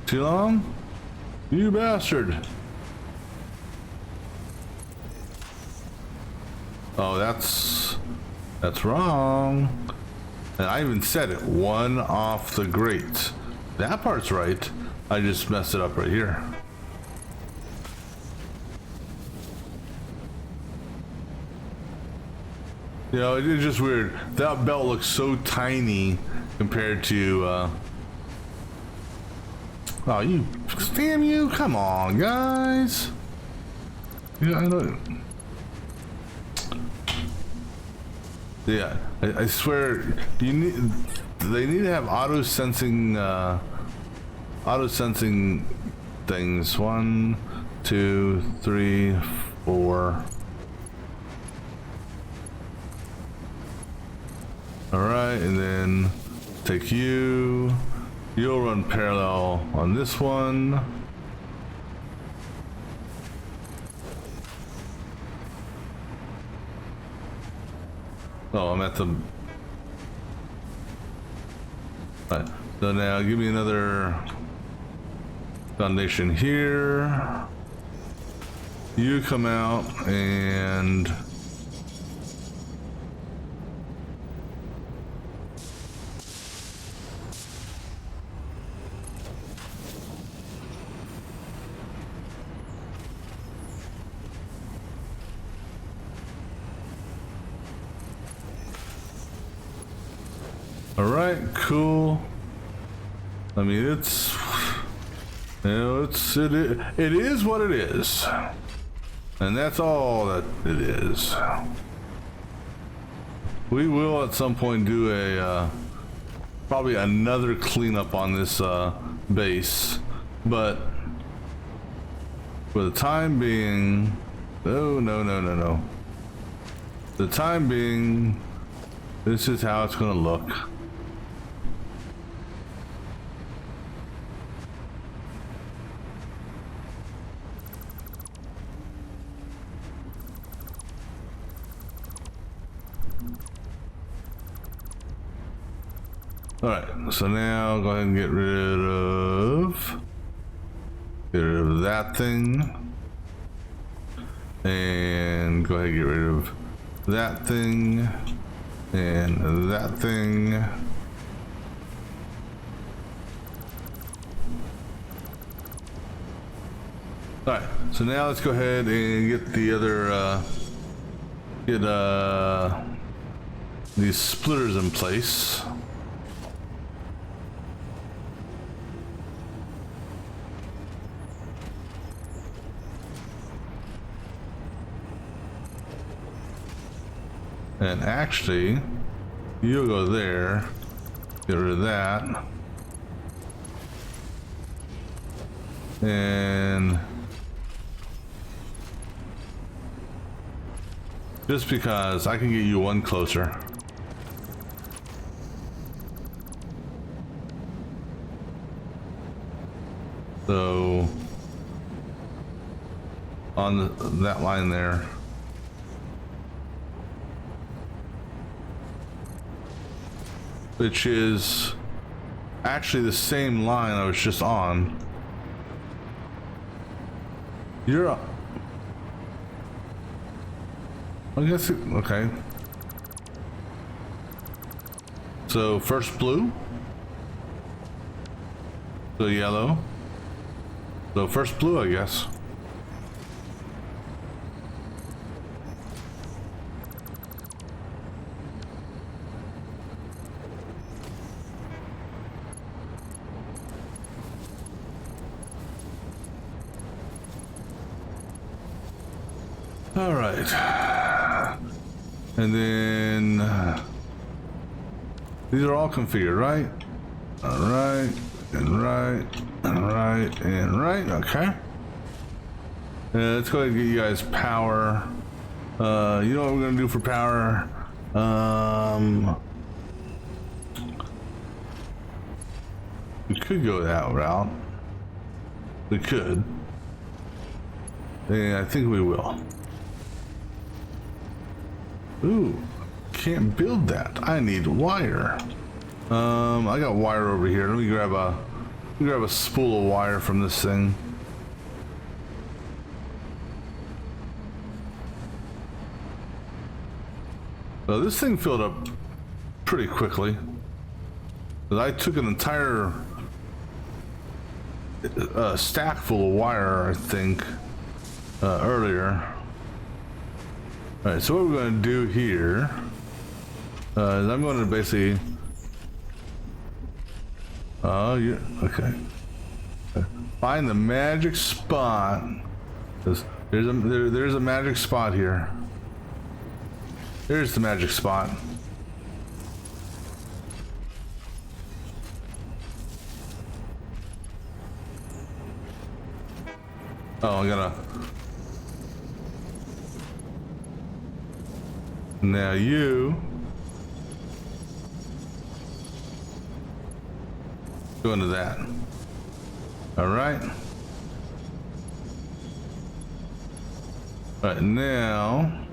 Speaker 1: Too long? You bastard. Oh, that's wrong. And I even said it, one off the grate. That part's right. I just messed it up right here. You know, it's just weird. That belt looks so tiny compared to, oh, you, damn you, come on, guys. Yeah, I don't. Yeah, I swear, they need to have auto sensing things. 1, 2, 3, 4. Alright, and then take you. You'll run parallel on this one. Oh, I'm at the... Alright, so now give me another foundation here. You come out and... Alright, cool. I mean, it's, you know, it is what it is. And that's all that it is. We will at some point do a, probably another cleanup on this base. But for the time being, no. The time being, this is how it's gonna look. Alright, so now go ahead and get rid of that thing. And go ahead and get rid of that thing. And that thing. Alright, so now let's go ahead and get the other, these splitters in place. And actually, you'll go there, get rid of that, and just because I can get you one closer. So, on that line there. Which is actually the same line I was just on. You're up. I guess it, okay. So first blue. So yellow. So first blue, I guess. All right, and then these are all configured, right? All right, and right, and right, and right. Okay. Let's go ahead and get you guys power. You know what we're gonna do for power? We could go that route. We could, and I think we will. Ooh, can't build that. I need wire. I got wire over here. Let me grab a spool of wire from this thing. So this thing filled up pretty quickly. I took an entire stack full of wire, I think, earlier. Alright, so what we're going to do here is I'm going to basically... Oh, yeah, okay. Find the magic spot. There's a magic spot here. There's the magic spot. Oh, I gotta. Now you. Go into that. All right. All right, now.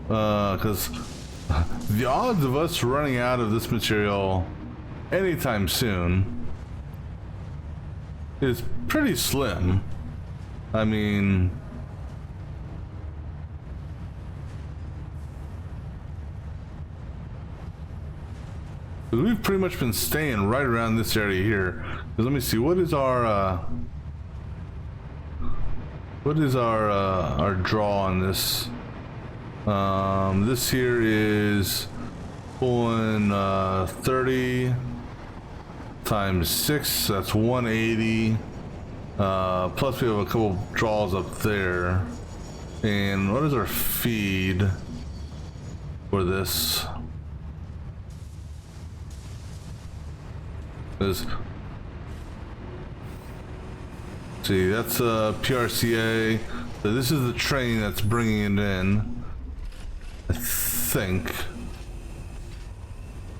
Speaker 1: Because the odds of us running out of this material anytime soon is pretty slim. I mean, we've pretty much been staying right around this area here. Let me see, what is our draw on this? This here is pulling 30 times 6, that's 180. Plus we have a couple draws up there. And what is our feed for this? See, that's PRCA. So this is the train that's bringing it in, I think.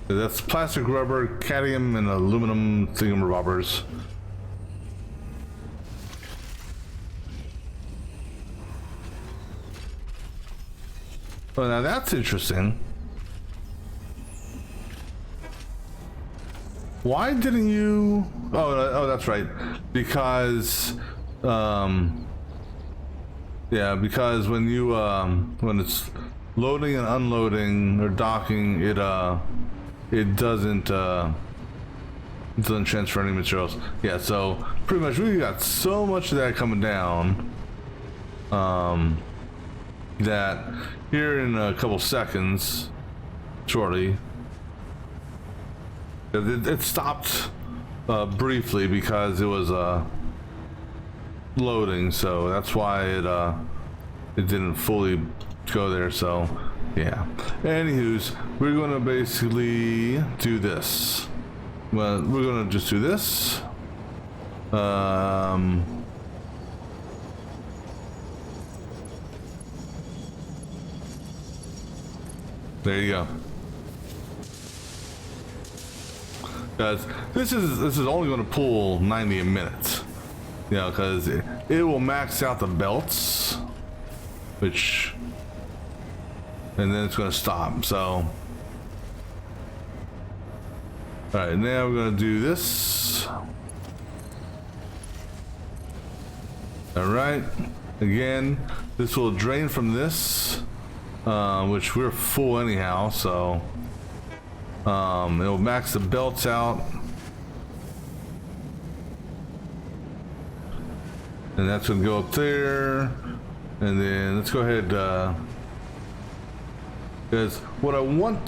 Speaker 1: So that's plastic, rubber, cadmium, and aluminum thingamabobbers. Well, now that's interesting. Why didn't you? Oh, that's right. Because, yeah, because when you when it's loading and unloading or docking, it doesn't transfer any materials. Yeah, so pretty much we got so much of that coming down, that here in a couple seconds, shortly. It stopped briefly because it was loading, so that's why it didn't fully go there. So yeah. Anywho's, we're gonna basically do this. Well, we're gonna just do this. There you go. Because this is only going to pull 90 a minute, you know, because it will max out the belts, which, and then it's going to stop. So, all right, now we're going to do this. All right, again, this will drain from this, which we're full anyhow, so. It'll max the belts out, and that's gonna go up there. And then let's go ahead, because what I want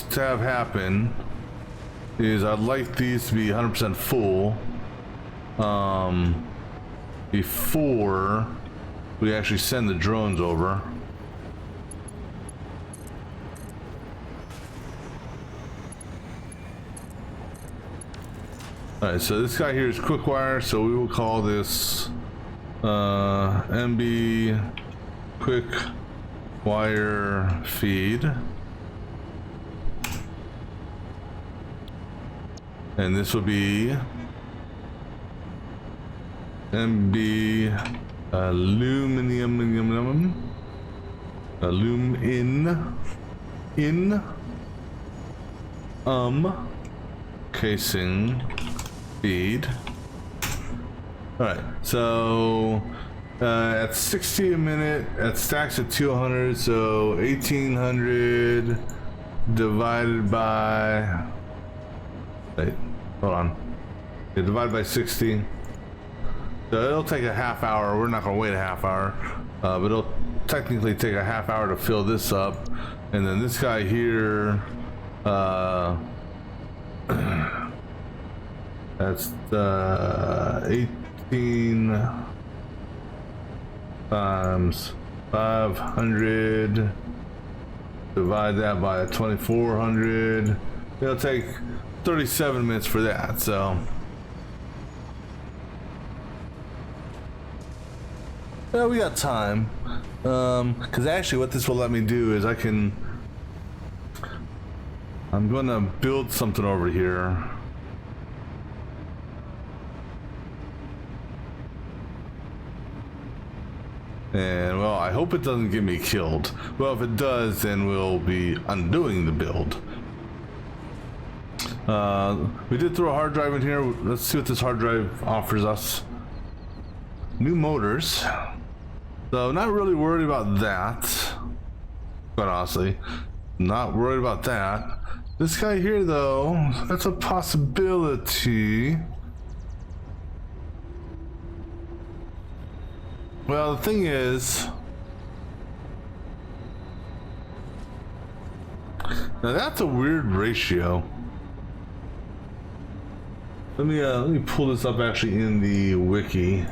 Speaker 1: to have happen is I'd like these to be 100% full before we actually send the drones over. Alright, so this guy here is quick wire, so we will call this MB quick wire feed. And this will be MB casing feed. All right, so at 60 a minute, at stacks at 200, so 1800 divided by, wait, hold on, yeah, divided by 60. So it'll take a half hour. We're not gonna wait a half hour, but it'll technically take a half hour to fill this up. And then this guy here, that's 18 times 500, divide that by 2400. It'll take 37 minutes for that. So Well, we got time. Because actually what this will let me do is I'm gonna build something over here. And well, I hope it doesn't get me killed. Well, if it does, then we'll be undoing the build. We did throw a hard drive in here. Let's see what this hard drive offers us. New motors. So not really worried about that. Quite honestly, not worried about that. This guy here though, that's a possibility. Well, the thing is, now that's a weird ratio. Let me pull this up actually in the wiki,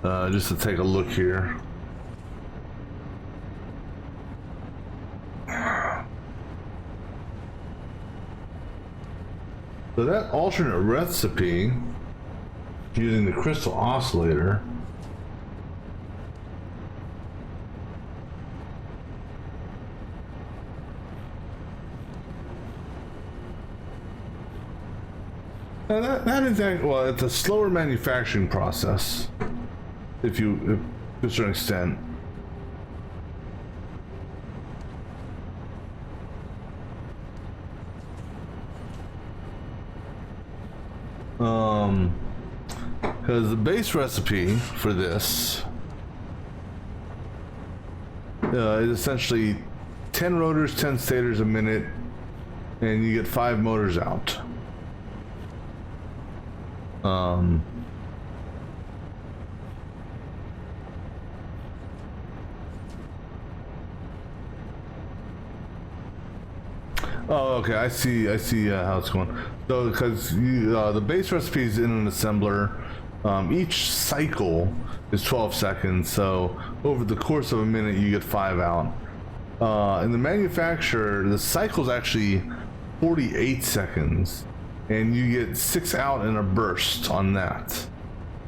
Speaker 1: just to take a look here. So that alternate recipe using the crystal oscillator. Now that is, well, it's a slower manufacturing process, if to a certain extent. Because the base recipe for this is essentially 10 rotors, 10 stators a minute, and you get 5 motors out. Oh, okay. I see how it's going. So, because the base recipe is in an assembler, each cycle is 12 seconds. So, over the course of a minute, you get 5 out. In the manufacturer, the cycle is actually 48 seconds, and you get 6 out in a burst on that.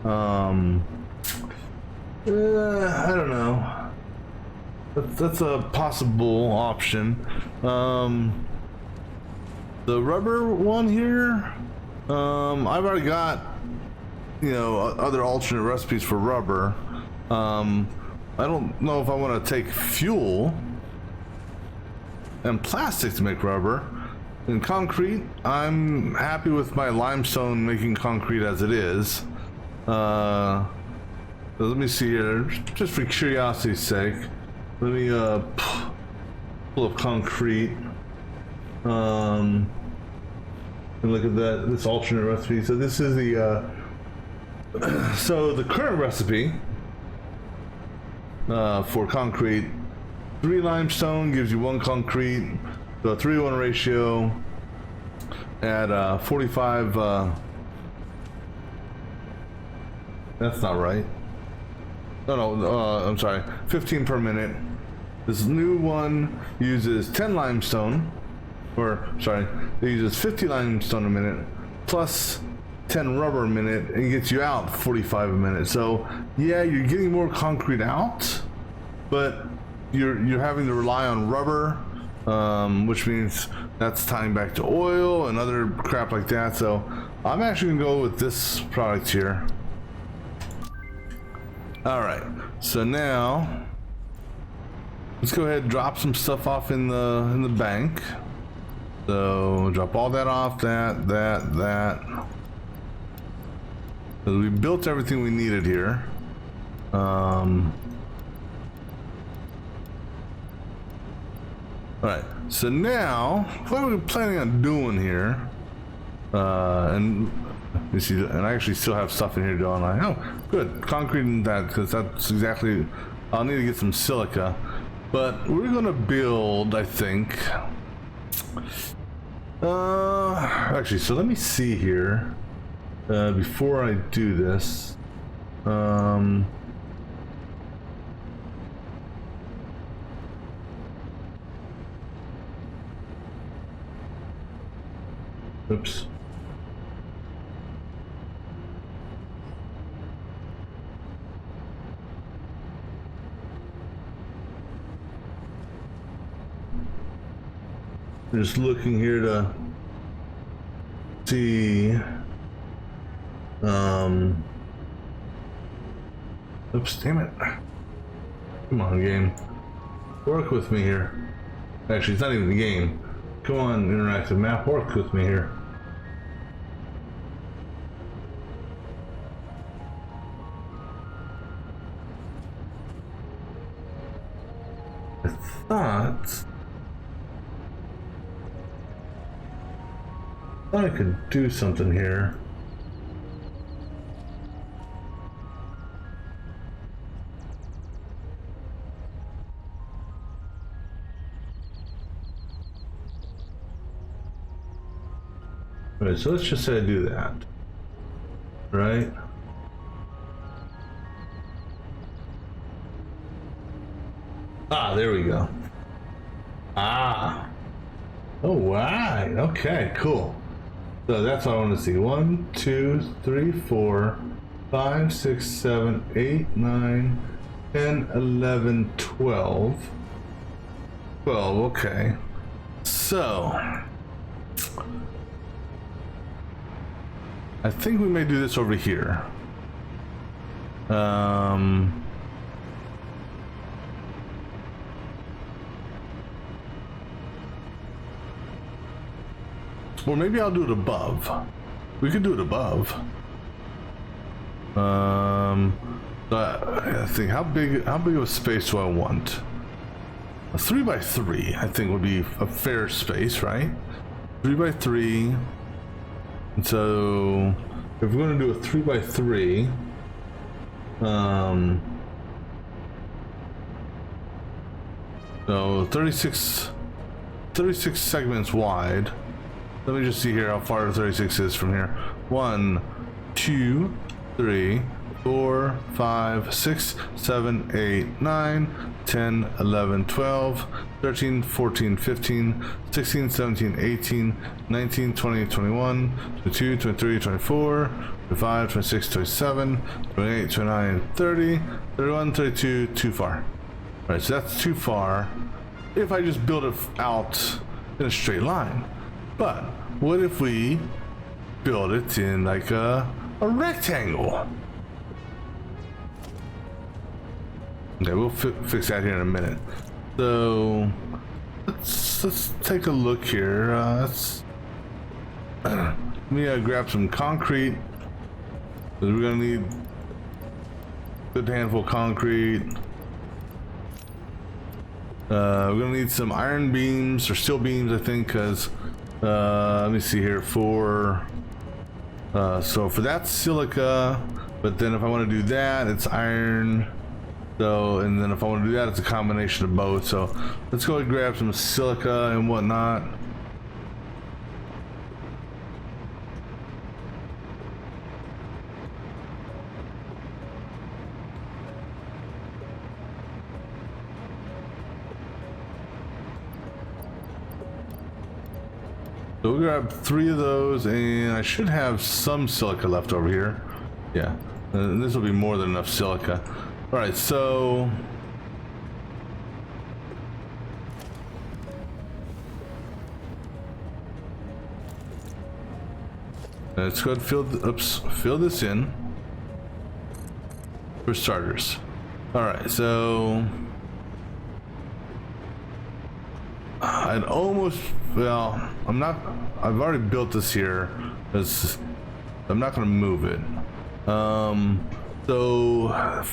Speaker 1: I don't know. That's a possible option. The rubber one here, I've already got, other alternate recipes for rubber. I don't know if I want to take fuel and plastic to make rubber. In concrete, I'm happy with my limestone making concrete as it is. So let me see here, just for curiosity's sake. Let me pull up concrete. And look at that, this alternate recipe. So this is the so the current recipe for concrete, 3 limestone gives you 1 concrete, so a 3-to-1 ratio at 45. That's not right. No, I'm sorry, 15 per minute. This new one uses 10 limestone. Or, sorry, it uses 50 limestone a minute plus 10 rubber a minute and gets you out 45 a minute. So, yeah, you're getting more concrete out, but you're having to rely on rubber, which means that's tying back to oil and other crap like that. So, I'm actually gonna go with this product here. All right, so now let's go ahead and drop some stuff off in the bank. So drop all that off, that. So we built everything we needed here. All right, so now what are we planning on doing here? And you see, and I actually still have stuff in here going on. Oh, good, concrete and that, because that's exactly. I'll need to get some silica, but we're gonna build, I think. Actually, so let me see here. Before I do this, oops. Just looking here to see. Oops, damn it. Come on, game. Work with me here. Actually, it's not even the game. Come on, interactive map, work with me here. I thought I could do something here. Alright, so let's just say I do that. Right? Ah, there we go. Ah. Oh, wow. Okay, cool. So that's what I want to see. 1, 2, 3, 4, 5, 6, 7, 8, 9, 10, 11, 12. 12, okay. So I think we may do this over here. Or maybe I'll do it above. We could do it above. I think how big of a space do I want? A 3x3 I think would be a fair space, right? 3x3. And so if we're going to do a 3x3, so 36 segments wide. Let me just see here how far 36 is from here. 1, 2, 3, 4, 5, 6, 7, 8, 9, 10, 11, 12, 13, 14, 15, 16, 17, 18, 19, 20, 21, 22, 23, 24, 25, 26, 27, 28, 29, 30, 31, 32, too far. All right, so that's too far if I just build it out in a straight line. But what if we build it in like a rectangle? Okay, we'll fix that here in a minute. So let's take a look here. Let me grab some concrete. We're gonna need a good handful of concrete. We're gonna need some iron beams or steel beams, I think, because let me see here. So for that silica, but then if I want to do that, it's iron. So, and then if I want to do that, it's a combination of both. So let's go and grab some silica and whatnot. So we'll grab 3 of those, and I should have some silica left over here. Yeah, and this will be more than enough silica. All right, so let's go and fill this in for starters. All right, so I'd almost, well, I've already built this here. I'm not going to move it. So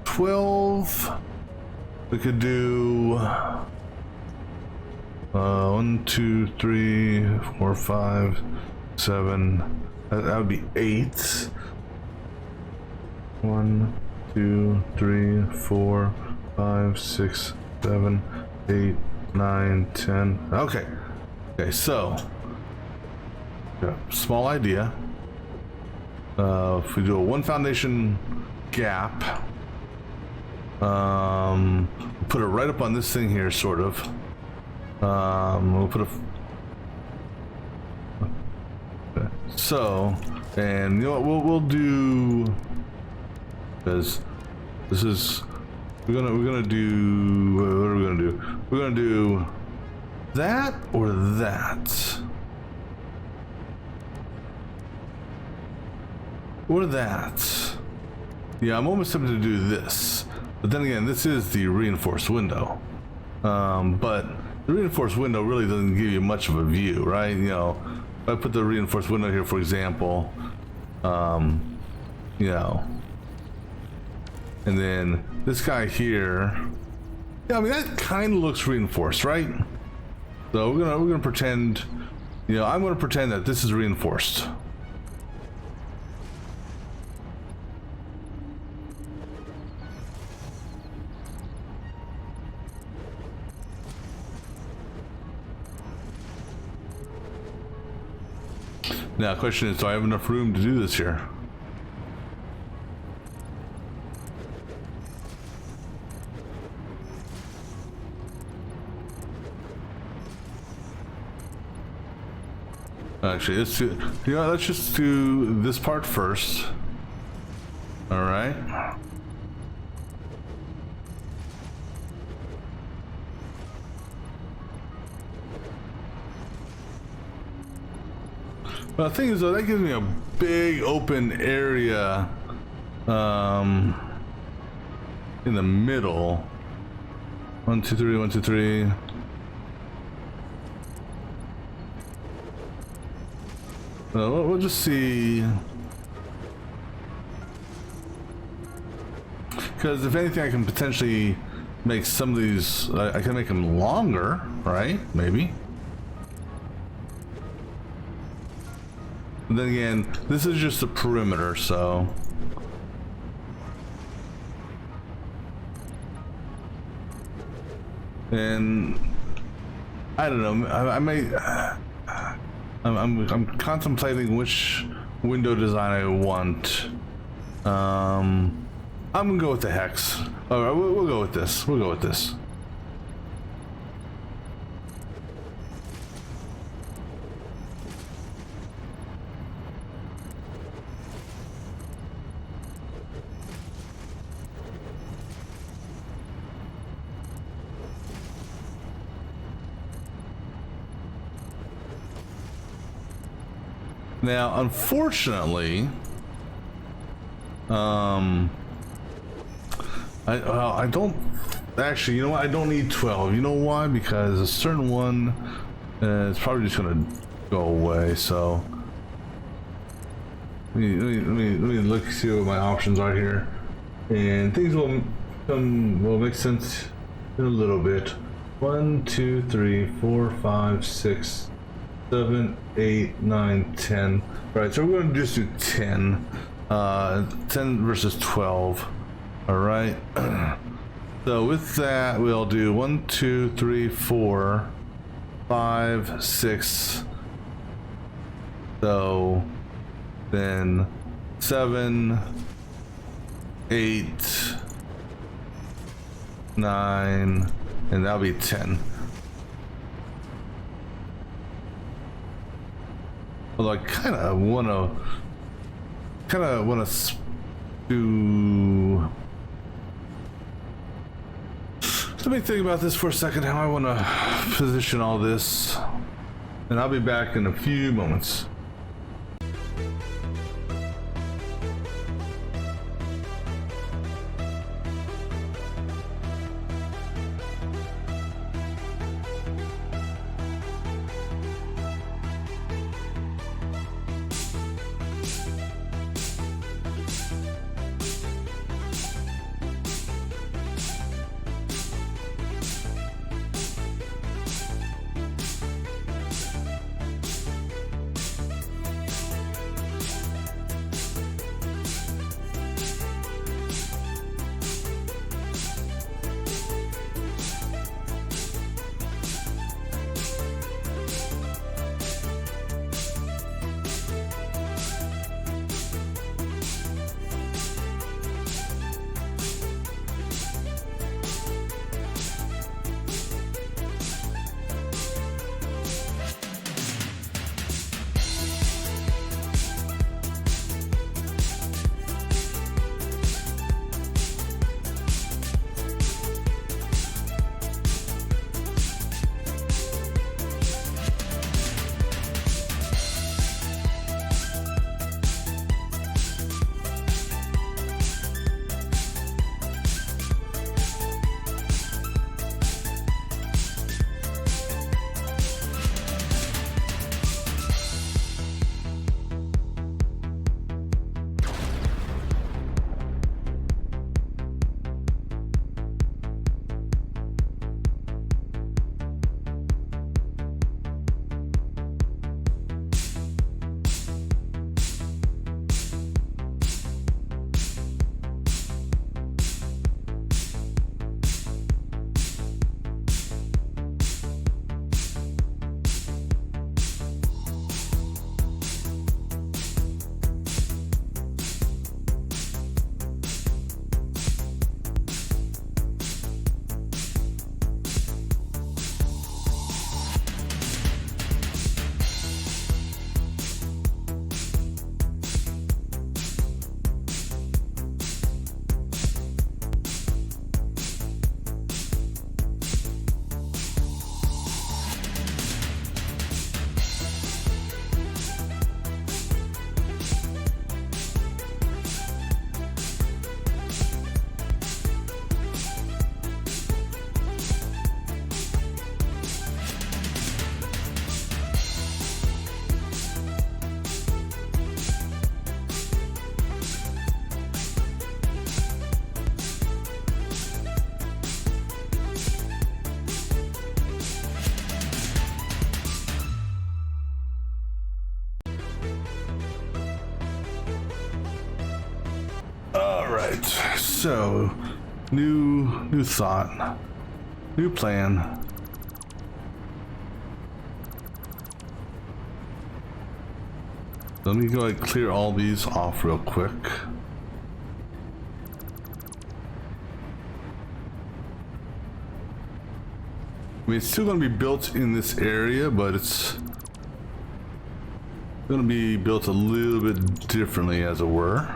Speaker 1: 12, we could do 1, 2, 3, 4, 5, 7. That would be 8. 1, 2, 3, 4, 5, 6, 7, 8, 9, 10. Okay. Okay, so small idea. If we do a 1 foundation gap, put it right up on this thing here, sort of. We'll put a so, and you know what we'll do, because this is we're gonna do, what are we gonna do? We're gonna do that or that? Or that? Yeah, I'm almost tempted to do this. But then again, this is the reinforced window. But the reinforced window really doesn't give you much of a view, right? You know, if I put the reinforced window here, for example, you know, and then this guy here, yeah, I mean that kind of looks reinforced, right? So we're gonna pretend, you know, I'm gonna pretend that this is reinforced. Now, the question is, do I have enough room to do this here? Actually, let's do, you know, let's just do this part first. All right. Well, the thing is, though, that gives me a big open area in the middle. 1, 2, 3, 1, 2, 3. We'll just see. Because if anything, I can potentially make some of these, I can make them longer, right? Maybe. And then again, this is just the perimeter, so. And I don't know, I may, I'm contemplating which window design I want. I'm gonna go with the hex. All right, we'll go with this. We'll go with this. Now, unfortunately, I don't actually. You know what? I don't need 12. You know why? Because a certain one is probably just gonna go away. So let me look, see what my options are here, and things will make sense in a little bit. 1, 2, 3, 4, 5, 6, 7, 8, 9, 10. Right, so we're going to just do 10. 10 versus 12. All right. So with that, we'll do 1, 2, 3, 4, 5, 6. So then 7, 8, 9, and that'll be 10. Although I kind of want to do. Let me think about this for a second. How I want to position all this, and I'll be back in a few moments. right, so new thought, new plan. Let me go ahead and clear all these off real quick. I mean, it's still going to be built in this area, but it's going to be built a little bit differently, as it were.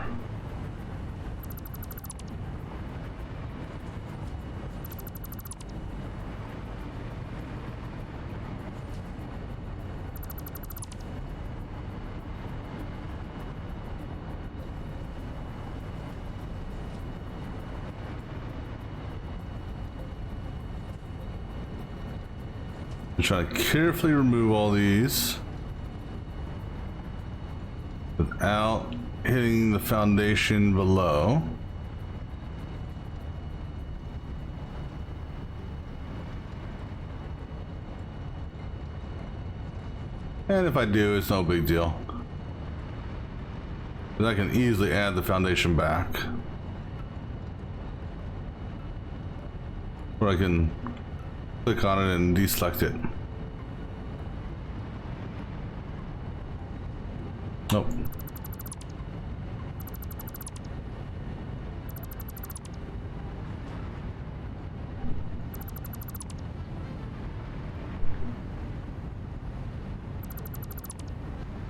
Speaker 1: I'm trying to carefully remove all these without hitting the foundation below. And if I do, it's no big deal. But I can easily add the foundation back. Or I can click on it and deselect it. Nope.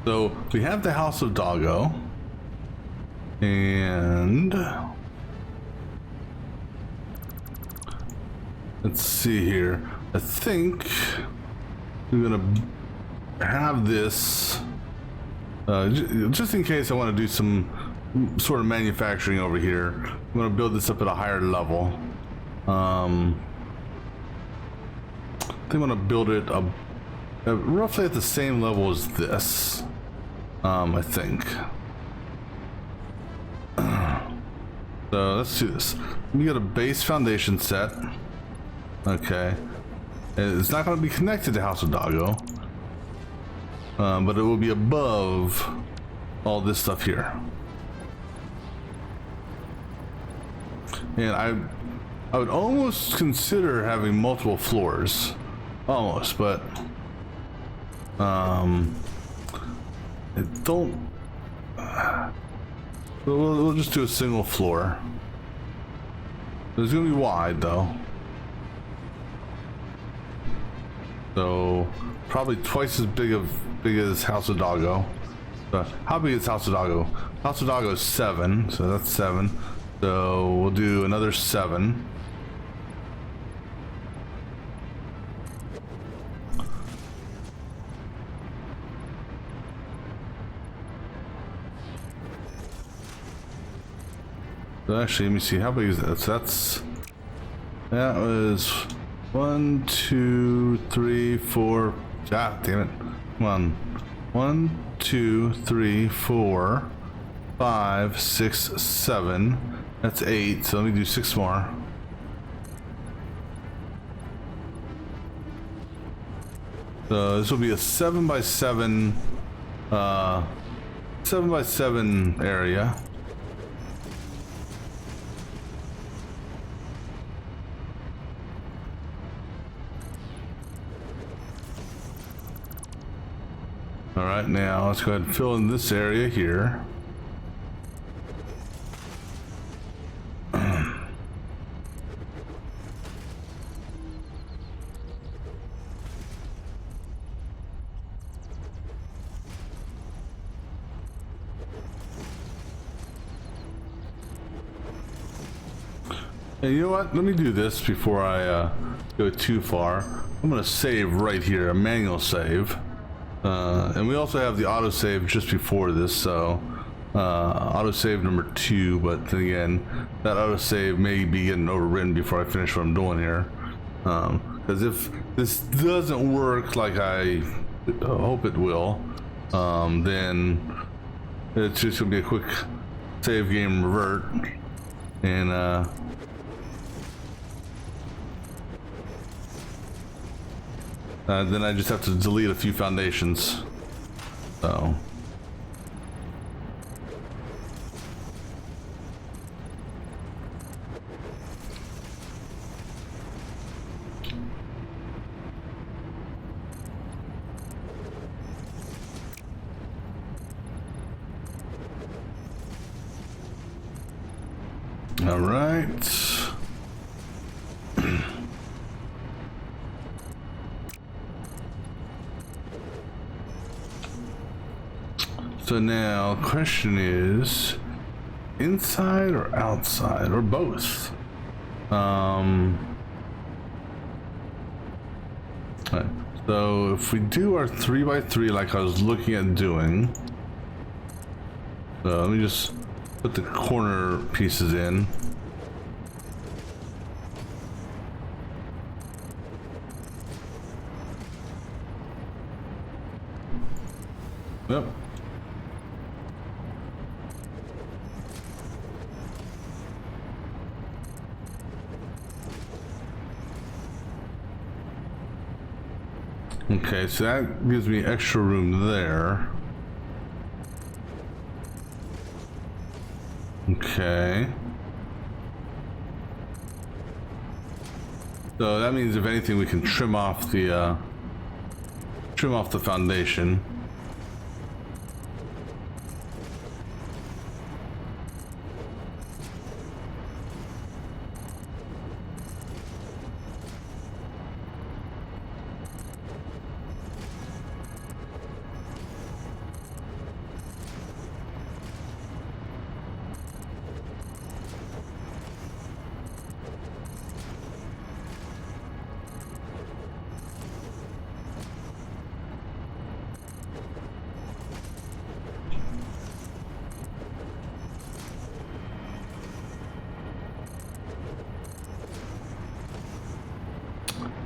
Speaker 1: So we have the House of Doggo, and let's see here. I think we're gonna have this just in case I want to do some sort of manufacturing over here. I'm gonna build this up at a higher level. I think I'm gonna build it up roughly at the same level as this. I think. So let's do this. We got a base foundation set. Okay. It's not going to be connected to House of Doggo, but it will be above all this stuff here. And I would almost consider having multiple floors, almost, but it don't. We'll just do a single floor. It's going to be wide though. So probably twice as big as House of Doggo. How big is House of Doggo? House of Doggo is 7, so that's 7. So we'll do another 7. So actually, let me see, how big is that? So that was 1, 2, 3, 4. Ah, damn it. Come on. 1, 2, 3, 4, 5, 6, 7. That's 8. So let me do 6 more. So this will be a 7 by 7, 7 by 7 area. All right, now let's go ahead and fill in this area here. And you know what? Let me do this before I go too far. I'm gonna save right here, a manual save. And we also have the autosave just before this, so autosave number 2, but then again, that autosave may be getting overwritten before I finish what I'm doing here. Because if this doesn't work like I hope it will, then it's just gonna be a quick save game revert, and then I just have to delete a few foundations. So All right. So now, question is, inside or outside or both? Right. So if we do our 3x3 like I was looking at doing, so let me just put the corner pieces in. Yep. Okay, so that gives me extra room there. Okay. So that means if anything we can trim off the foundation.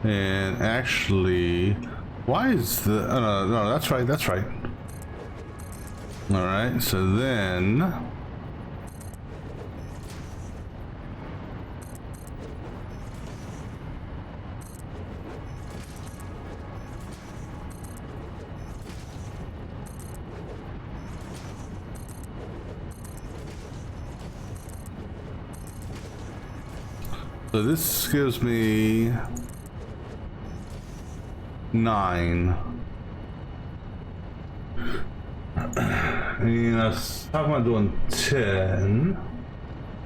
Speaker 1: And actually, why is the, oh no, no, that's right, that's right. All right, so then, so this gives me 9. And I was talking about doing 10.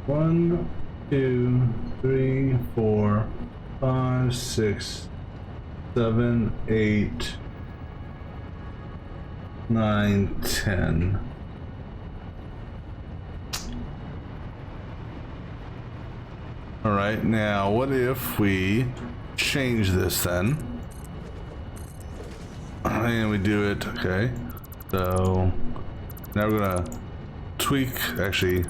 Speaker 1: 1, 2, 3, 4, 5, 6, 7, 8, 9, 10. All right, now what if we change this then? And we do it, okay. So now we're gonna tweak, actually.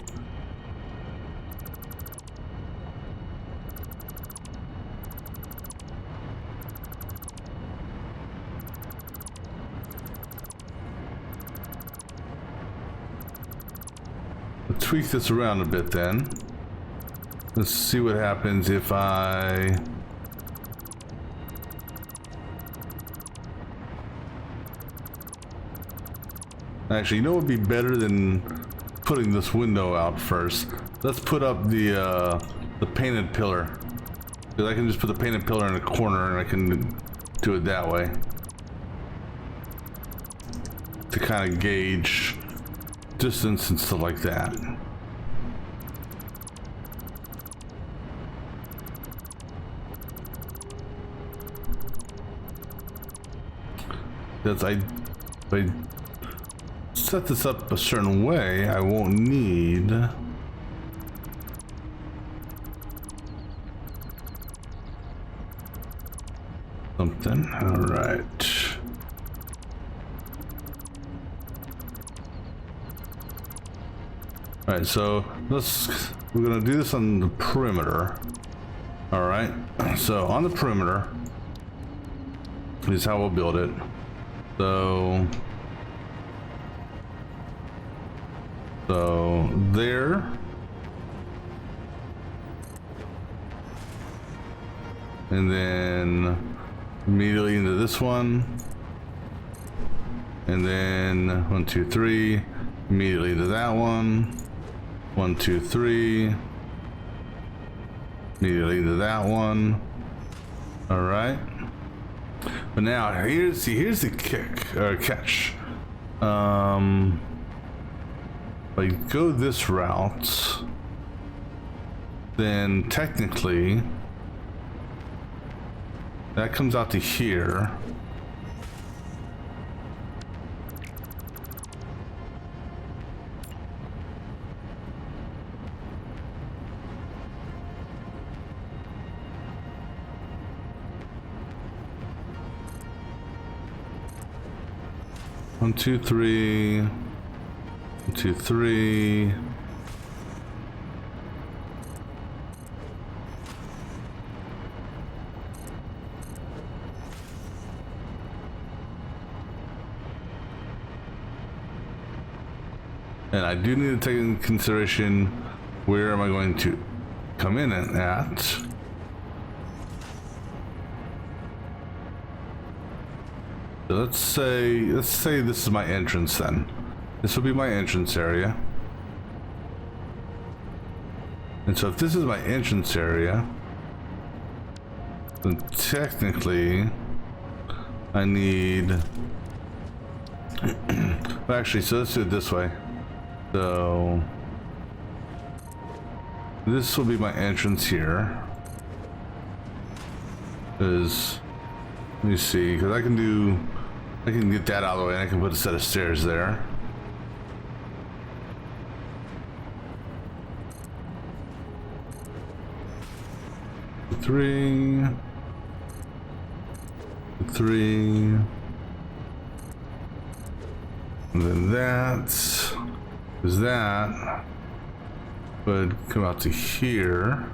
Speaker 1: Tweak this around a bit then. Let's see what happens if I actually, you know what would be better than putting this window out first? Let's put up the painted pillar. Because I can just put the painted pillar in a corner and I can do it that way. To kind of gauge distance and stuff like that. Because if I set this up a certain way, I won't need something. All right. All right, so we're gonna do this on the perimeter. All right, so on the perimeter is how we'll build it. So there, and then immediately into this one, and then 1, 2, 3, immediately to that one, 1, 2, 3, immediately to that one. All right. But now here's the catch. If I go this route, then technically that comes out to here. One, two, three. 1, 2, 3. And I do need to take into consideration where am I going to come in at. So let's say this is my entrance then. This will be my entrance area. And so if this is my entrance area, then technically I need well, actually, so let's do it this way. So this will be my entrance here. Is let me see, because I can get that out of the way and I can put a set of stairs there. Three, and then that would come out to here.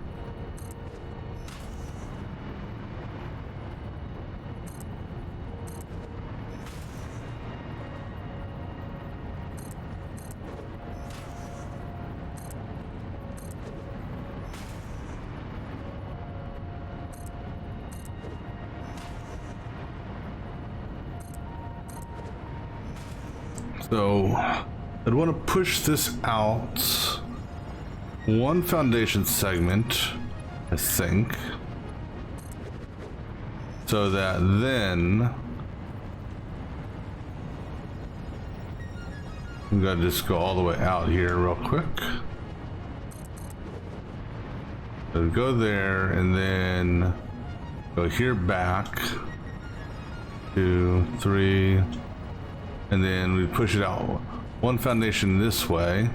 Speaker 1: So I'd want to push this out one foundation segment, I think, so that then I'm gonna just go all the way out here real quick. So go there and then go here back, 2, 3. And then we push it out one foundation this way.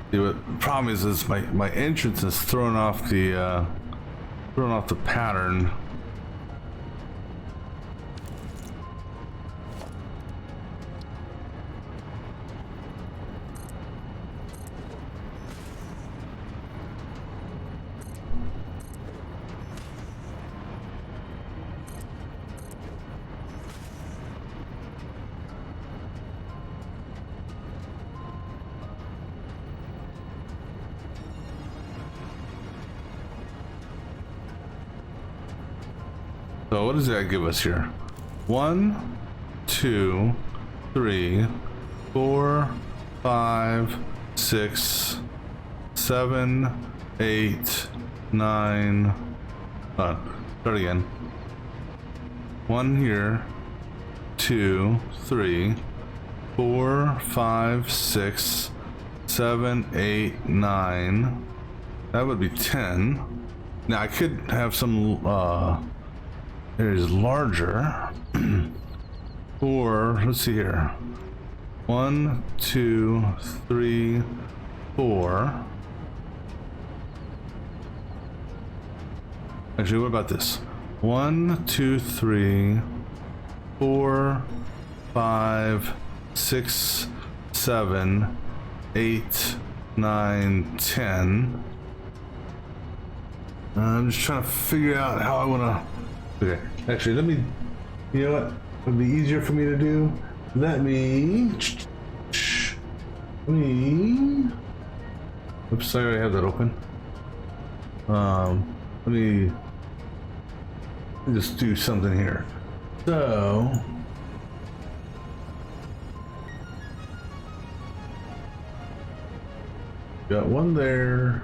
Speaker 1: The problem is my entrance is throwing off the pattern. So what does that give us here? 1, 2, 3, 4, 5, 6, 7, 8, 9. Start again. 1 here, 2, 3, 4, 5, 6, 7, 8, 9. That would be 10. Now I could have some areas larger. Or let's see here. 1, 2, 3, 4. Actually, what about this? 1, 2, 3, 4, 5, 6, 7, 8, 9, 10. I'm just trying to figure out how I want to. Okay, actually, let me. You know what? It'd be easier for me to do. Let me. Oops, I already have that open. Let me just do something here. So. Got one there.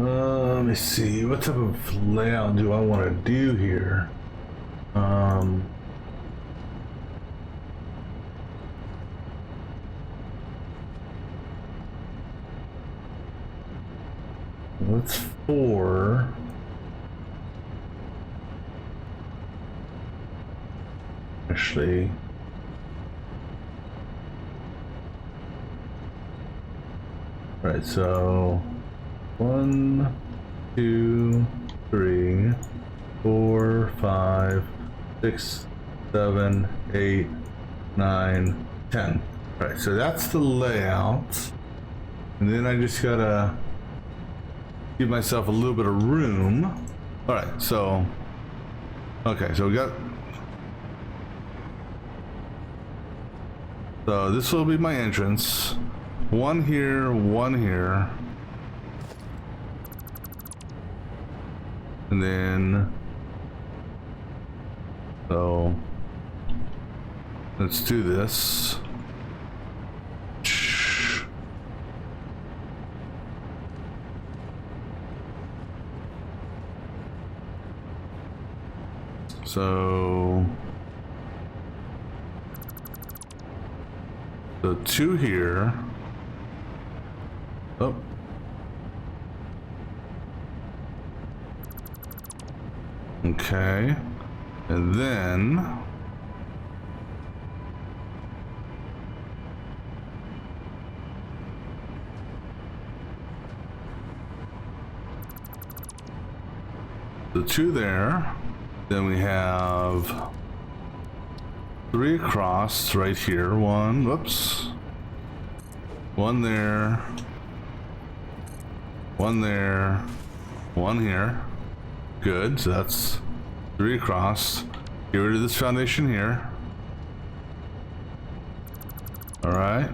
Speaker 1: Let me see. What type of layout do I want to do here? That's 4. Actually, right, so 1, 2, 3, 4, 5, 6, 7, 8, 9, 10. Right, so that's the layout. And then I just gotta give myself a little bit of room. All right, so, okay, so we got, so this will be my entrance. One here, one here. And then, so, let's do this. So 2 here. Oh. Okay. And then the 2 there. Then we have 3 across right here. 1, whoops. 1 there. 1 there. 1 here. Good, so that's 3 across. Get rid of this foundation here. Alright.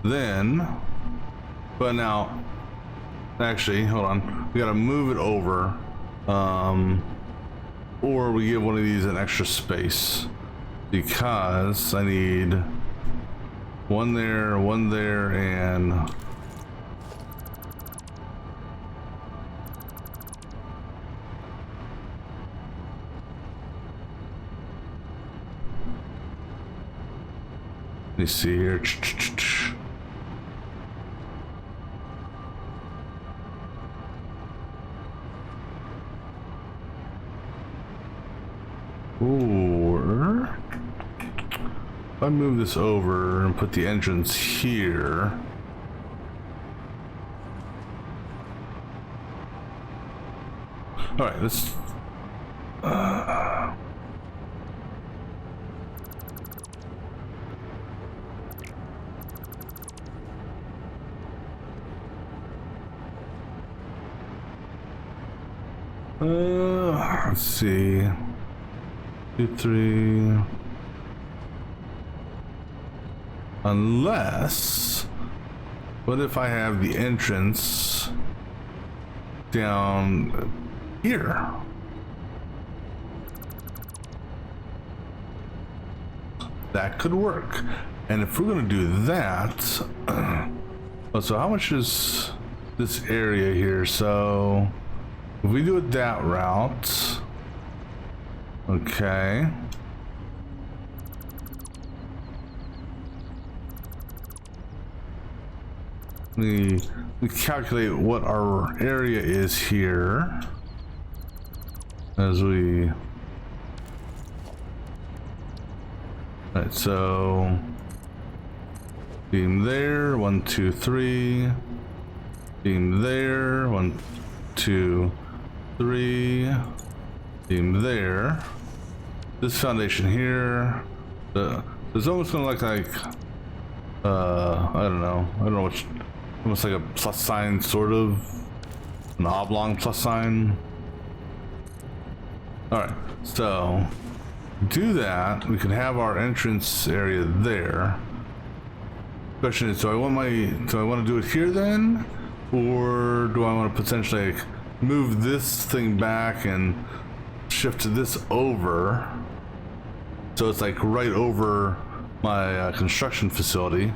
Speaker 1: Then, but now, actually, hold on. We gotta move it over. Or we give one of these an extra space. Because I need 1 there, and let me see here. Or if I move this over and put the entrance here. All right, let's. Let's see. 2, 3. Unless, what if I have the entrance down here? That could work. And if we're gonna do that, oh, so how much is this area here? So if we do it that route, okay. We calculate what our area is here as we. Alright, so beam there, 1, 2, 3. Beam there, 1, 2, 3. Beam there. This foundation here. It's almost gonna look like I don't know which. Almost like a plus sign, sort of. An oblong plus sign. Alright, so do that. We can have our entrance area there. Question is, do I want to do it here then? Or do I want to potentially like move this thing back and shift this over? So it's like right over my construction facility.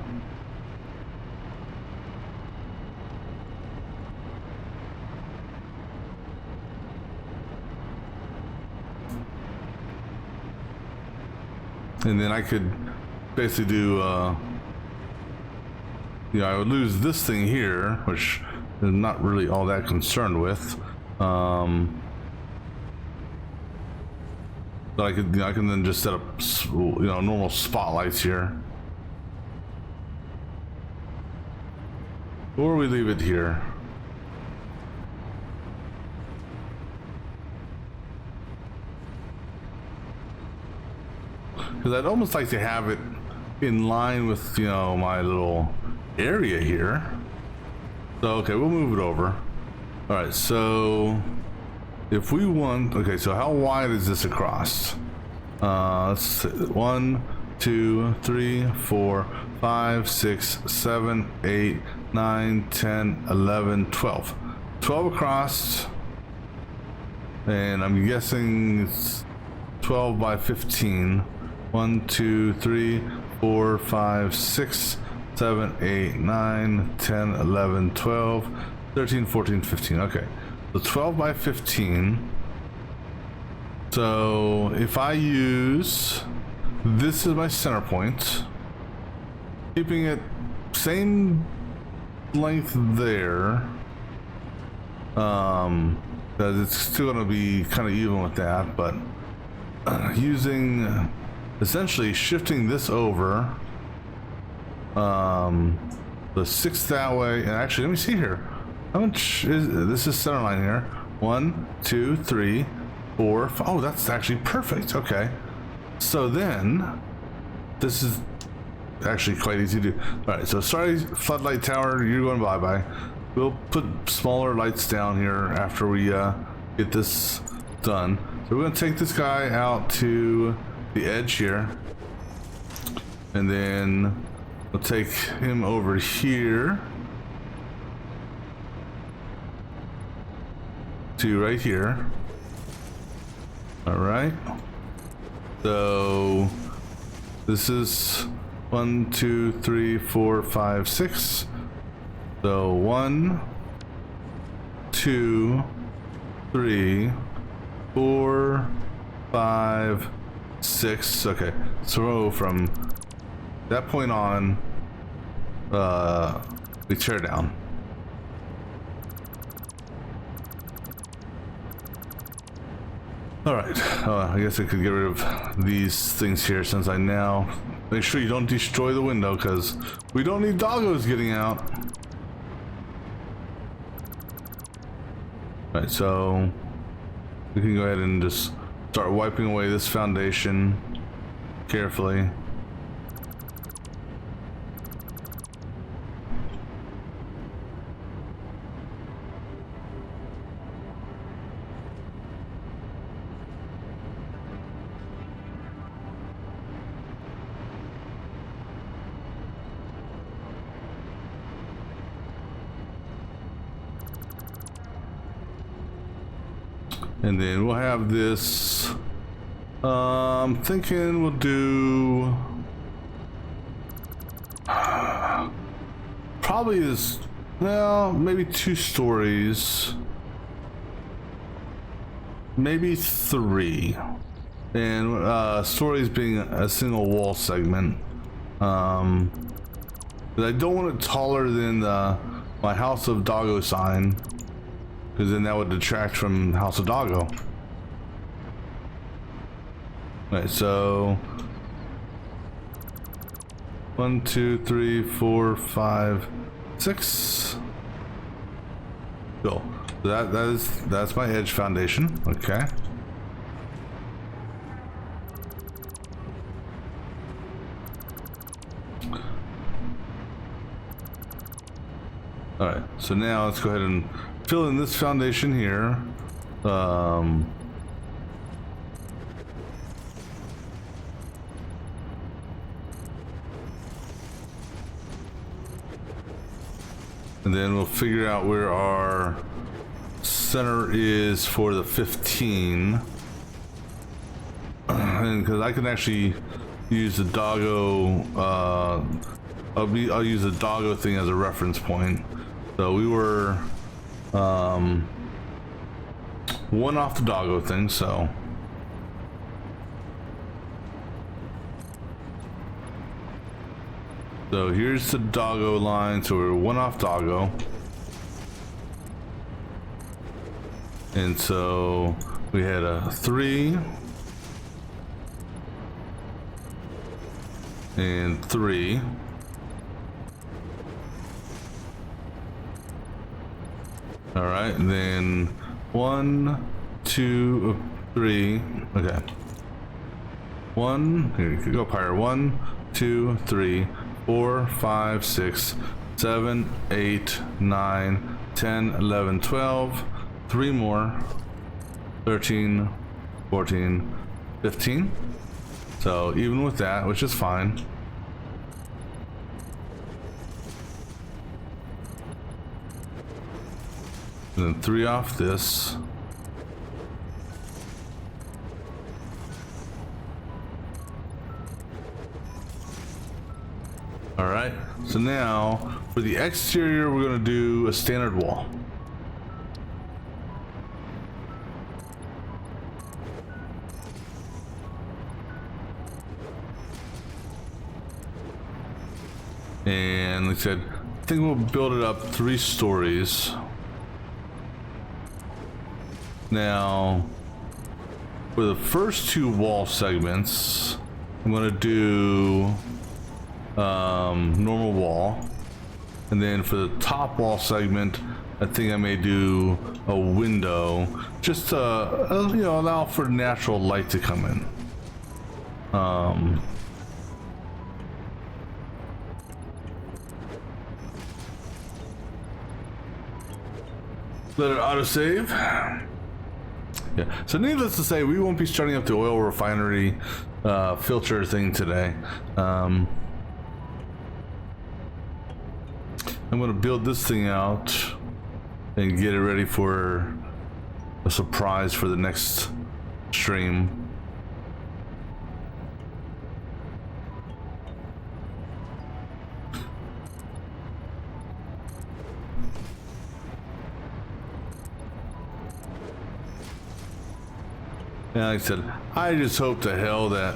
Speaker 1: and then I could basically do, you know, I would lose this thing here, which I'm not really all that concerned with. But I could, you know, I can then just set up, you know, normal spotlights here, or we leave it here. Because I'd almost like to have it in line with, you know, my little area here. So, okay, we'll move it over. All right, so if we want, okay, so how wide is this across? Let's see, 1, 2, 3, 4, 5, 6, 7, 8, 9, 10, 11, 12. 12 across, and I'm guessing it's 12 by 15. 1, 2, 3, 4, 5, 6, 7, 8, 9, 10, 11, 12, 13, 14, 15. Okay, so 12 by 15. So if I use, this is my center point, keeping it same length there, because it's still going to be kind of even with that, but using, essentially shifting this over, the 6 that way, and actually let me see here, how much is this? Is center line here, 1, 2, 3, 4, 5. Oh, that's actually perfect. Okay, so then this is actually quite easy to do. All right, so sorry, floodlight tower, you're going bye-bye. We'll put smaller lights down here after we get this done. So we're going to take this guy out to the edge here, and then we'll take him over here to right here. All right, so this is 1, 2, 3, 4, 5, 6. So 1, 2, 3, 4, 5, 6. Okay, so from that point on, we tear down. All right, I guess I could get rid of these things here, since I now make sure you don't destroy the window, because we don't need doggos getting out. All right, so we can go ahead and just start wiping away this foundation carefully. And then we'll have this, I'm thinking we'll do probably is, well, maybe 2 stories, maybe 3, and stories being a single wall segment. But I don't want it taller than my House of Doggo sign, because then that would detract from House of Doggo. Right, so 1, 2, 3, 4, 5, 6. Cool. So that's my edge foundation. Okay. All right. So now let's go ahead and fill in this foundation here. And then we'll figure out where our center is for the 15. And because I can actually use the doggo, I'll use the doggo thing as a reference point. So we were 1 off the doggo thing, so So here's the doggo line, so we're one off doggo. And so we had a 3 and 3. All right, and then 1, 2, 3. Okay. 1, here you could go higher. 1, 2, 3, 4, 5, 6, 7, 8, 9, 10, 11, 12. 3 more. 13, 14, 15. So even with that, which is fine. And then 3 off this. All right, so now for the exterior, we're gonna do a standard wall. And like I said, I think we'll build it up 3 stories. Now, for the first 2 wall segments, I'm gonna do normal wall, and then for the top wall segment, I think I may do a window, just to you know, allow for natural light to come in. Let it autosave. Yeah. So needless to say, we won't be starting up the oil refinery filter thing today. I'm going to build this thing out and get it ready for a surprise for the next stream. And like I said, I just hope to hell that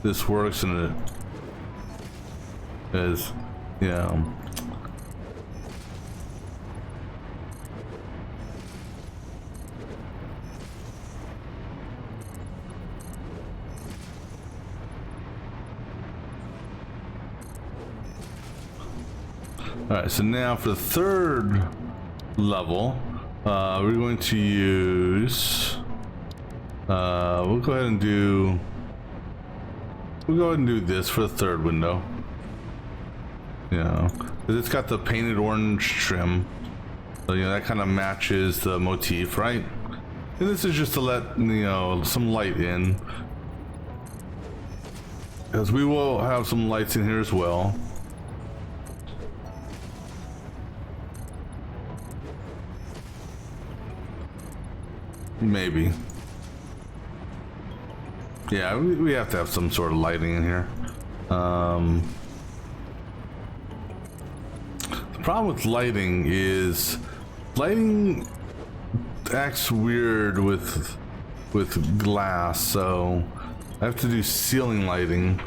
Speaker 1: this works and it is, you know. Alright, so now for the 3rd level, we're going to use we'll go ahead and do this for the 3rd window. You know, because it's got the painted orange trim, so you know that kind of matches the motif, right? And this is just to let, you know, some light in, because we will have some lights in here as well. Maybe. Yeah, we have to have some sort of lighting in here. The problem with lighting is lighting acts weird with glass, so I have to do ceiling lighting.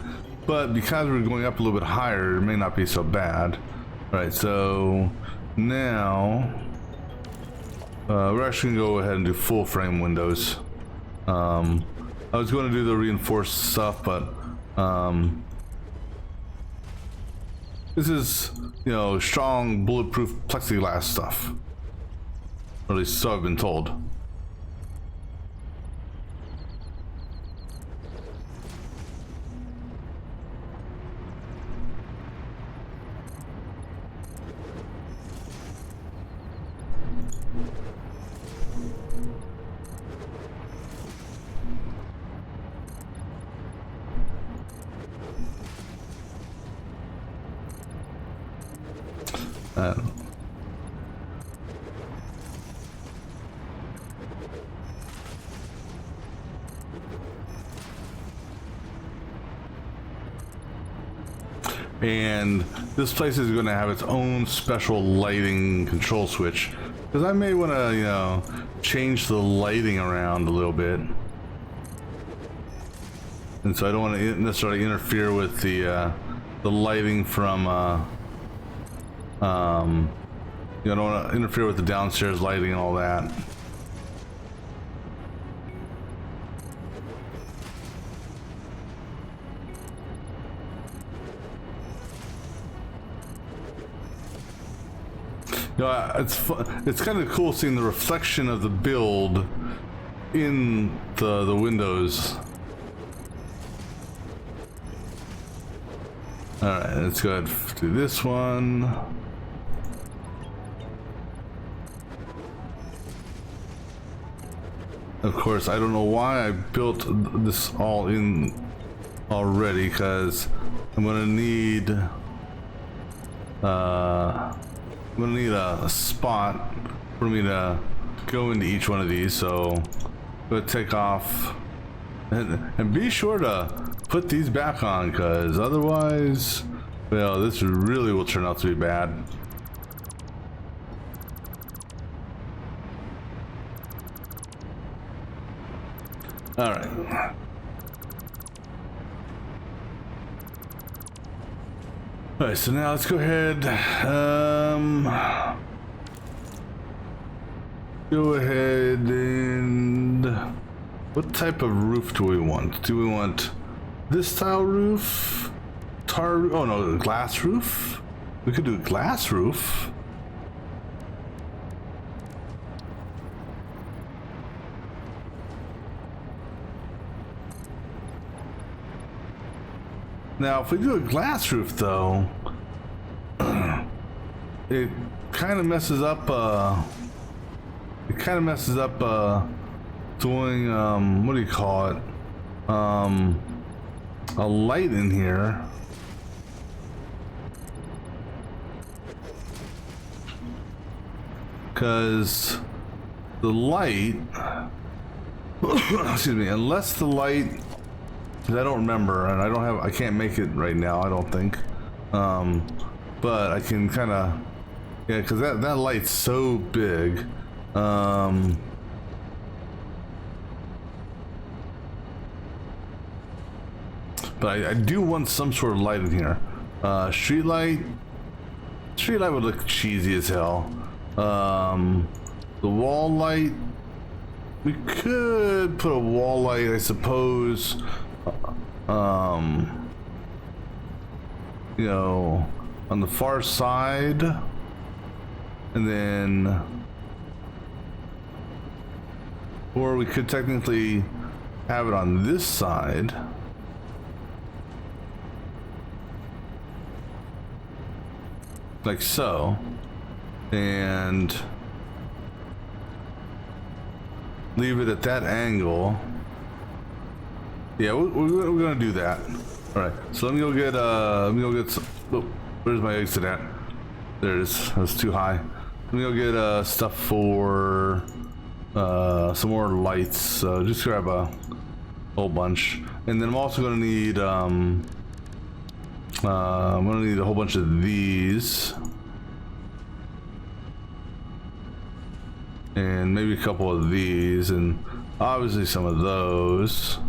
Speaker 1: But because we're going up a little bit higher, it may not be so bad. All right, so now we're actually gonna go ahead and do full frame windows. I was going to do the reinforced stuff, but this is, you know, strong bulletproof plexiglass stuff. Or at least so I've been told. And this place is going to have its own special lighting control switch, because I may want to, you know, change the lighting around a little bit, and so I don't want to necessarily interfere with the the lighting from you know, I don't want to interfere with the downstairs lighting and all that. You know, it's kind of cool seeing the reflection of the build in the windows. All right, let's go ahead and do this one. Of course, I don't know why I built this all in already, because I'm gonna need a spot for me to go into each one of these. So I'm gonna take off and be sure to put these back on, because otherwise, well, this really will turn out to be bad. All right. All right, so now let's go ahead. Go ahead and what type of roof do we want? Do we want this style roof? Tar roof? Oh no, glass roof? We could do a glass roof. Now, if we do a glass roof, though, it kind of messes up. Doing what do you call it? A light in here. Because the light, excuse me, unless the light. I don't remember, and I can't make it right now, I don't think. But I can kind of, yeah, because that light's so big. But I do want some sort of light in here. Street light would look cheesy as hell. The wall light, we could put a wall light, I suppose. You know, on the far side, and then, or we could technically have it on this side. Like so, and leave it at that angle. Yeah, we're gonna do that. All right, so let me go get some, oh, where's my exit at? There it is. That's too high. Let me go get stuff for some more lights. So just grab a whole bunch, and then I'm also gonna need I'm gonna need a whole bunch of these, and maybe a couple of these, and obviously some of those.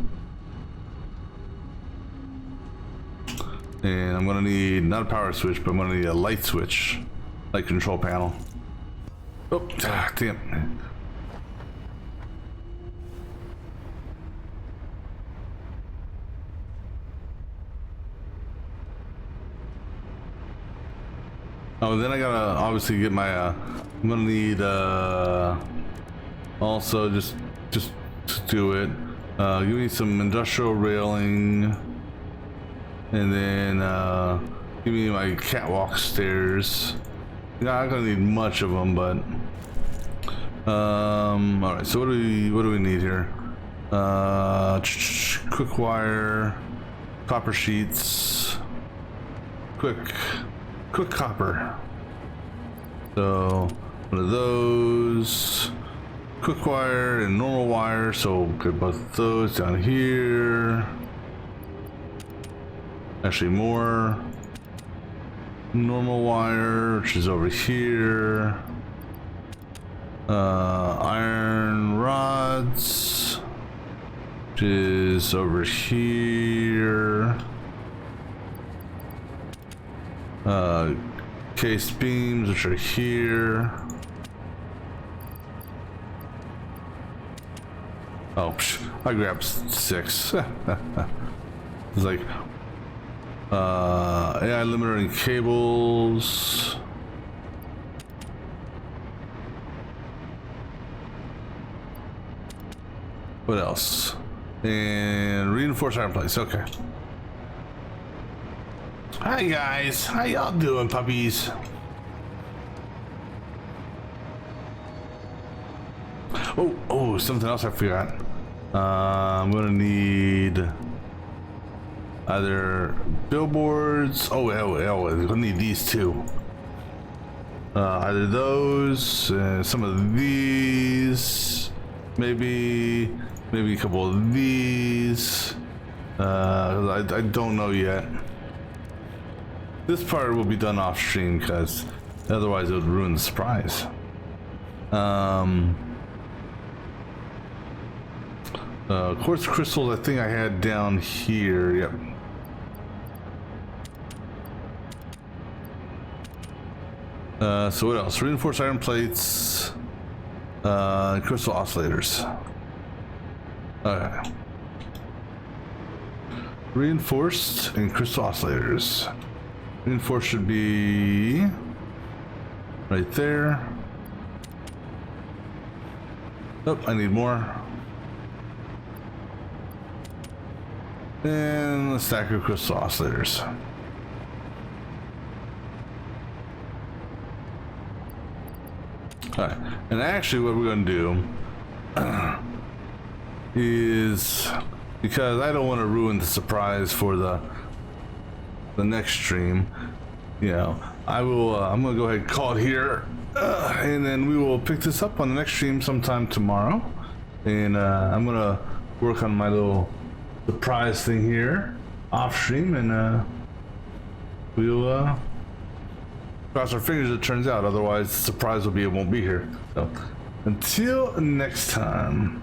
Speaker 1: And I'm gonna need not a power switch, but I'm gonna need a light switch, light control panel. Oh, damn. Oh, then I gotta obviously get my I'm gonna need also just to do it, give me some industrial railing, and then give me my catwalk stairs. Not gonna need much of them, but all right, so what do we need here? Quick wire, copper sheets, quick copper. So one of those, quick wire and normal wire, so get both of those down here. Actually more normal wire, which is over here. Iron rods, which is over here. Cased beams, which are here. Oh, I grabbed 6. It's like, AI limiter and cables. What else? And reinforced iron plates. Okay. Hi guys, how y'all doing, puppies? Oh, something else I forgot. I'm gonna need either billboards. Oh, I'm gonna need these too. Either those, some of these, maybe a couple of these. I don't know yet. This part will be done off stream because otherwise it would ruin the surprise. Quartz crystals, I think I had down here. Yep. So what else? Reinforced iron plates, crystal oscillators. Okay. Reinforced and crystal oscillators. Reinforced should be right there. Oh, I need more. And a stack of crystal oscillators. Alright, and actually what we're going to do is, because I don't want to ruin the surprise for the next stream, you know, I'm going to go ahead and call it here, and then we will pick this up on the next stream sometime tomorrow, and I'm going to work on my little surprise thing here off stream, and we'll cross our fingers it turns out, otherwise the surprise will be it won't be here. So until next time.